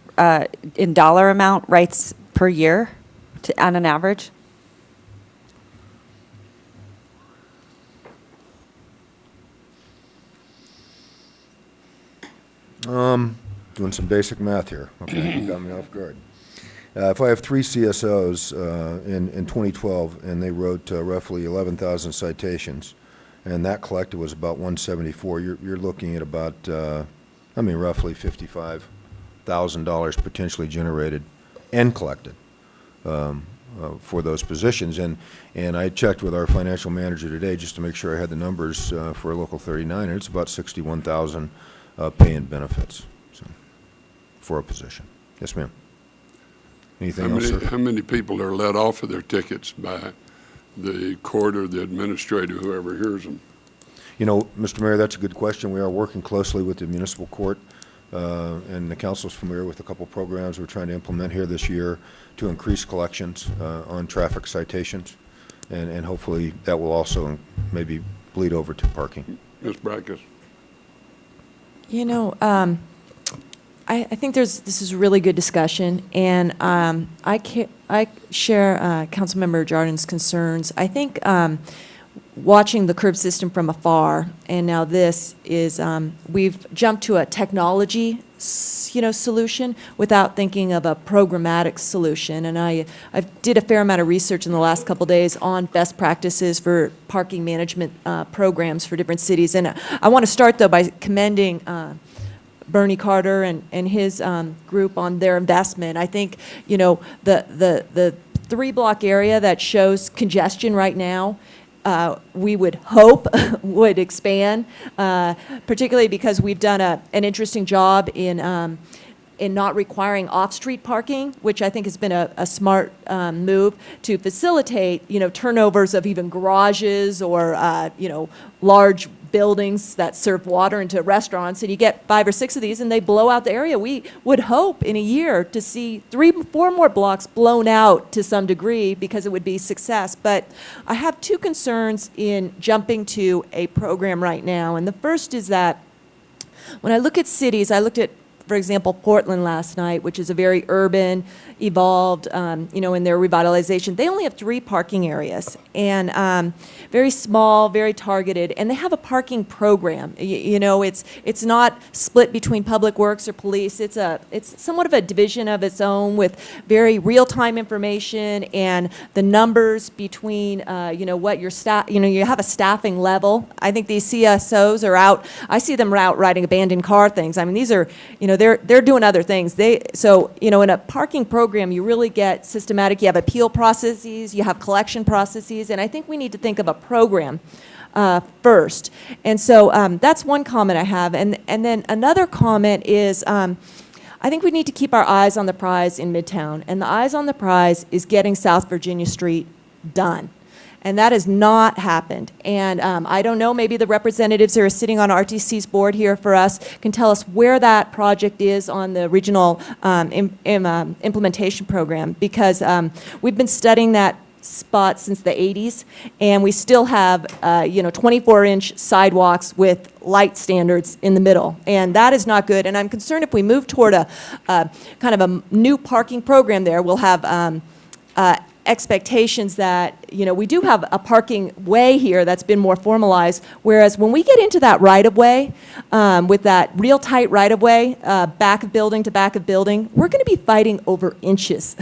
in dollar amount writes per year on an average? Doing some basic math here. Okay, you got me off guard. If I have 3 CSOs in 2012, and they wrote roughly 11,000 citations, and that collected was about 174, you're looking at about, roughly $55,000 potentially generated and collected for those positions. And I checked with our financial manager today just to make sure I had the numbers for Local 39, and it's about 61,000 pay and benefits for a position. Yes, ma'am. Anything else, sir? How many people are let off of their tickets by the court or the administrator, whoever hears them? Mr. Mayor, that's a good question. We are working closely with the municipal court, and the council's familiar with a couple programs we're trying to implement here this year to increase collections on traffic citations, and hopefully that will also maybe bleed over to parking. Ms. Brackus? I think this is a really good discussion, and I share Councilmember Jardin's concerns. I think watching the curb system from afar, and now this is, we've jumped to a technology solution without thinking of a programmatic solution. And I did a fair amount of research in the last couple days on best practices for parking management programs for different cities. And I want to start, though, by commending Bernie Carter and his group on their investment. I think, the 3-block area that shows congestion right now, we would hope would expand, particularly because we've done an interesting job in not requiring off-street parking, which I think has been a smart move to facilitate, turnovers of even garages or, large buildings that serve water into restaurants, and you get 5 or 6 of these and they blow out the area. We would hope in a year to see 3, 4 more blocks blown out to some degree, because it would be success. But I have 2 concerns in jumping to a program right now. And the first is that when I look at cities, I looked at, for example, Portland last night, which is a very urban, evolved, in their revitalization. They only have 3 parking areas, and very small, very targeted, and they have a parking program. It's not split between public works or police. It's somewhat of a division of its own, with very real-time information and the numbers between, what your staff, you have a staffing level. I think these CSOs are out. I see them out riding abandoned car things. I mean, these are, they're doing other things. In a parking program, you really get systematic. You have appeal processes, you have collection processes, and I think we need to think of a program first. And so that's one comment I have. And then another comment is, I think we need to keep our eyes on the prize in Midtown. And the eyes on the prize is getting South Virginia Street done. And that has not happened. And I don't know, maybe the representatives who are sitting on RTC's board here for us can tell us where that project is on the regional implementation program, because we've been studying that spot since the 80s, and we still have 24-inch sidewalks with light standards in the middle, and that is not good. And I'm concerned if we move toward a kind of a new parking program there, we'll have expectations that, we do have a parking way here that's been more formalized, whereas when we get into that right-of-way, with that real tight right-of-way, back of building to back of building, we're going to be fighting over inches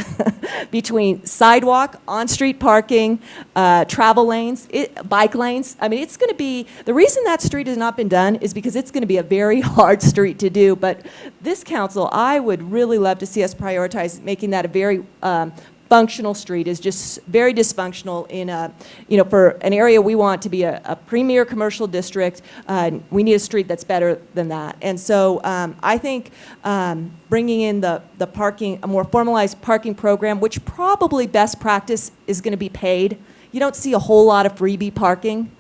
between sidewalk, on-street parking, travel lanes, bike lanes. I mean, it's going to be, the reason that street has not been done is because it's going to be a very hard street to do. But this council, I would really love to see us prioritize making that a very functional street is just very dysfunctional in a, for an area we want to be a premier commercial district. We need a street that's better than that. And so I think bringing in the parking, a more formalized parking program, which probably best practice is going to be paid. You don't see a whole lot of freebie parking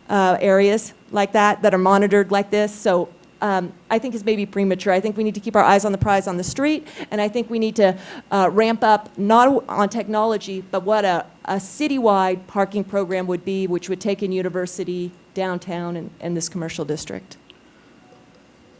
areas like that are monitored like this. So I think is maybe premature. I think we need to keep our eyes on the prize on the street, and I think we need to ramp up not on technology, but what a citywide parking program would be, which would take in University, downtown, and this commercial district.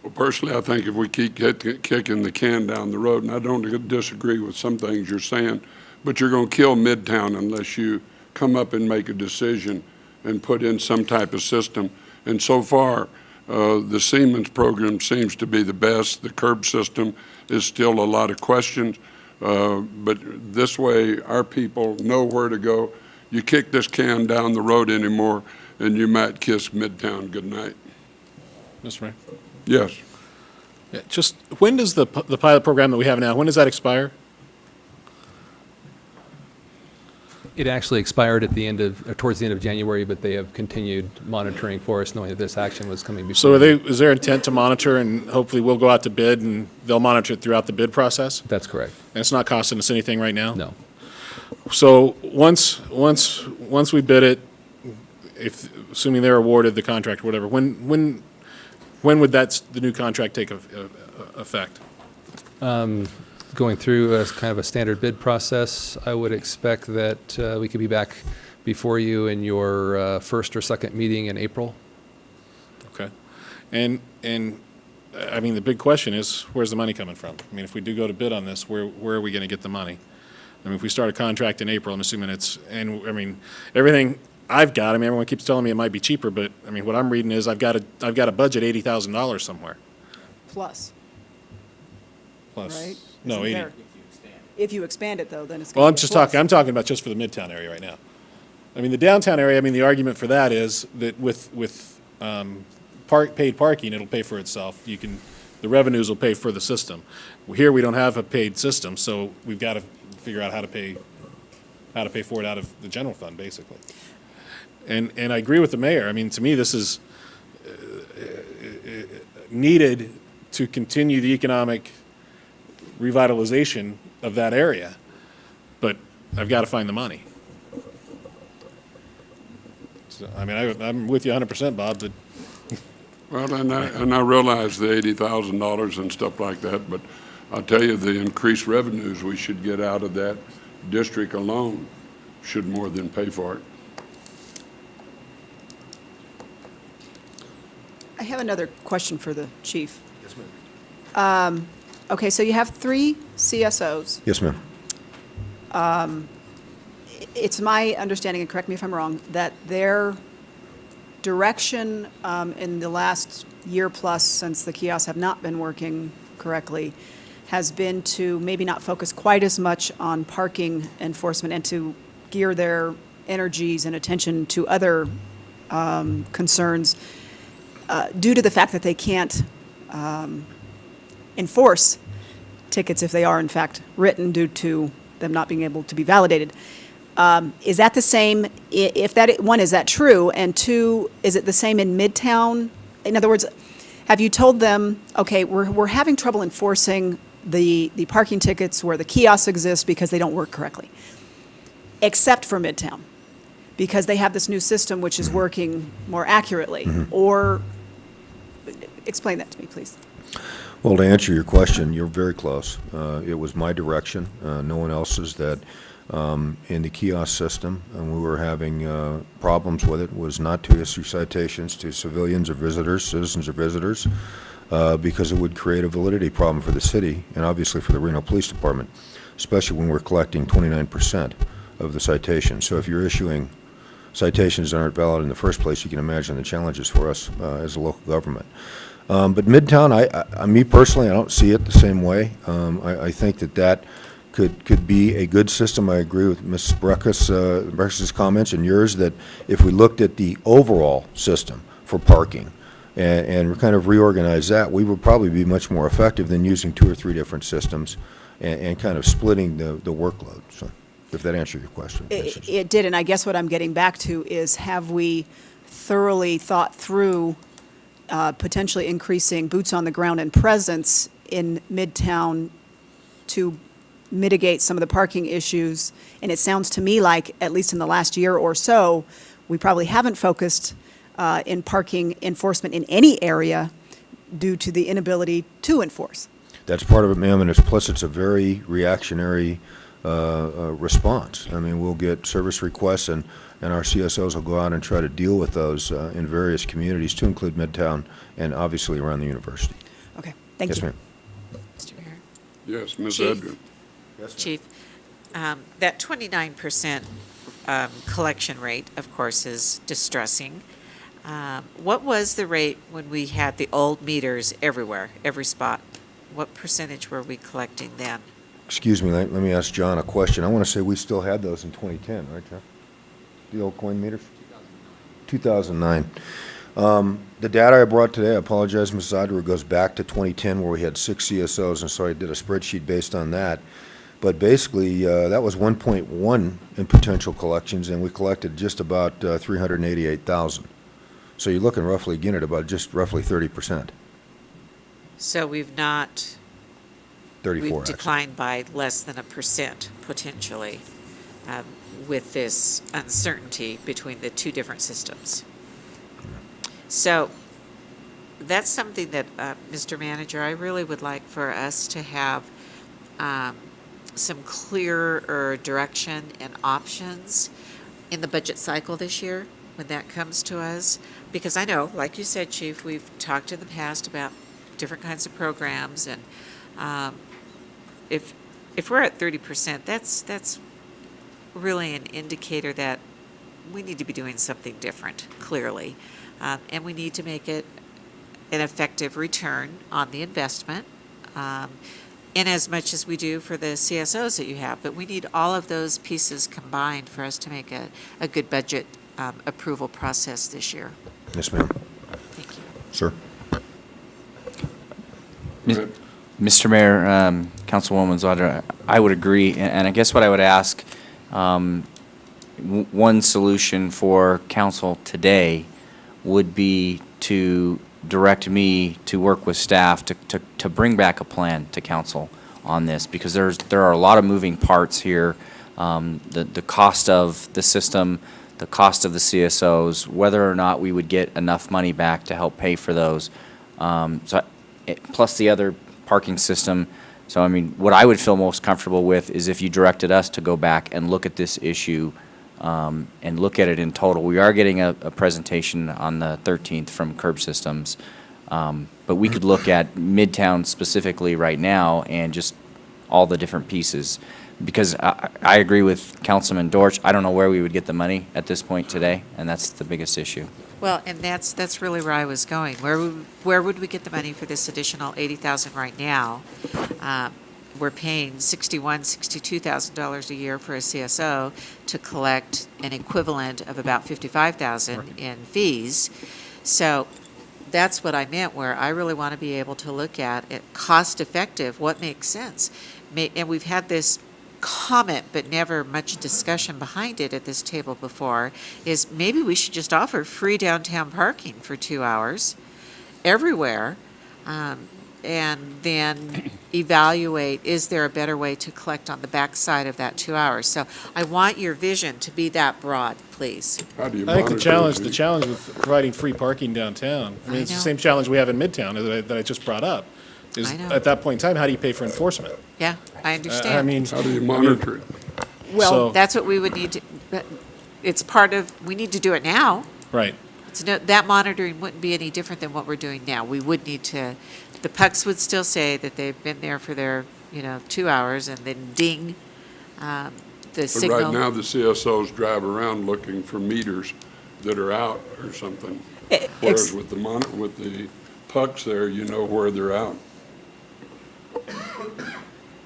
Well, personally, I think if we keep kicking the can down the road, and I don't disagree with some things you're saying, but you're going to kill Midtown unless you come up and make a decision and put in some type of system. And so far, the Siemens program seems to be the best. The curb system is still a lot of questions, but this way our people know where to go. You kick this can down the road anymore, and you might kiss Midtown goodnight. Mr. Mayor? Yes. Yeah, just when does the pilot program that we have now, when does that expire? It actually expired at the end of, towards the end of January, but they have continued monitoring for us, knowing that this action was coming before. So is there intent to monitor, and hopefully we'll go out to bid and they'll monitor it throughout the bid process? That's correct. And it's not costing us anything right now? No. So once we bid it, assuming they're awarded the contract or whatever, when would the new contract take effect? Going through a kind of a standard bid process, I would expect that we could be back before you in your first or second meeting in April. Okay. And I mean, the big question is, where's the money coming from? I mean, if we do go to bid on this, where are we going to get the money? I mean, if we start a contract in April, I'm assuming everything I've got, I mean, everyone keeps telling me it might be cheaper, but I mean, what I'm reading is I've got to budget $80,000 somewhere. Plus. Right? No, 80. There? If you expand it, though, then it's Well, going to I'm talking about just for the Midtown area right now. I mean, the downtown area, I mean, the argument for that is that with paid parking, it'll pay for itself. The revenues will pay for the system. Here, we don't have a paid system, so we've got to figure out how to pay for it out of the general fund, basically. And I agree with the mayor. I mean, to me, this is needed to continue the economic revitalization of that area, but I've got to find the money. So, I mean, I'm with you 100%, Bob. But well, and I realize the $80,000 and stuff like that, but I'll tell you, the increased revenues we should get out of that district alone should more than pay for it. I have another question for the chief. Yes, ma'am. Okay, so you have 3 CSOs. Yes, ma'am. It's my understanding, and correct me if I'm wrong, that their direction in the last year plus since the kiosks have not been working correctly has been to maybe not focus quite as much on parking enforcement and to gear their energies and attention to other concerns due to the fact that they can't enforce tickets if they are in fact written due to them not being able to be validated. Is that the same, if that, one, is that true? And 2, is it the same in Midtown? In other words, have you told them, okay, we're having trouble enforcing the parking tickets where the kiosks exist because they don't work correctly, except for Midtown, because they have this new system which is working more accurately? Or explain that to me, please. Well, to answer your question, you're very close. It was my direction, no one else's, that in the kiosk system, and we were having problems with it, was not to issue citations to civilians or visitors, citizens or visitors, because it would create a validity problem for the city and obviously for the Reno Police Department, especially when we're collecting 29% of the citations. So if you're issuing citations that aren't valid in the first place, you can imagine the challenges for us as a local government. But Midtown, me personally, I don't see it the same way. I think that could be a good system. I agree with Ms. Breckus' comments and yours that if we looked at the overall system for parking and kind of reorganize that, we would probably be much more effective than using 2 or 3 different systems and kind of splitting the workload. So if that answered your question. It did, and I guess what I'm getting back to is, have we thoroughly thought through potentially increasing boots on the ground and presence in Midtown to mitigate some of the parking issues? And it sounds to me like, at least in the last year or so, we probably haven't focused in parking enforcement in any area due to the inability to enforce. That's part of it, ma'am, and plus it's a very reactionary response. I mean, we'll get service requests, and our CSOs will go out and try to deal with those in various communities, to include Midtown and obviously around the university. Okay, thank you. Yes, ma'am. Mr. Mayor? Yes, Ms. Chief. Edgar. Chief, that 29% collection rate, of course, is distressing. What was the rate when we had the old meters everywhere, every spot? What percentage were we collecting then? Excuse me, let me ask John a question. I want to say we still had those in 2010, right, John? The old coin meters? 2009. The data I brought today, I apologize, Ms. Zadra, goes back to 2010, where we had 6 CSOs, and so I did a spreadsheet based on that. But basically, that was 1.1 in potential collections, and we collected just about 388,000. So you're looking roughly, again, at about just roughly 30%. So we've not, 34, we've declined by less than 1% potentially with this uncertainty between the two different systems. So that's something that, Mr. Manager, I really would like for us to have some clearer direction and options in the budget cycle this year when that comes to us. Because I know, like you said, Chief, we've talked in the past about different kinds of programs, and if we're at 30%, that's really an indicator that we need to be doing something different, clearly, and we need to make it an effective return on the investment, in as much as we do for the CSOs that you have. But we need all of those pieces combined for us to make a good budget approval process this year. Yes, ma'am. Thank you. Sir? Mr. Mayor, Councilwoman Zadra, I would agree, and I guess what I would ask, one solution for council today would be to direct me to work with staff to bring back a plan to council on this, because there are a lot of moving parts here. The cost of the system, the cost of the CSOs, whether or not we would get enough money back to help pay for those, plus the other parking system. So, I mean, what I would feel most comfortable with is if you directed us to go back and look at this issue and look at it in total. We are getting a presentation on the 13th from Curb Systems, but we could look at Midtown specifically right now and just all the different pieces. Because I agree with Councilman Dortch. I don't know where we would get the money at this point today, and that's the biggest issue. Well, and that's really where I was going. Where would we get the money for this additional $80,000 right now? We're paying $62,000 a year for a CSO to collect an equivalent of about $55,000 in fees. So that's what I meant, where I really want to be able to look at it cost effective, what makes sense. And we've had this comment, but never much discussion behind it at this table before, is maybe we should just offer free downtown parking for 2 hours everywhere, and then evaluate, is there a better way to collect on the backside of that 2 hours? So I want your vision to be that broad, please. How do you I think the monitor challenge with providing free parking downtown, I mean, it's the same challenge we have in Midtown that I just brought up, is at that point in time, how do you pay for enforcement? Yeah, I understand. I mean, How do you monitor it? Well, that's what we would need to, it's part of, we need to do it now. Right. That monitoring wouldn't be any different than what we're doing now. We would need to, the pucks would still say that they've been there for their, 2 hours, and then ding, the signal. But right now, the CSOs drive around looking for meters that are out or something. Whereas with the pucks there, you know where they're out.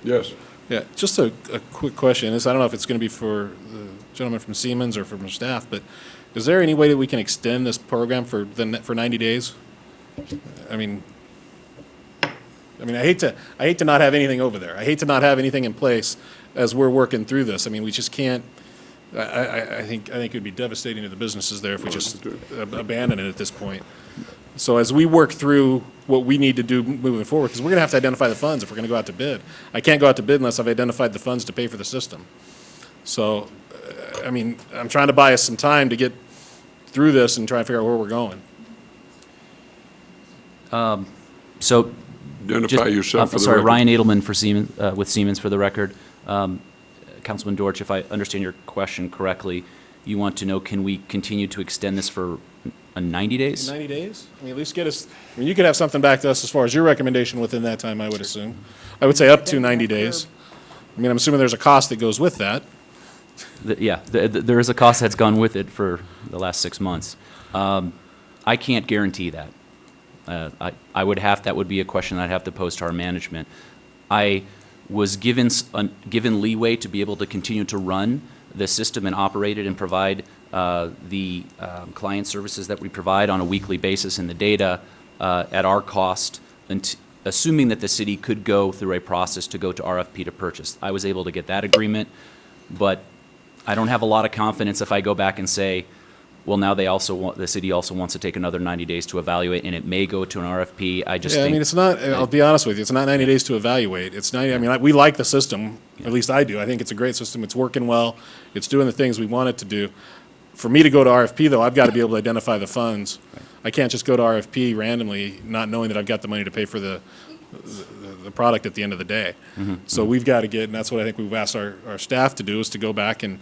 Yes. Yeah, just a quick question. I don't know if it's going to be for the gentleman from Siemens or from staff, but is there any way that we can extend this program for 90 days? I mean, I mean, I hate to not have anything over there. I hate to not have anything in place as we're working through this. I mean, we just can't, I think it would be devastating to the businesses there if we just abandon it at this point. So as we work through what we need to do moving forward, because we're going to have to identify the funds if we're going to go out to bid. I can't go out to bid unless I've identified the funds to pay for the system. So, I mean, I'm trying to buy us some time to get through this and try and figure out where we're going. So, Identify yourself for the sorry, record. Ryan Edelman for Siemens, with Siemens for the record. Councilman Dortch, if I understand your question correctly, you want to know, can we continue to extend this for 90 days? 90 days? I mean, at least get us, I mean, you could have something back to us as far as your recommendation within that time, I would assume. I would say up to 90 days. I mean, I'm assuming there's a cost that goes with that. There is a cost that's gone with it for the last 6 months. I can't guarantee that. That would be a question I'd have to pose to our management. I was given leeway to be able to continue to run the system and operate it and provide the client services that we provide on a weekly basis and the data at our cost, assuming that the city could go through a process to go to RFP to purchase. I was able to get that agreement, but I don't have a lot of confidence if I go back and say, well, now the city also wants to take another 90 days to evaluate, and it may go to an RFP. I mean, it's not, I'll be honest with you, it's not 90 days to evaluate. It's 90, I mean, we like the system, at least I do. I think it's a great system. It's working well. It's doing the things we want it to do. For me to go to RFP, though, I've got to be able to identify the funds. I can't just go to RFP randomly, not knowing that I've got the money to pay for the product at the end of the day. So we've got to get, and that's what I think we've asked our staff to do, is to go back and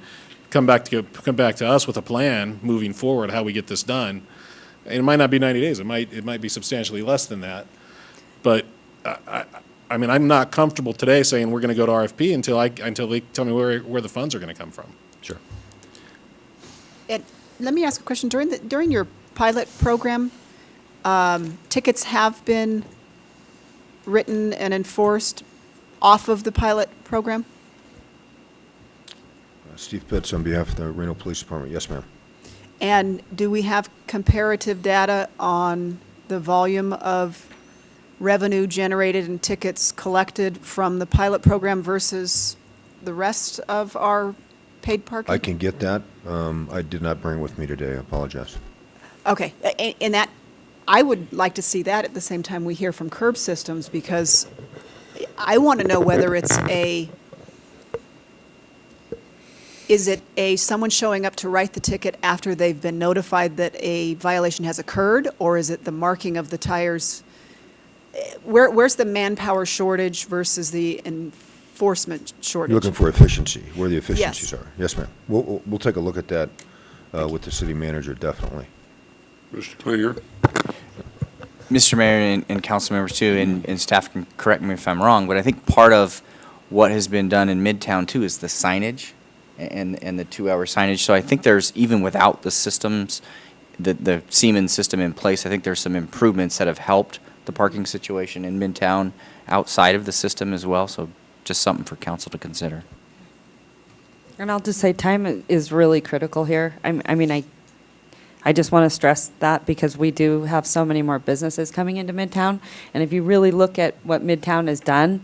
come back to us with a plan moving forward, how we get this done. And it might not be 90 days. It might be substantially less than that. But I mean, I'm not comfortable today saying we're going to go to RFP until they tell me where the funds are going to come from. Sure. And let me ask a question. During your pilot program, tickets have been written and enforced off of the pilot program? Steve Pitts on behalf of the Reno Police Department. Yes, ma'am. And do we have comparative data on the volume of revenue generated and tickets collected from the pilot program versus the rest of our paid parking? I can get that. I did not bring it with me today. I apologize. Okay, and that, I would like to see that at the same time we hear from Curb Systems, because I want to know whether it's is it someone showing up to write the ticket after they've been notified that a violation has occurred, or is it the marking of the tires? Where's the manpower shortage versus the enforcement shortage? You're looking for efficiency, where the efficiencies Yes. are. Yes, ma'am. We'll take a look at that with the city manager, definitely. Mr. Klinger? Mr. Mayor and council members too, and staff can correct me if I'm wrong, but I think part of what has been done in Midtown too is the signage and the 2-hour signage. So I think there's, even without the systems, the Siemens system in place, I think there's some improvements that have helped the parking situation in Midtown outside of the system as well. So just something for council to consider. And I'll just say time is really critical here. I just want to stress that, because we do have so many more businesses coming into Midtown. And if you really look at what Midtown has done,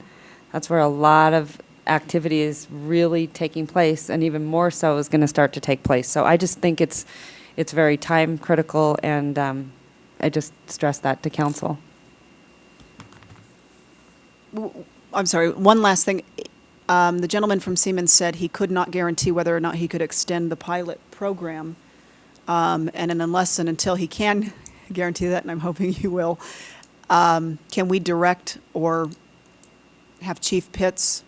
that's where a lot of activity is really taking place, and even more so is going to start to take place. So I just think it's very time critical, and I just stress that to council. I'm sorry, one last thing. The gentleman from Siemens said he could not guarantee whether or not he could extend the pilot program. And unless and until he can guarantee that, and I'm hoping he will, can we direct or have Chief Pitts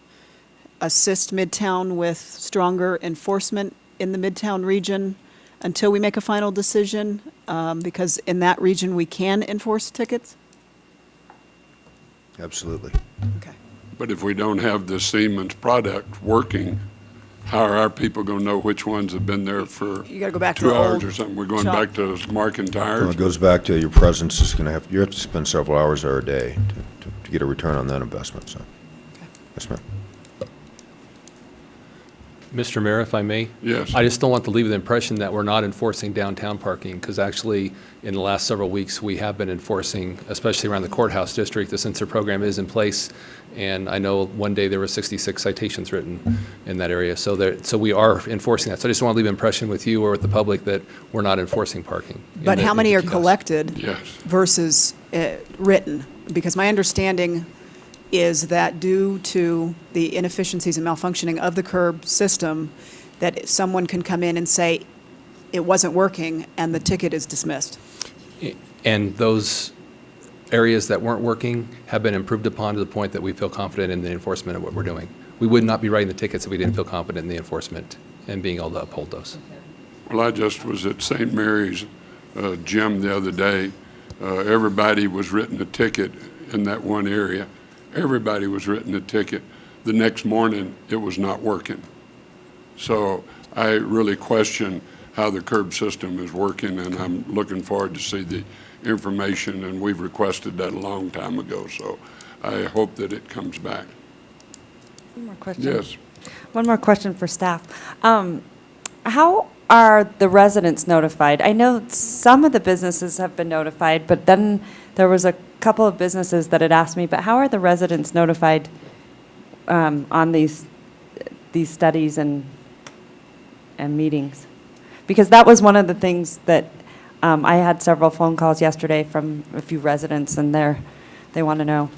assist Midtown with stronger enforcement in the Midtown region until we make a final decision? Because in that region, we can enforce tickets? Absolutely. Okay. But if we don't have the Siemens product working, how are our people going to know which ones have been there for You gotta go back to 2 the hours old or something? We're going shop. back to marking Well, tires? it goes back to your presence is going to have, you have to spend several hours there a day to get a return on that investment, so. Yes, ma'am. Mr. Mayor, if I may? Yes. I just don't want to leave the impression that we're not enforcing downtown parking, because actually, in the last several weeks, we have been enforcing, especially around the courthouse district. The sensor program is in place, and I know one day there were 66 citations written in that area. So we are enforcing that. So I just don't want to leave an impression with you or with the public that we're not enforcing parking. But how many are kiosks. collected Yes. versus written? Because my understanding is that due to the inefficiencies and malfunctioning of the curb system, that someone can come in and say it wasn't working and the ticket is dismissed. And those areas that weren't working have been improved upon to the point that we feel confident in the enforcement of what we're doing. We would not be writing the tickets if we didn't feel confident in the enforcement and being able to uphold those. Well, I just was at St. Mary's gym the other day. Everybody was written a ticket in that one area. Everybody was written a ticket. The next morning, it was not working. So I really question how the curb system is working, and I'm looking forward to see the information, and we've requested that a long time ago, so I hope that it comes back. One more question. Yes. One more question for staff. How are the residents notified? I know some of the businesses have been notified, but then there was a couple of businesses that had asked me, but how are the residents notified on these studies and meetings? Because that was one of the things that I had several phone calls yesterday from a few residents, and they want to know.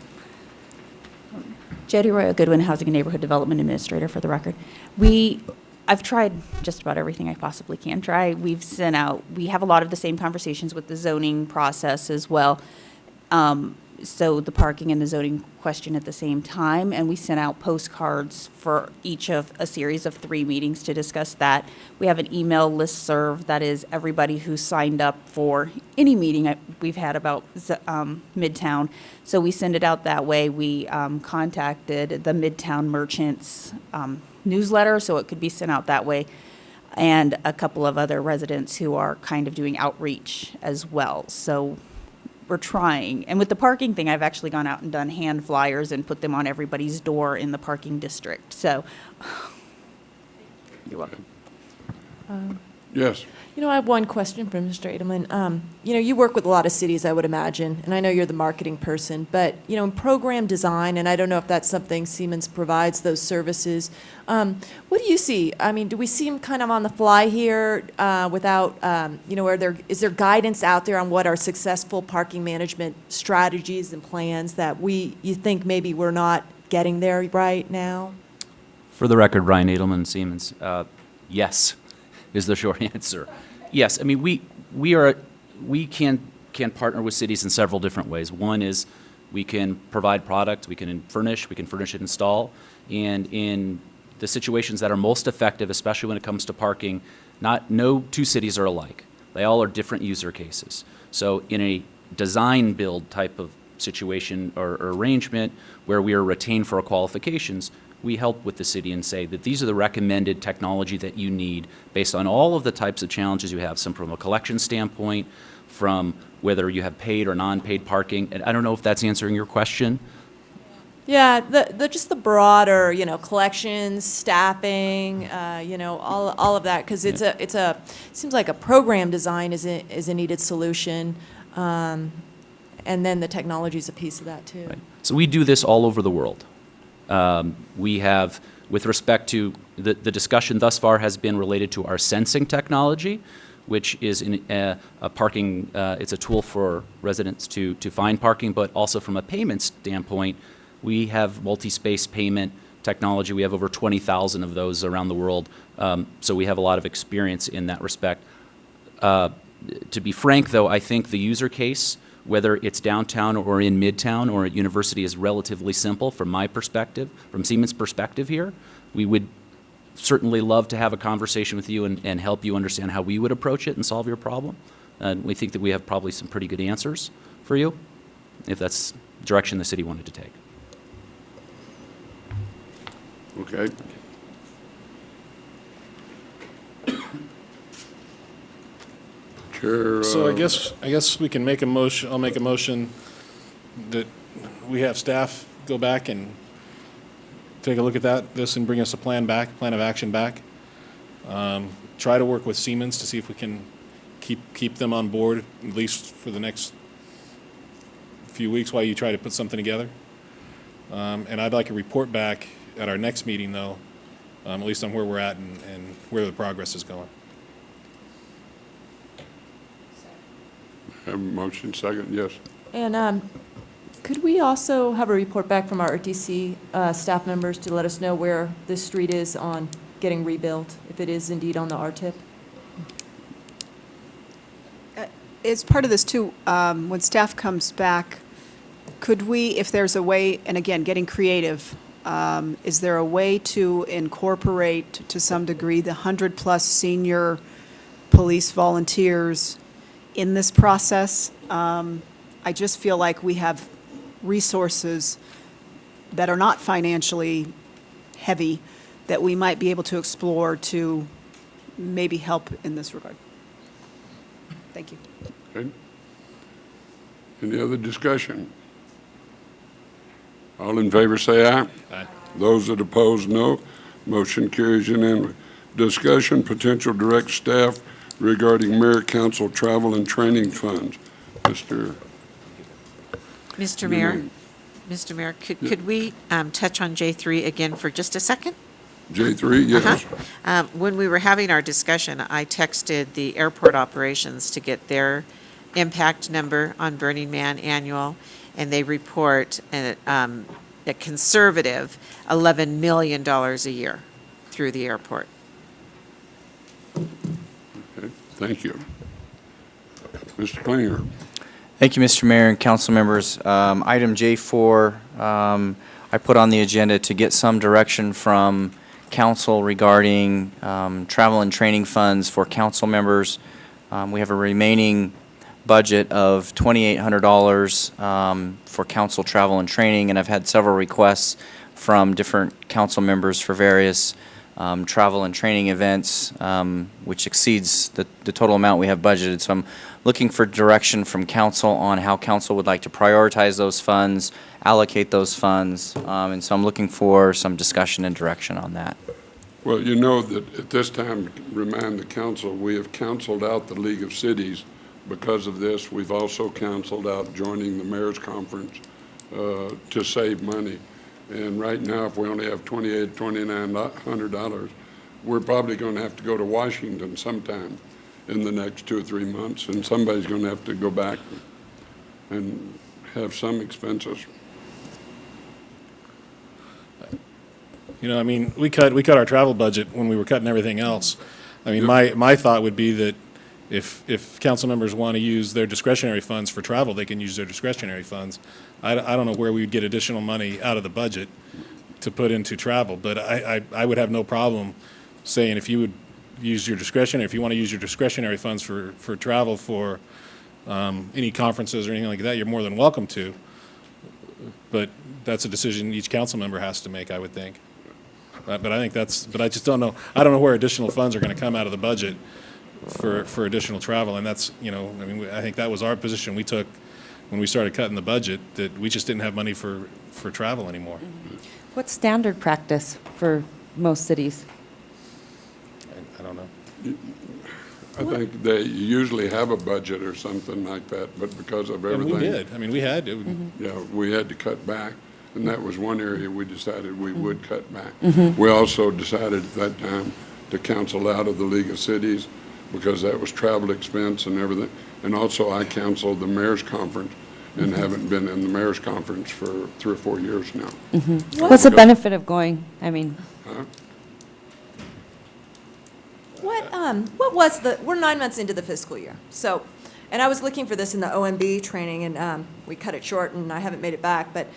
Jody Royal Goodwin, Housing and Neighborhood Development Administrator, for the record. I've tried just about everything I possibly can try. We have a lot of the same conversations with the zoning process as well. So the parking and the zoning question at the same time, and we sent out postcards for each of a series of 3 meetings to discuss that. We have an email listserv that is everybody who signed up for any meeting we've had about Midtown. So we send it out that way. We contacted the Midtown Merchants newsletter, so it could be sent out that way, and a couple of other residents who are kind of doing outreach as well. So we're trying. And with the parking thing, I've actually gone out and done hand flyers and put them on everybody's door in the parking district. So you're welcome. Yes. I have one question for Mr. Edelman. You work with a lot of cities, I would imagine, and I know you're the marketing person, but, in program design, and I don't know if that's something Siemens provides, those services, what do you see? I mean, do we see them kind of on the fly here without, is there guidance out there on what are successful parking management strategies and plans that you think maybe we're not getting there right now? For the record, Ryan Edelman, Siemens, yes is the short answer. Yes, I mean, we can partner with cities in several different ways. One is we can provide product, we can furnish it, install, and in the situations that are most effective, especially when it comes to parking, no 2 cities are alike. They all are different user cases. So in a design build type of situation or arrangement where we are retained for our qualifications, we help with the city and say that these are the recommended technology that you need based on all of the types of challenges you have, some from a collection standpoint, from whether you have paid or non-paid parking. And I don't know if that's answering your question. Yeah, just the broader, collections, staffing, all of that, because it seems like a program design is a needed solution, and then the technology is a piece of that too. Right. So we do this all over the world. We have, with respect to the discussion thus far has been related to our sensing technology, which is a parking, it's a tool for residents to find parking, but also from a payment standpoint, we have multi-space payment technology. We have over 20,000 of those around the world, so we have a lot of experience in that respect. To be frank, though, I think the user case, whether it's downtown or in Midtown or at University, is relatively simple from my perspective, from Siemens' perspective here. We would certainly love to have a conversation with you and help you understand how we would approach it and solve your problem. And we think that we have probably some pretty good answers for you, if that's the direction the city wanted to take. Okay. Chair, So I guess we can make a motion, I'll make a motion that we have staff go back and take a look at this and bring us a plan of action back. Try to work with Siemens to see if we can keep them on board, at least for the next few weeks while you try to put something together. And I'd like a report back at our next meeting, though, at least on where we're at and where the progress is going. Have a motion, second, yes. And could we also have a report back from our RTC staff members to let us know where this street is on getting rebuilt, if it is indeed on the RTIP? As part of this too, when staff comes back, could we, if there's a way, and again, getting creative, is there a way to incorporate to some degree the 100+ senior police volunteers in this process? I just feel like we have resources that are not financially heavy that we might be able to explore to maybe help in this regard. Thank you. Okay. Any other discussion? All in favor say aye. Aye. Those that oppose, no. Motion carries unanimously. Discussion, potential direct staff regarding mayor council travel and training funds. Mr. Mayor, could we touch on J3 again for just a second? J3, yes. When we were having our discussion, I texted the airport operations to get their impact number on Burning Man annual, and they report a conservative $11 million a year through the airport. Okay, thank you. Mr. Klinger. Thank you, Mr. Mayor and council members. Item J4, I put on the agenda to get some direction from council regarding travel and training funds for council members. We have a remaining budget of $2,800 for council travel and training, and I've had several requests from different council members for various travel and training events, which exceeds the total amount we have budgeted. So I'm looking for direction from council on how council would like to prioritize those funds, allocate those funds, and so I'm looking for some discussion and direction on that. Well, you know that at this time, remind the council, we have canceled out the League of Cities. Because of this, we've also canceled out joining the mayor's conference to save money. And right now, if we only have $2,800, $2,900, we're probably going to have to go to Washington sometime in the next 2 or 3 months, and somebody's going to have to go back and have some expenses. You know, I mean, we cut our travel budget when we were cutting everything else. I mean, my thought would be that if council members want to use their discretionary funds for travel, they can use their discretionary funds. I don't know where we would get additional money out of the budget to put into travel, but I would have no problem saying if you would use your discretionary, if you want to use your discretionary funds for travel for any conferences or anything like that, you're more than welcome to. But that's a decision each council member has to make, I would think. But I think but I just don't know. I don't know where additional funds are going to come out of the budget for additional travel, and that's, you know, I mean, I think that was our position we took when we started cutting the budget, that we just didn't have money for travel anymore. What's standard practice for most cities? I don't know. I think they usually have a budget or something like that, but because of everything. And we did. I mean, we had to. Yeah, we had to cut back, and that was one area we decided we would cut back. Mhm. We also decided at that time to cancel out of the League of Cities because that was travel expense and everything. And also I canceled the mayor's conference and haven't been in the mayor's conference for 3 or 4 years now. What's the benefit of going? I mean, Huh? What was we're 9 months into the fiscal year, so, and I was looking for this in the OMB training, and we cut it short, and I haven't made it back, but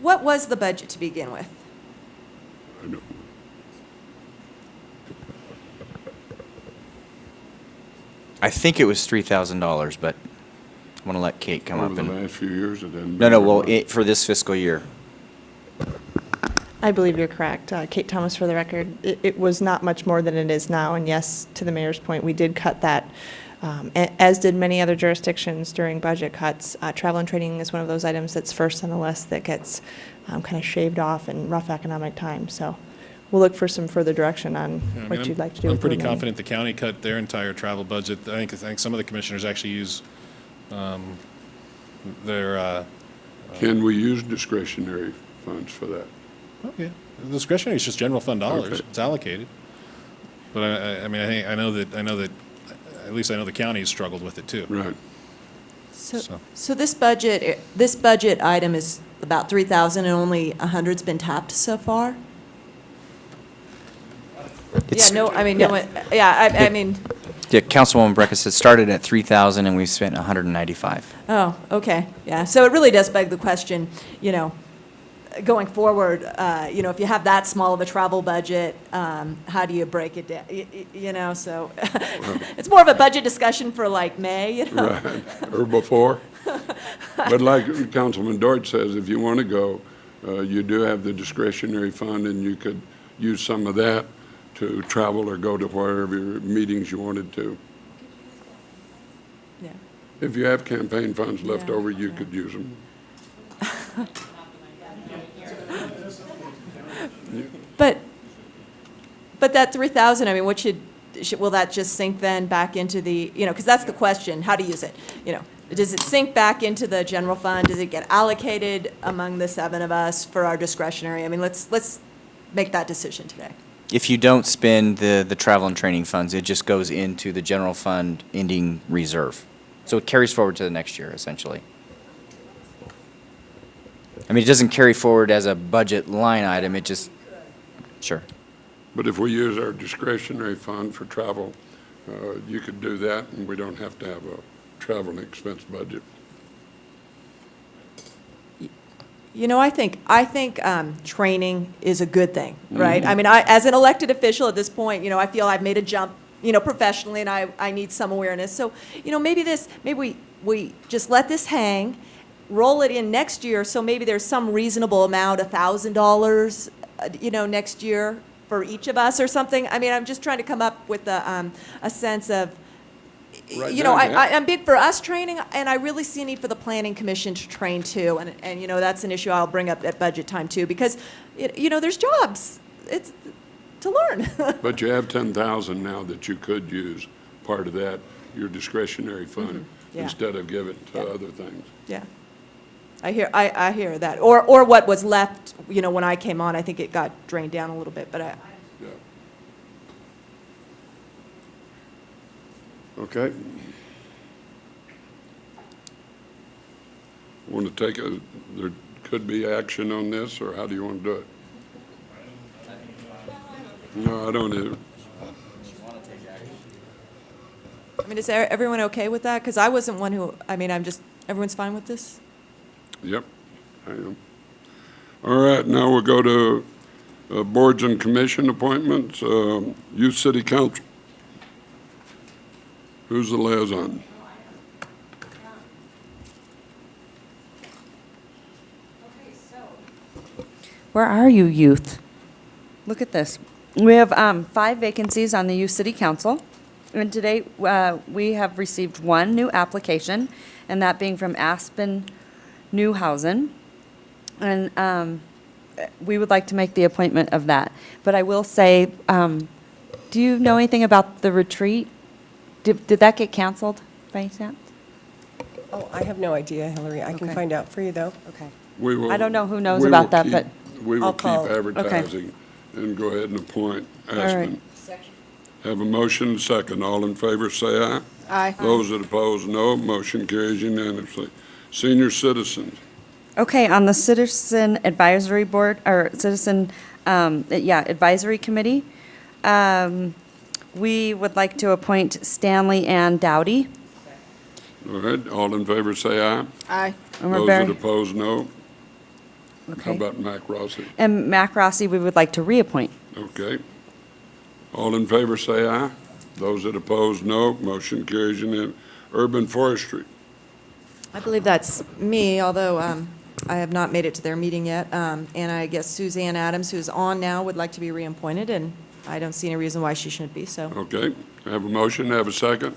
what was the budget to begin with? I don't. I think it was $3,000, but I want to let Kate come up. Over the last few years, it hadn't No, been well, very much. for this fiscal year. I believe you're correct. Kate Thomas for the record. It was not much more than it is now, and yes, to the mayor's point, we did cut that As did many other jurisdictions during budget cuts. Travel and training is one of those items that's first on the list that gets kind of shaved off in rough economic times. So we'll look for some further direction on what you'd like to do. I'm with pretty the remaining. confident the county cut their entire travel budget. I think some of the commissioners actually use their. Can we use discretionary funds for that? Okay, the discretionary is just general fund dollars. Okay. It's allocated. But I mean, I know that at least I know the county has struggled with it too. Right. So this budget item is about 3,000 and only 100's been tapped so far? It's- Yeah, no, I mean, no one, yeah, I mean, Yeah, Councilwoman Breckus said started at 3,000 and we've spent 195. oh, okay, yeah. So it really does beg the question, going forward, if you have that small of a travel budget, how do you break it down? So it's more of a budget discussion for like May, Right, or before. But like Councilman Dort says, if you want to go, you do have the discretionary fund, and you could use some of that to travel or go to wherever meetings you wanted to. Yeah. If you have campaign funds left over, you could use them. But that 3,000, I mean, will that just sink then back into the, because that's the question, how to use it? Does it sink back into the general fund? Does it get allocated among the 7 of us for our discretionary? I mean, let's make that decision today. If you don't spend the travel and training funds, it just goes into the general fund ending reserve. So it carries forward to the next year, essentially. I mean, it doesn't carry forward as a budget line item, it just, sure. But if we use our discretionary fund for travel, you could do that, and we don't have to have a travel and expense budget. I think training is a good thing, right? I mean, as an elected official at this point, I feel I've made a jump, professionally, and I need some awareness. So, maybe we just let this hang, roll it in next year, so maybe there's some reasonable amount, $1,000, next year for each of us or something. I mean, I'm just trying to come up with a sense of, I'm big for us training, and I really see a need for the Planning Commission to train too. And that's an issue I'll bring up at budget time too, because, there's jobs. It's to learn. But you have 10,000 now that you could use part of that, your discretionary fund, Yeah. instead of give it to other things. Yeah. I hear that. Or what was left, when I came on, I think it got drained down a little bit, but Yeah. Okay. Want to there could be action on this, or how do you want to do it? No, I don't either. I mean, is everyone okay with that? Because I wasn't one who, everyone's fine with this? Yep, I am. All right, now we'll go to boards and commission appointments. Youth City Council. Who's the liaison? Where are you, youth? Look at this. We have 5 vacancies on the Youth City Council. And today, we have received 1 new application, and that being from Aspen Newhausen. And we would like to make the appointment of that. But I will say, do you know anything about the retreat? Did that get canceled by any chance? Oh, I have no idea, Hillary. I can Okay. find out for you, though. Okay. We will. I don't know who knows we about will that, keep- but We will I'll keep call. Okay. advertising and go ahead and appoint right. Aspen. Have a motion, second. All in favor, say aye. Aye. Those that oppose, no. Motion carries unanimously. Senior citizens. Okay, on the Citizen Advisory Board, or Citizen, Advisory Committee, we would like to appoint Stanley Ann Dowdy. All right, all in favor, say aye. Aye. And we're Those very- that oppose, no. How Okay. about Mac Rossi? And Mac Rossi, we would like to reappoint. Okay. All in favor, say aye. Those that oppose, no. Motion carries unanimously. Urban Forestry. I believe that's me, although I have not made it to their meeting yet. And I guess Suzanne Adams, who's on now, would like to be reappointed, and I don't see any reason why she shouldn't be, so. Okay, I have a motion, I have a second.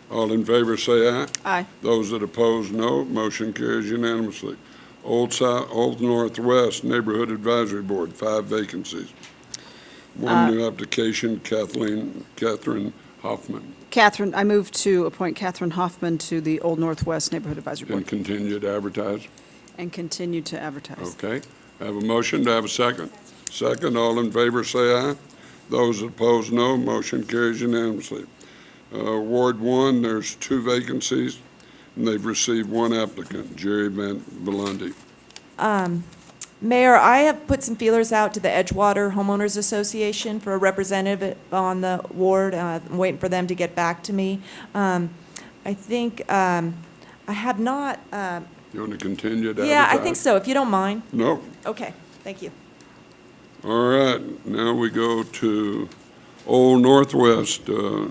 All in favor, say aye. Aye. Those that oppose, no. Motion carries unanimously. Old Northwest Neighborhood Advisory Board, 5 vacancies. One new application, Catherine Hoffman, Catherine, I move to appoint Catherine Hoffman to the Old Northwest Neighborhood Advisory and Board continue to advertise. and continue to advertise. Okay. I have a motion. Do I have a second? Second. All in favor, say aye. Those opposed, no. Motion carries unanimously. Ward 1, there's 2 vacancies, and they've received 1 applicant, Jerry Van Belundi. Mayor, I have put some feelers out to the Edgewater Homeowners Association for a representative on the ward. I'm waiting for them to get back to me. I think I have not. You want to continue to advertise? Yeah, I think so, if you don't mind. No. Okay, thank you. All right. Now we go to Old Northwest. No,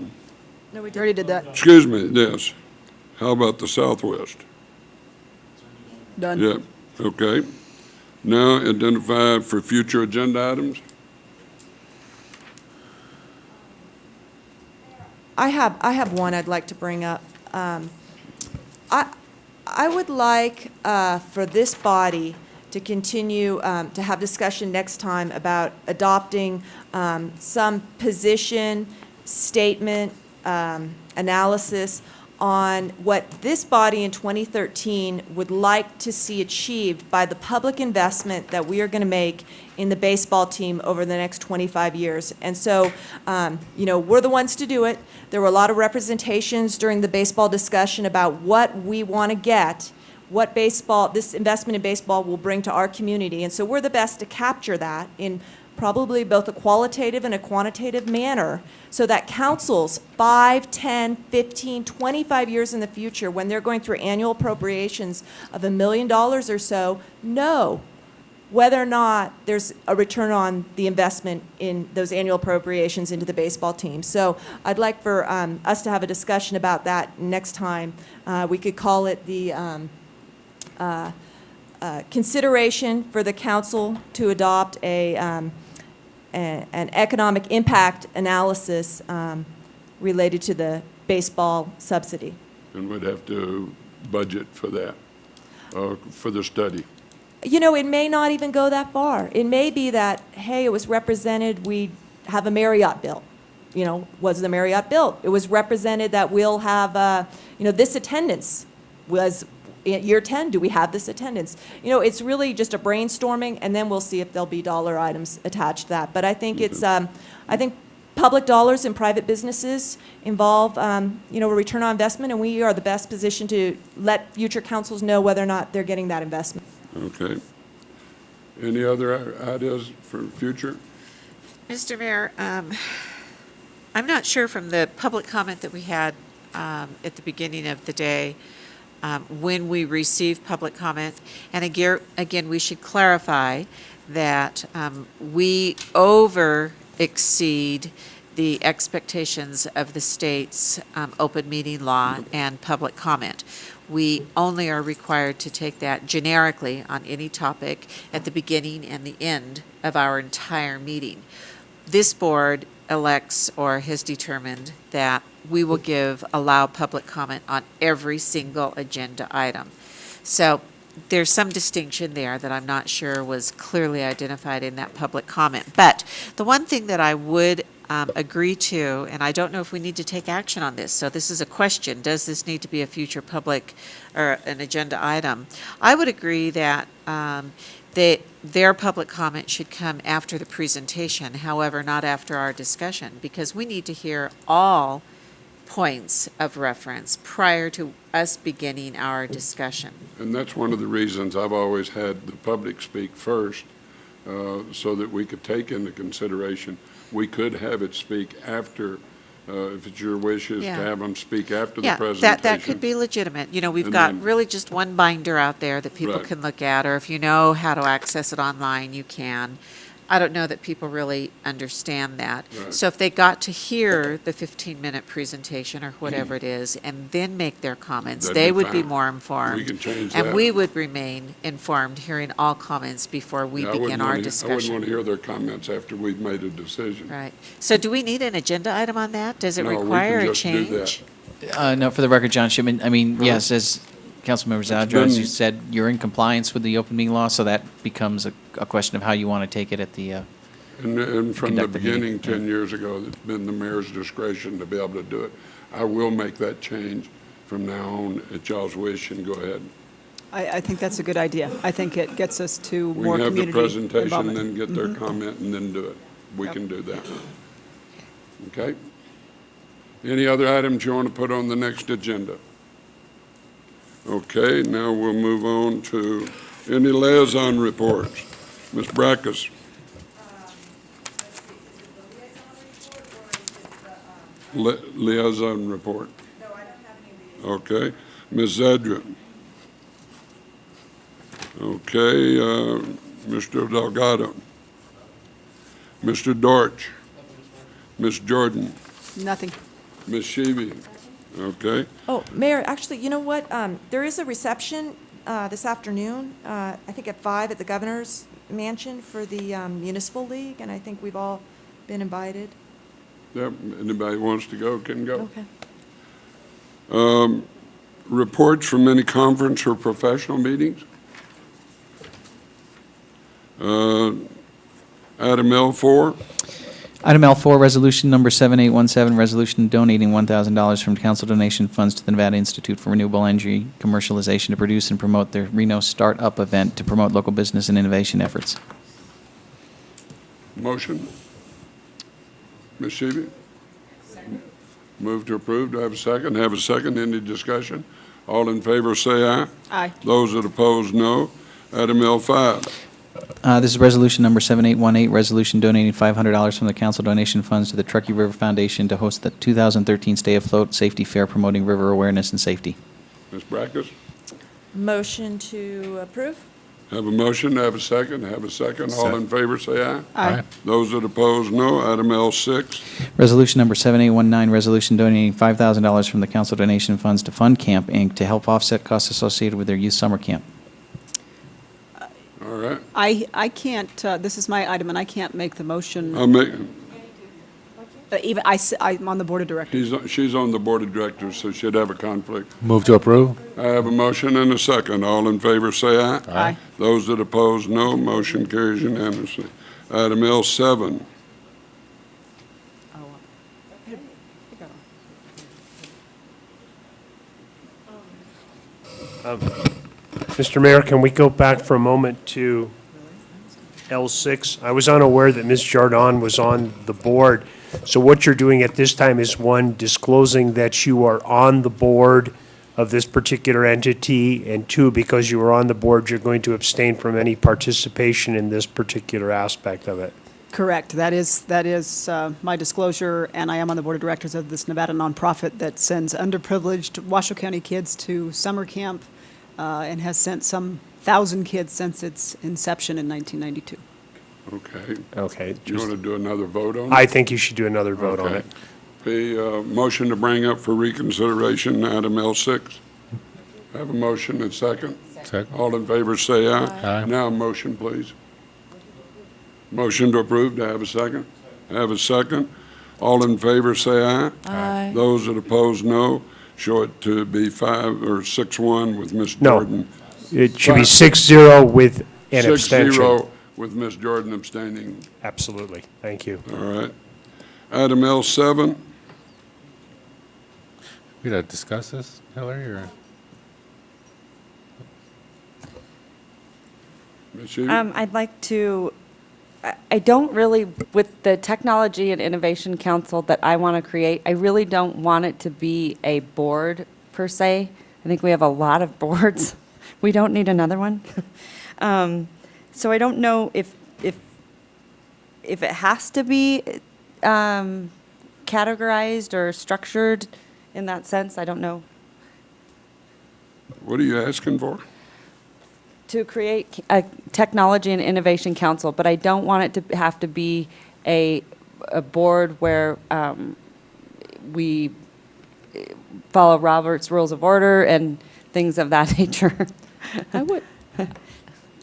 we already did that. Excuse me, yes. How about the Southwest? Done. Yeah, okay. Now identify for future agenda items. I have one I'd like to bring up. I would like for this body to continue to have discussion next time about adopting some position statement analysis on what this body in 2013 would like to see achieved by the public investment that we are going to make in the baseball team over the next 25 years. And so, we're the ones to do it. There were a lot of representations during the baseball discussion about what we want to get, what this investment in baseball will bring to our community. And so we're the best to capture that in probably both a qualitative and a quantitative manner, so that councils 5, 10, 15, 25 years in the future, when they're going through annual appropriations of $1 million or so, know whether or not there's a return on the investment in those annual appropriations into the baseball team. So I'd like for us to have a discussion about that next time. We could call it the consideration for the council to adopt an economic impact analysis related to the baseball subsidy. And we'd have to budget for that, for the study. It may not even go that far. It may be that, hey, it was represented we have a Marriott built. Was the Marriott built? It was represented that we'll have, this attendance was in year 10, do we have this attendance? It's really just a brainstorming, and then we'll see if there'll be dollar items attached to that. But I think it's, I think public dollars in private businesses involve, a return on investment, and we are the best position to let future councils know whether or not they're getting that investment. Okay. Any other ideas for future? Mr. Mayor, I'm not sure from the public comment that we had at the beginning of the day, when we receive public comment, and again, we should clarify that we exceed the expectations of the state's open meeting law and public comment. We only are required to take that generically on any topic at the beginning and the end of our entire meeting. This board elects or has determined that we will allow public comment on every single agenda item. So there's some distinction there that I'm not sure was clearly identified in that public comment. But the one thing that I would agree to, and I don't know if we need to take action on this, so this is a question, does this need to be a future public or an agenda item? I would agree that their public comment should come after the presentation, however, not after our discussion, because we need to hear all points of reference prior to us beginning our discussion. And that's one of the reasons I've always had the public speak first, so that we could take into consideration. We could have it speak after, if it's your wishes to have them speak after the presentation. That could be legitimate. We've And got then- really just one binder out there that people Right. can look at, or if you know how to access it online, you can. I don't know that people really understand that. Right. So if they got to hear the 15-minute presentation or whatever it is, and then make their comments, That'd they be would be fine. more informed. We can change And that. we would remain informed, hearing all comments before we Yeah, I begin wouldn't our wanna- I discussion. wouldn't want to hear their comments after we've made a decision. Right. So do we need an agenda item on that? Does it No, we can require a just do that. change? No, for the record, John Shipman, I mean, yes, as Councilmember Zadra, as you been- said, you're in compliance with the open meeting law, so that becomes a question of how you want to take it at the, And from the conduct the meeting, beginning, 10 years ago, it's been the mayor's discretion to be able to do it. I will make that change from now on at y'all's wish, and go ahead. I think that's a good idea. I think it gets us to We more can have the community presentation, involvement. then get their Mhm. comment, and then do it. We Yep. can do that. Okay? Any other items you want to put on the next agenda? Okay, now we'll move on to any liaison reports. Ms. Brackus. Liaison report. No, I don't have any. Okay. Ms. Zadra. Okay, Mr. Delgado. Mr. Dortch. Ms. Jordan. Nothing. Ms. Sheevy. Okay. Oh, Mayor, actually, you know what? There is a reception this afternoon, I think at 5 at the Governor's Mansion for the Municipal League, and I think we've all been invited. Yep, anybody wants to go can go. Okay. Reports from any conference or professional meetings? Item L4. Item L4, resolution number 7817, resolution donating $1,000 from council donation funds to the Nevada Institute for Renewable Energy Commercialization to produce and promote their Reno Startup event to promote local business and innovation efforts. Motion? Ms. Sheevy? Move to approve. Do I have a second? Have a second. Any discussion? All in favor say aye. Aye. Those that oppose, no. Item L5. This is resolution number 7818, resolution donating $500 from the council donation funds to the Truckee River Foundation to host the 2013 Stay Afloat Safety Fair promoting river awareness and safety. Ms. Brackus? Motion to approve? Have a motion, have a second, have a second. All in favor, say aye. Aye. Those that oppose, no. Item L6. Resolution number 7819, resolution donating $5,000 from the council donation funds to Fund Camp, Inc. to help offset costs associated with their youth summer camp. All right. I can't, this is my item, and I can't make the motion. I'll make, Even, I'm on the board of directors. she's on the board of directors, so she'd have a conflict. Move to approve. I have a motion and a second. All in favor, say aye. Aye. Those that oppose, no. Motion carries unanimously. Item L7. Mr. Mayor, can we go back for a moment to L6? I was unaware that Ms. Jardon was on the board. So what you're doing at this time is, one, disclosing that you are on the board of this particular entity, and two, because you are on the board, you're going to abstain from any participation in this particular aspect of it. Correct. That is my disclosure, and I am on the board of directors of this Nevada nonprofit that sends underprivileged Washoe County kids to summer camp and has sent some 1,000 kids since its inception in 1992. Okay. Okay. You want to do another vote on it? I think you should do another vote on Okay. it. The motion to bring up for reconsideration, item L6. Have a motion and second. Second. All in favor, say aye. Aye. Now, motion, please. Motion to approve, to have a second? Have a second. All in favor, say aye. Aye. Those that oppose, no. Show it to be 5 or 6-1 with Ms. No. Jordan. It should be 5 6-0 with an abstention. 6-0 with Ms. Jordan abstaining. Absolutely. Thank you. All right. Item L7. We gotta discuss this, Hillary, or? Ms. Sheedy? I'd like to, I don't really, with the Technology and Innovation Council that I want to create, I really don't want it to be a board per se. I think we have a lot of boards. We don't need another one. So I don't know if it has to be categorized or structured in that sense. I don't know. What are you asking for? To create a Technology and Innovation Council, but I don't want it to have to be a board where we follow Robert's Rules of Order and things of that nature. I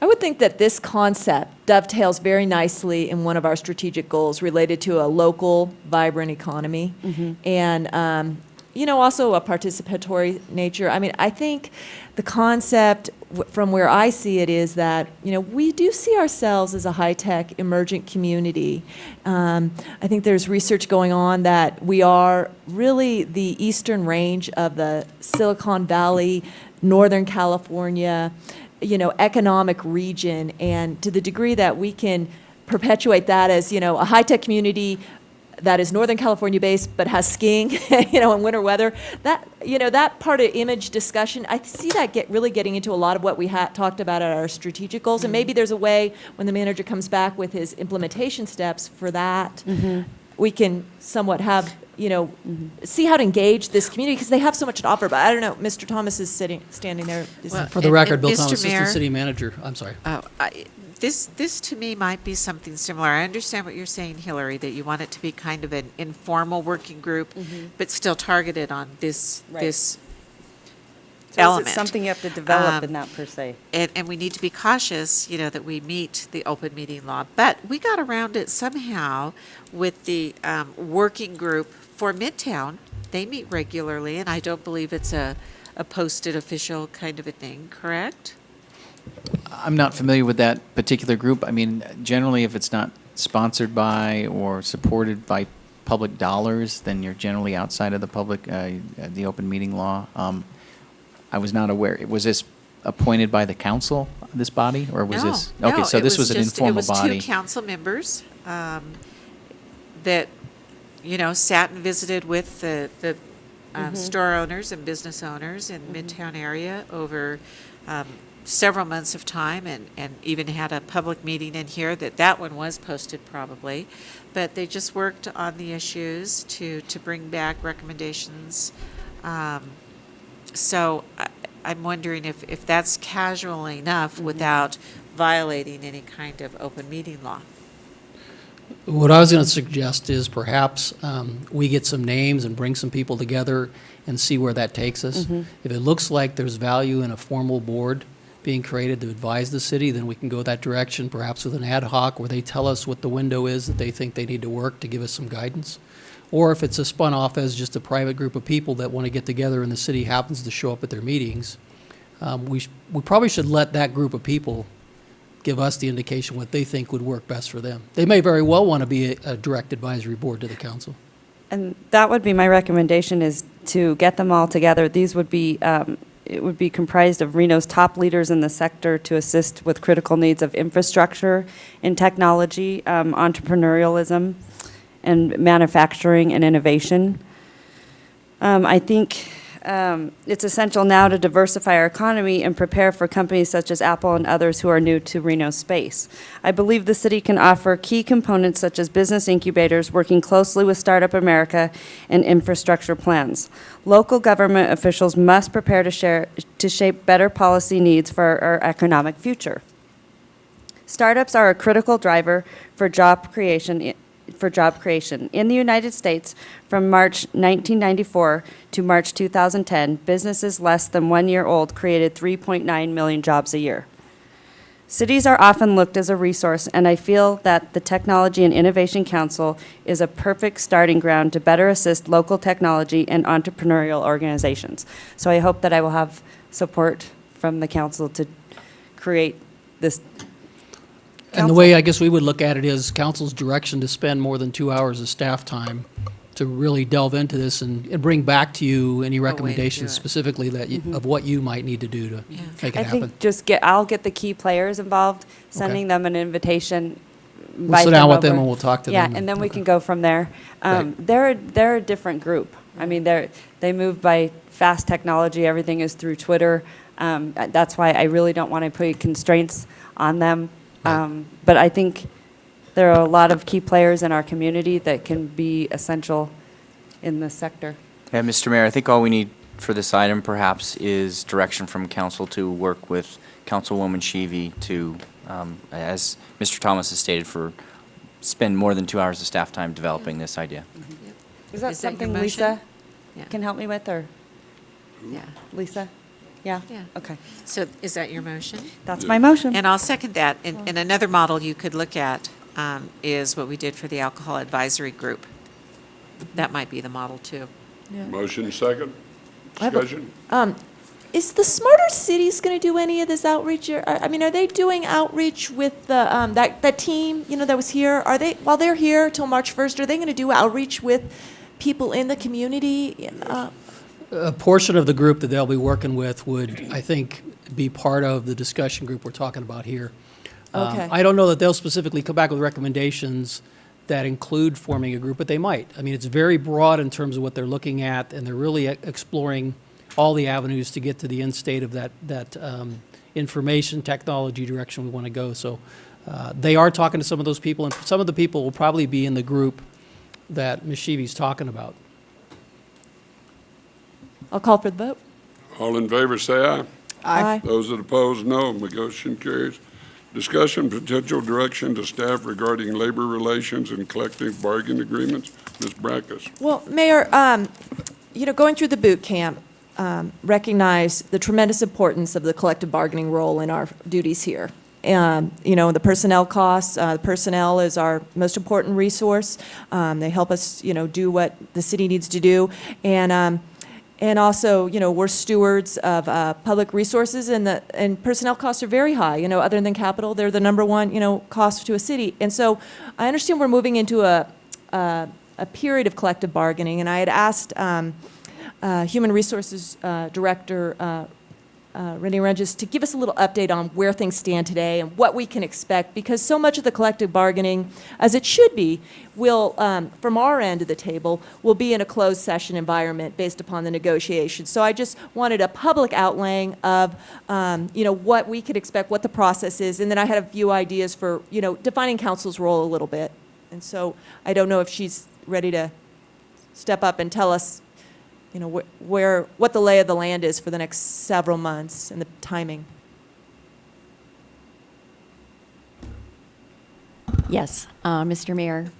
would think that this concept dovetails very nicely in one of our strategic goals related to a local, vibrant economy. And also a participatory nature. I mean, I think the concept from where I see it is that, we do see ourselves as a high-tech emergent community. I think there's research going on that we are really the eastern range of the Silicon Valley, Northern California, economic region, and to the degree that we can perpetuate that as, a high-tech community that is Northern California based but has skiing, in winter weather, that part of image discussion, I see that really getting into a lot of what we talked about at our strategic goals. And maybe there's a way when the manager comes back with his implementation steps for that, we can somewhat have, see how to engage this community because they have so much to offer. But I don't know, Mr. Thomas is standing there. For the record, Bill Mr. Thomas, Mayor, Assistant City Manager. I'm sorry. This to me might be something similar. I understand what you're saying, Hillary, that you want it to be kind of an informal working group, but still targeted on this So element. It's something you have to develop in that per se. And we need to be cautious, that we meet the open meeting law. But we got around it somehow with the working group for Midtown. They meet regularly, and I don't believe it's a posted official kind of a thing, correct? I'm not familiar with that particular group. I mean, generally, if it's not sponsored by or supported by public dollars, then you're generally outside of the public, the open meeting law. I was not aware. Was this appointed by the council, this body, or was this? Okay, No, so this was an informal body. It was two council members that, sat and visited with the store owners and business owners in Midtown area over several months of time, and even had a public meeting in here. That one was posted probably, but they just worked on the issues to bring back recommendations. So I'm wondering if that's casual enough without violating any kind of open meeting law. What I was going to suggest is perhaps we get some names and bring some people together and see where that takes us. If it looks like there's value in a formal board being created to advise the city, then we can go that direction, perhaps with an ad hoc where they tell us what the window is that they think they need to work to give us some guidance. Or if it's a spun off as just a private group of people that want to get together and the city happens to show up at their meetings, we probably should let that group of people give us the indication what they think would work best for them. They may very well want to be a direct advisory board to the council. And that would be my recommendation, is to get them all together. These would be, it would be comprised of Reno's top leaders in the sector to assist with critical needs of infrastructure and technology, entrepreneurialism, and manufacturing and innovation. I think it's essential now to diversify our economy and prepare for companies such as Apple and others who are new to Reno space. I believe the city can offer key components such as business incubators, working closely with Startup America, and infrastructure plans. Local government officials must prepare to shape better policy needs for our economic future. Startups are a critical driver for job creation in the United States. From March 1994 to March 2010, businesses less than 1 year old created 3.9 million jobs a year. Cities are often looked as a resource, and I feel that the Technology and Innovation Council is a perfect starting ground to better assist local technology and entrepreneurial organizations. So I hope that I will have support from the council to create this. And the way I guess we would look at it is council's direction to spend more than 2 hours of staff time to really delve into this and bring back to you any recommendations specifically that of what you might need to do to make it happen. I think I'll get the key players involved, sending them an invitation. We'll sit down with them and we'll talk to them. Yeah, and then we can go from there. They're a different group. I mean, they move by fast technology. Everything is through Twitter. That's why I really don't want to put constraints on them. But I think there are a lot of key players in our community that can be essential in this sector. Yeah, Mr. Mayor, I think all we need for this item perhaps is direction from council to work with Councilwoman Sheevy to, as Mr. Thomas has stated, spend more than 2 hours of staff time developing this idea. Is that something Lisa can help me with, or? Yeah. Lisa? Yeah? Yeah. Okay. So is that your motion? That's my motion. And I'll second that. And another model you could look at is what we did for the Alcohol Advisory Group. That might be the model, too. Yeah. Motion second. I have a- Discussion. Is the Smarter Cities going to do any of this outreach? I mean, are they doing outreach with the, that team, that was here? Are they, while they're here till March 1st, are they going to do outreach with people in the community? A portion of the group that they'll be working with would, I think, be part of the discussion group we're talking about here. Okay. I don't know that they'll specifically come back with recommendations that include forming a group, but they might. I mean, it's very broad in terms of what they're looking at, and they're really exploring all the avenues to get to the end state of that information technology direction we want to go. So they are talking to some of those people, and some of the people will probably be in the group that Ms. Sheevy's talking about. I'll call for the vote. All in favor, say aye. Aye. Those that oppose, no. Motion carries. Discussion potential direction to staff regarding labor relations and collective bargaining agreements. Ms. Brackus. Well, Mayor, going through the boot camp, recognize the tremendous importance of the collective bargaining role in our duties here. The personnel costs, personnel is our most important resource. They help us, do what the city needs to do. And also, we're stewards of public resources, and personnel costs are very high. Other than capital, they're the number one, cost to a city. And so I understand we're moving into a period of collective bargaining, and I had asked Human Resources Director Renee Regis to give us a little update on where things stand today and what we can expect, because so much of the collective bargaining, as it should be, will, from our end of the table, will be in a closed session environment based upon the negotiations. So I just wanted a public outlaying of, what we could expect, what the process is, and then I had a few ideas for, defining council's role a little bit. And so I don't know if she's ready to step up and tell us what the lay of the land is for the next several months and the timing. Yes, Mr. Mayor,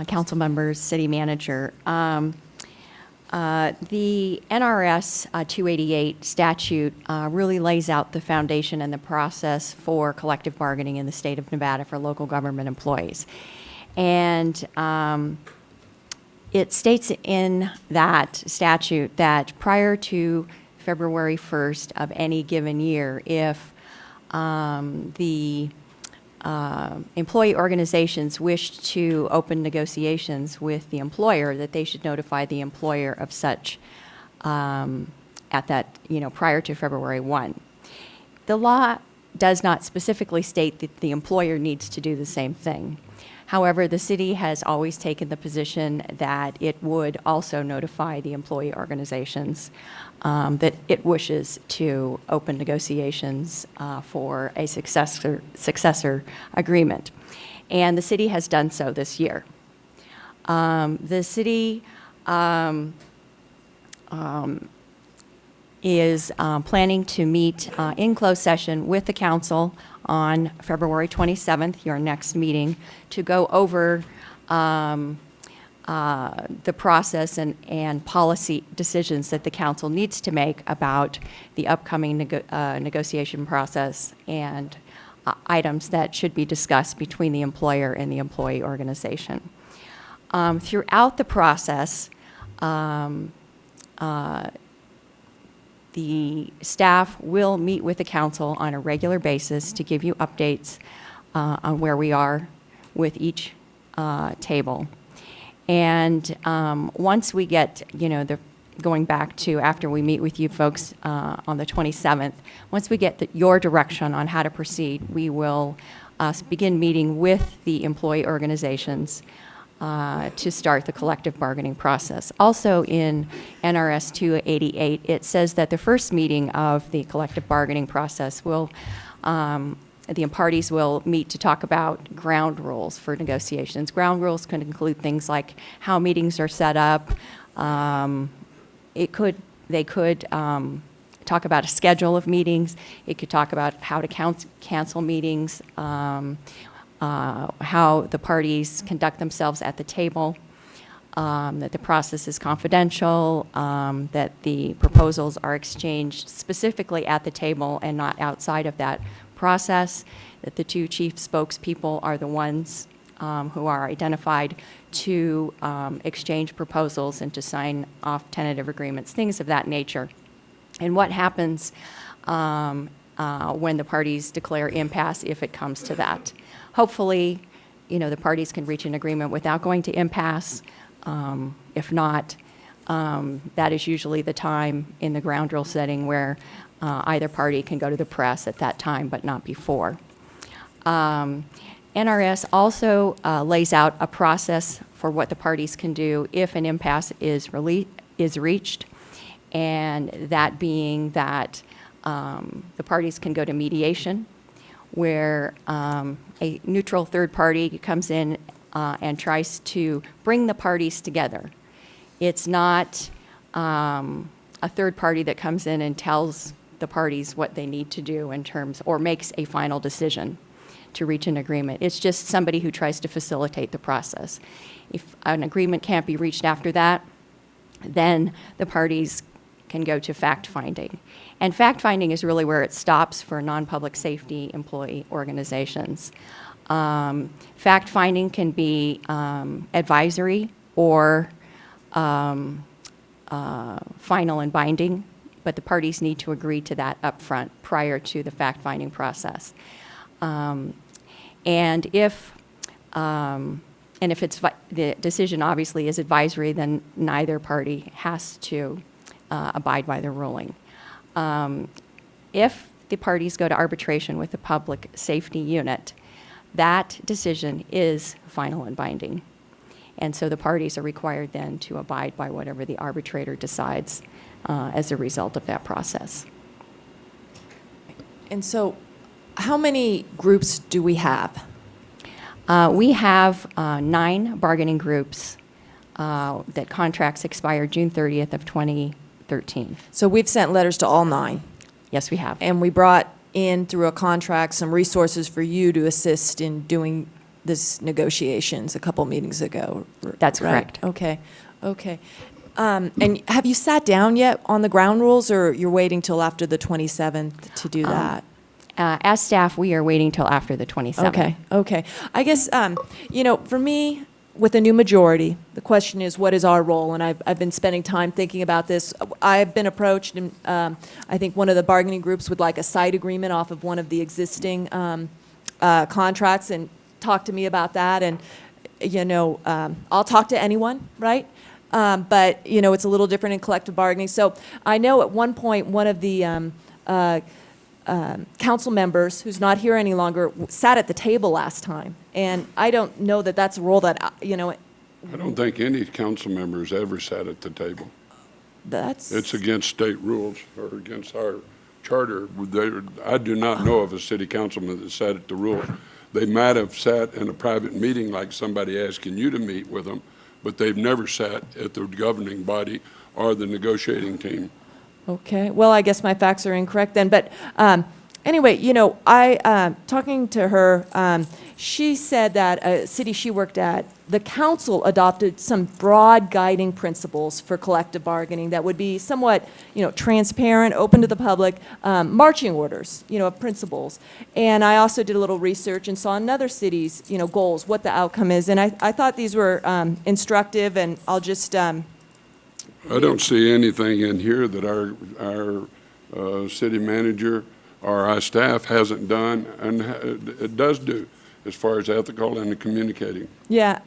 council members, city manager. The NRS 288 statute really lays out the foundation and the process for collective bargaining in the state of Nevada for local government employees. And it states in that statute that prior to February 1st of any given year, if the employee organizations wished to open negotiations with the employer, that they should notify the employer of such at that, prior to February 1. The law does not specifically state that the employer needs to do the same thing. However, the city has always taken the position that it would also notify the employee organizations that it wishes to open negotiations for a successor agreement. And the city has done so this year. The city is planning to meet in closed session with the council on February 27th, your next meeting, to go over the process and policy decisions that the council needs to make about the upcoming negotiation process and items that should be discussed between the employer and the employee organization. Throughout the process, the staff will meet with the council on a regular basis to give you updates on where we are with each table. And once we get, going back to after we meet with you folks on the 27th, once we get your direction on how to proceed, we will begin meeting with the employee organizations to start the collective bargaining process. Also in NRS 288, it says that the first meeting of the collective bargaining process will, the parties will meet to talk about ground rules for negotiations. Ground rules could include things like how meetings are set up. They could talk about a schedule of meetings. It could talk about how to cancel meetings, how the parties conduct themselves at the table, that the process is confidential, that the proposals are exchanged specifically at the table and not outside of that process, that the two chief spokespeople are the ones who are identified to exchange proposals and to sign off tentative agreements, things of that nature. And what happens when the parties declare impasse, if it comes to that. Hopefully, the parties can reach an agreement without going to impasse. If not, that is usually the time in the ground rule setting where either party can go to the press at that time, but not before. NRS also lays out a process for what the parties can do if an impasse is reached, and that being that the parties can go to mediation, where a neutral third party comes in and tries to bring the parties together. It's not a third party that comes in and tells the parties what they need to do in terms, or makes a final decision to reach an agreement. It's just somebody who tries to facilitate the process. If an agreement can't be reached after that, then the parties can go to fact-finding. And fact-finding is really where it stops for non-public safety employee organizations. Fact-finding can be advisory or final and binding, but the parties need to agree to that up front prior to the fact-finding process. And if it's the decision obviously is advisory, then neither party has to abide by the ruling. If the parties go to arbitration with the public safety unit, that decision is final and binding. And so the parties are required then to abide by whatever the arbitrator decides as a result of that process. And so how many groups do we have? We have 9 bargaining groups that contracts expire June 30th of 2013. So we've sent letters to all 9? Yes, we have. And we brought in, through a contract, some resources for you to assist in doing this negotiations a couple meetings ago. That's right? correct. Okay, okay. And have you sat down yet on the ground rules, or you're waiting till after the 27th to do that? As staff, we are waiting till after the 27th. Okay, okay. I guess, for me, with a new majority, the question is, what is our role? And I've been spending time thinking about this. I've been approached, and I think one of the bargaining groups would like a side agreement off of one of the existing contracts, and talk to me about that. And, I'll talk to anyone, right? But, it's a little different in collective bargaining. So I know at one point, one of the council members, who's not here any longer, sat at the table last time. And I don't know that that's a role that, I don't think any council members ever sat at the table. It's against state rules or against our charter. I do not know of a city councilman that sat at the rules. They might have sat in a private meeting like somebody asking you to meet with them, but they've never sat at the governing body or the negotiating team. Okay, well, I guess my facts are incorrect then. But anyway, talking to her, she said that a city she worked at, the council adopted some broad guiding principles for collective bargaining that would be somewhat, transparent, open to the public, marching orders, of principles. And I also did a little research and saw another city's, goals, what the outcome is. And I thought these were instructive, and I'll just... I don't see anything in here that our city manager or our staff hasn't done, and it does do, as far as ethical and communicating. Yeah,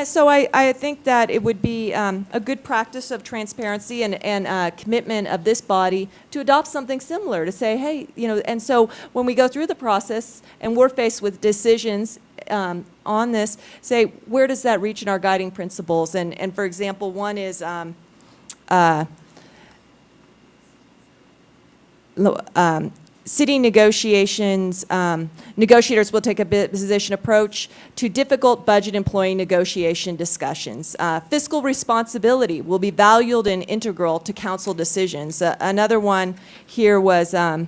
so I think that it would be a good practice of transparency and commitment of this body to adopt something similar, to say, hey, and so when we go through the process and we're faced with decisions on this, say, where does that reach in our guiding principles? And for example, one is city negotiations, negotiators will take a position approach to difficult budget employee negotiation discussions. Fiscal responsibility will be valued and integral to council decisions. Another one here was, the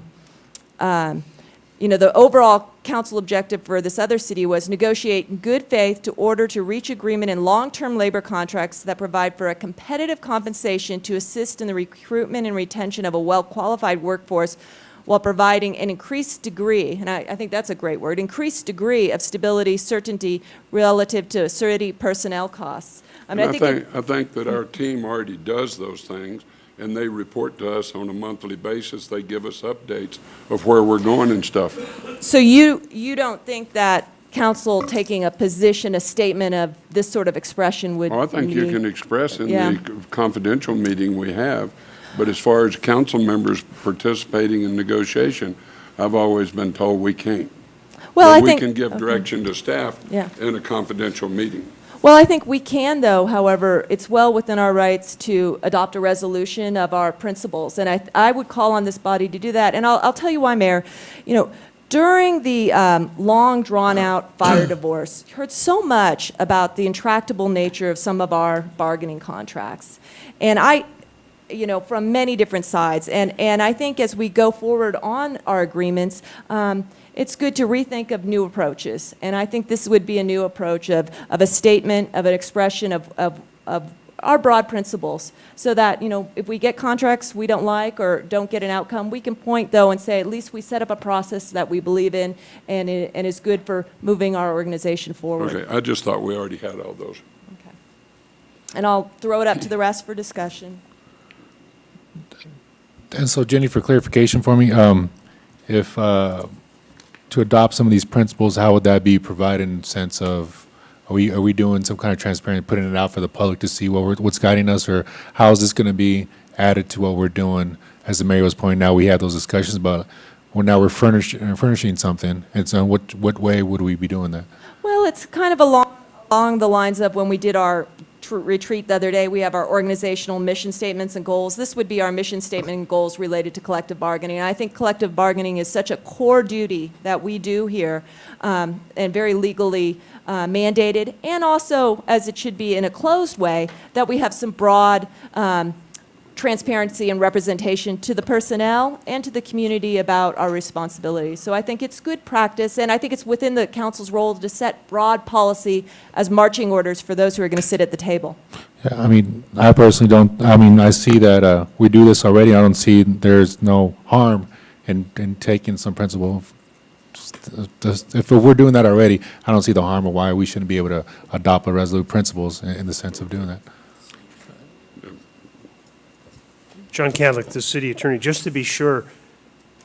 overall council objective for this other city was negotiate in good faith to order to reach agreement in long-term labor contracts that provide for a competitive compensation to assist in the recruitment and retention of a well-qualified workforce while providing an increased degree, and I think that's a great word, increased degree of stability, certainty relative to city personnel costs. I mean, I think that our team already does those things, and they report to us on a monthly basis. They give us updates of where we're going and stuff. So you don't think that council taking a position, a statement of this sort of expression would? Well, I think you can express in Yeah. the confidential meeting we have, but as far as council members participating in negotiation, I've always been told we can't. Well, But I think we can give okay. direction to staff Yeah. in a confidential meeting. Well, I think we can, though, however, it's well within our rights to adopt a resolution of our principles, and I would call on this body to do that. And I'll tell you why, Mayor. You know, during the long, drawn-out fire divorce, you heard so much about the intractable nature of some of our bargaining contracts. And you know, from many different sides. And I think as we go forward on our agreements, it's good to rethink of new approaches. And I think this would be a new approach of a statement, of an expression of our broad principles, so that, you know, if we get contracts we don't like or don't get an outcome, we can point, though, and say at least we set up a process that we believe in and is good for moving our organization forward. Okay, I just thought we already had all those. Okay. And I'll throw it up to the rest for discussion. And so, Jenny, for clarification for me, if to adopt some of these principles, how would that be provided in the sense of, are we doing some kind of transparent, putting it out for the public to see what's guiding us, or how is this going to be added to what we're doing? As the mayor was pointing out, we had those discussions about, well, now we're furnishing something, and so what way would we be doing that? Well, it's kind of along the lines of when we did our retreat the other day. We have our organizational mission statements and goals. This would be our mission statement and goals related to collective bargaining. And I think collective bargaining is such a core duty that we do here, and very legally mandated, and also, as it should be in a closed way, that we have some broad transparency and representation to the personnel and to the community about our responsibilities. So I think it's good practice, and I think it's within the council's role to set broad policy as marching orders for those who are going to sit at the table. Yeah, I mean, I personally don't, I mean, I see that we do this already. I don't see there's no harm in taking some principle. If we're doing that already, I don't see the harm or why we shouldn't be able to adopt a resolute principles in the sense of doing that. John Cadlick, the city attorney, just to be sure,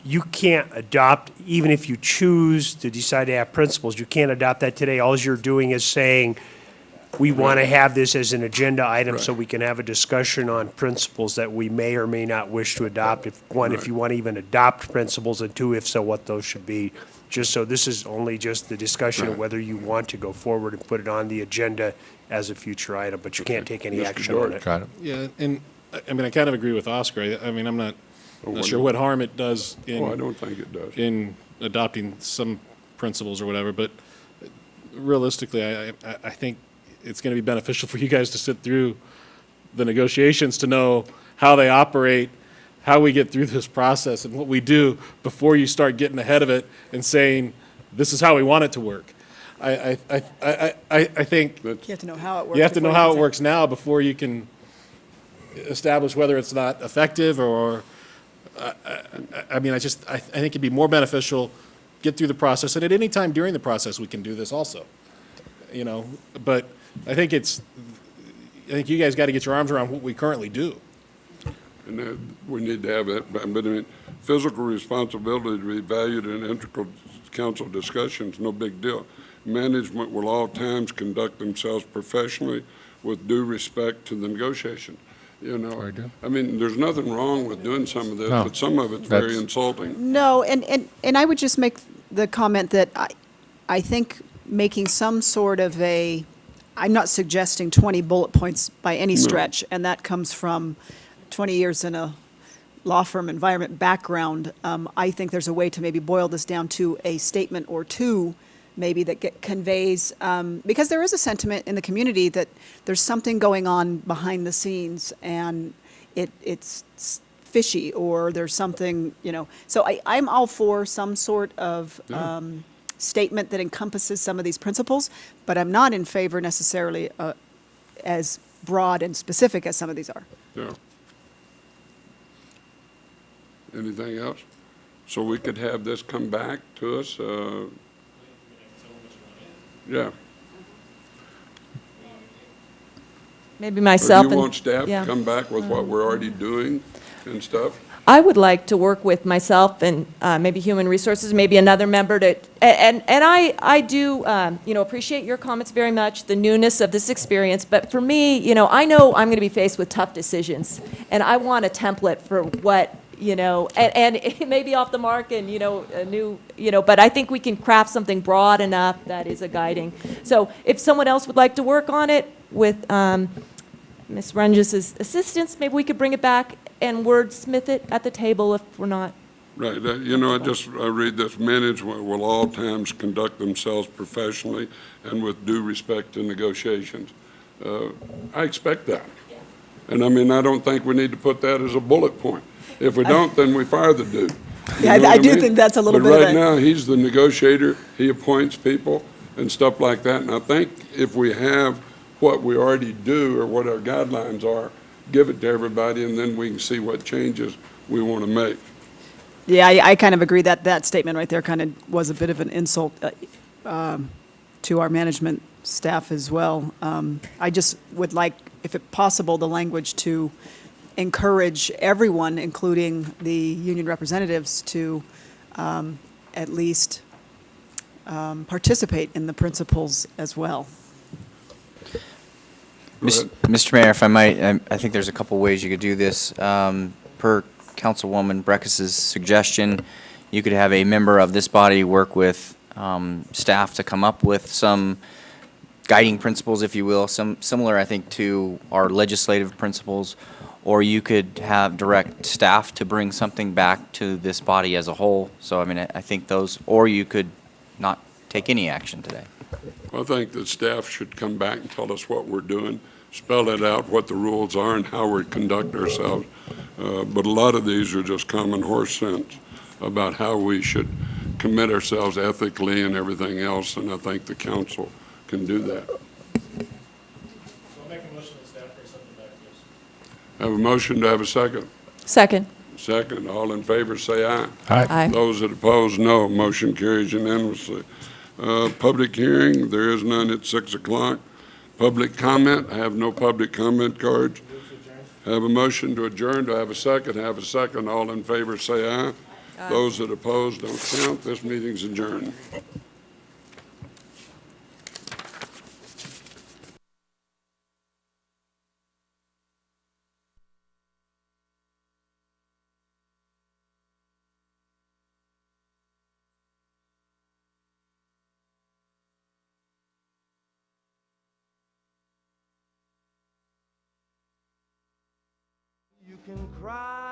you can't adopt, even if you choose to decide to have principles, you can't adopt that today. All you're doing is saying, we want to have this as an agenda item so we can have a discussion on principles that we may or may not wish to adopt. If one, if you want to even adopt principles, and two, if so, what those should be. Just so this is only just the discussion of whether you want to go forward and put it on the agenda as a future item, but you can't take any action on it. Got it. Yeah, and, I mean, I kind of agree with Oscar. I mean, I'm not sure what harm it does in. Oh, I don't think it does. In adopting some principles or whatever, but realistically, I think it's going to be beneficial for you guys to sit through the negotiations to know how they operate, how we get through this process, and what we do before you start getting ahead of it and saying, this is how we want it to work. I think You have to know how it works. you have to know before how you it can works now before you can establish whether it's not effective or, I mean, I think it'd be more beneficial, get through the process, and at any time during the process, we can do this also, you know, but I think you guys got to get your arms around what we currently do. And we need to have that, but I mean, physical responsibility to be valued in integral council discussions, no big deal. Management will all times conduct themselves professionally with due respect to the negotiation. You know, I mean, there's nothing wrong with doing some of this, No, but some of it's very insulting. No, and I would just make the comment that I think making some sort of I'm not suggesting 20 bullet points by any stretch, and that comes from 20 years in a law firm environment background. I think there's a way to maybe boil this down to a statement or two, maybe that conveys, because there is a sentiment in the community that there's something going on behind the scenes and it's fishy, or there's something, you know. So I'm all for some sort of statement that encompasses some of these principles, but I'm not in favor necessarily as broad and specific as some of these are. Yeah. Anything else? so we could have this come back to us. Yeah. Maybe myself Or and. do you want staff to yeah. come back with what we're already doing and stuff? I would like to work with myself and maybe Human Resources, maybe another member to, and I do, appreciate your comments very much, the newness of this experience, but for me, I know I'm going to be faced with tough decisions, and I want a template for what, and it may be off the mark and, a new, but I think we can craft something broad enough that is a guiding. So if someone else would like to work on it with Ms. Rungis's assistance, maybe we could bring it back and wordsmith it at the table if we're not. Right, I read this, management will all times conduct themselves professionally and with due respect to negotiations. I expect that. And I don't think we need to put that as a bullet point. If we don't, then we fire the dude. Yeah, I do think that's a little bit of But right a. now, he's the negotiator, he appoints people and stuff like that. And I think if we have what we already do or what our guidelines are, give it to everybody, and then we can see what changes we want to make. Yeah, I kind of agree that that statement right there kind of was a bit of an insult to our management staff as well. I just would like, if it possible, the language to encourage everyone, including the union representatives, to at least participate in the principles as well. Mr. Mayor, if I might, I think there's a couple ways you could do this. Per Councilwoman Breckis's suggestion, you could have a member of this body work with staff to come up with some guiding principles, if you will, some similar, I think, to our legislative principles, or you could have direct staff to bring something back to this body as a whole. So, I think those, or you could not take any action today. I think that staff should come back and tell us what we're doing, spell it out, what the rules are and how we conduct ourselves. But a lot of these are just common horse sense about how we should commit ourselves ethically and everything else, and I think the council can do that. So I'll make a motion that staff brings something back to us. Have a motion to have a second. Second. Second, all in favor say aye. Aye. Aye. Those that oppose, no. Motion carries unanimously. Public hearing, there is none at 6 o'clock. Public comment, I have no public comment cards. Have a motion to adjourn. Do I have a second? Have a second. All in favor say aye. Those that oppose don't count. This meeting's adjourned. You can cry.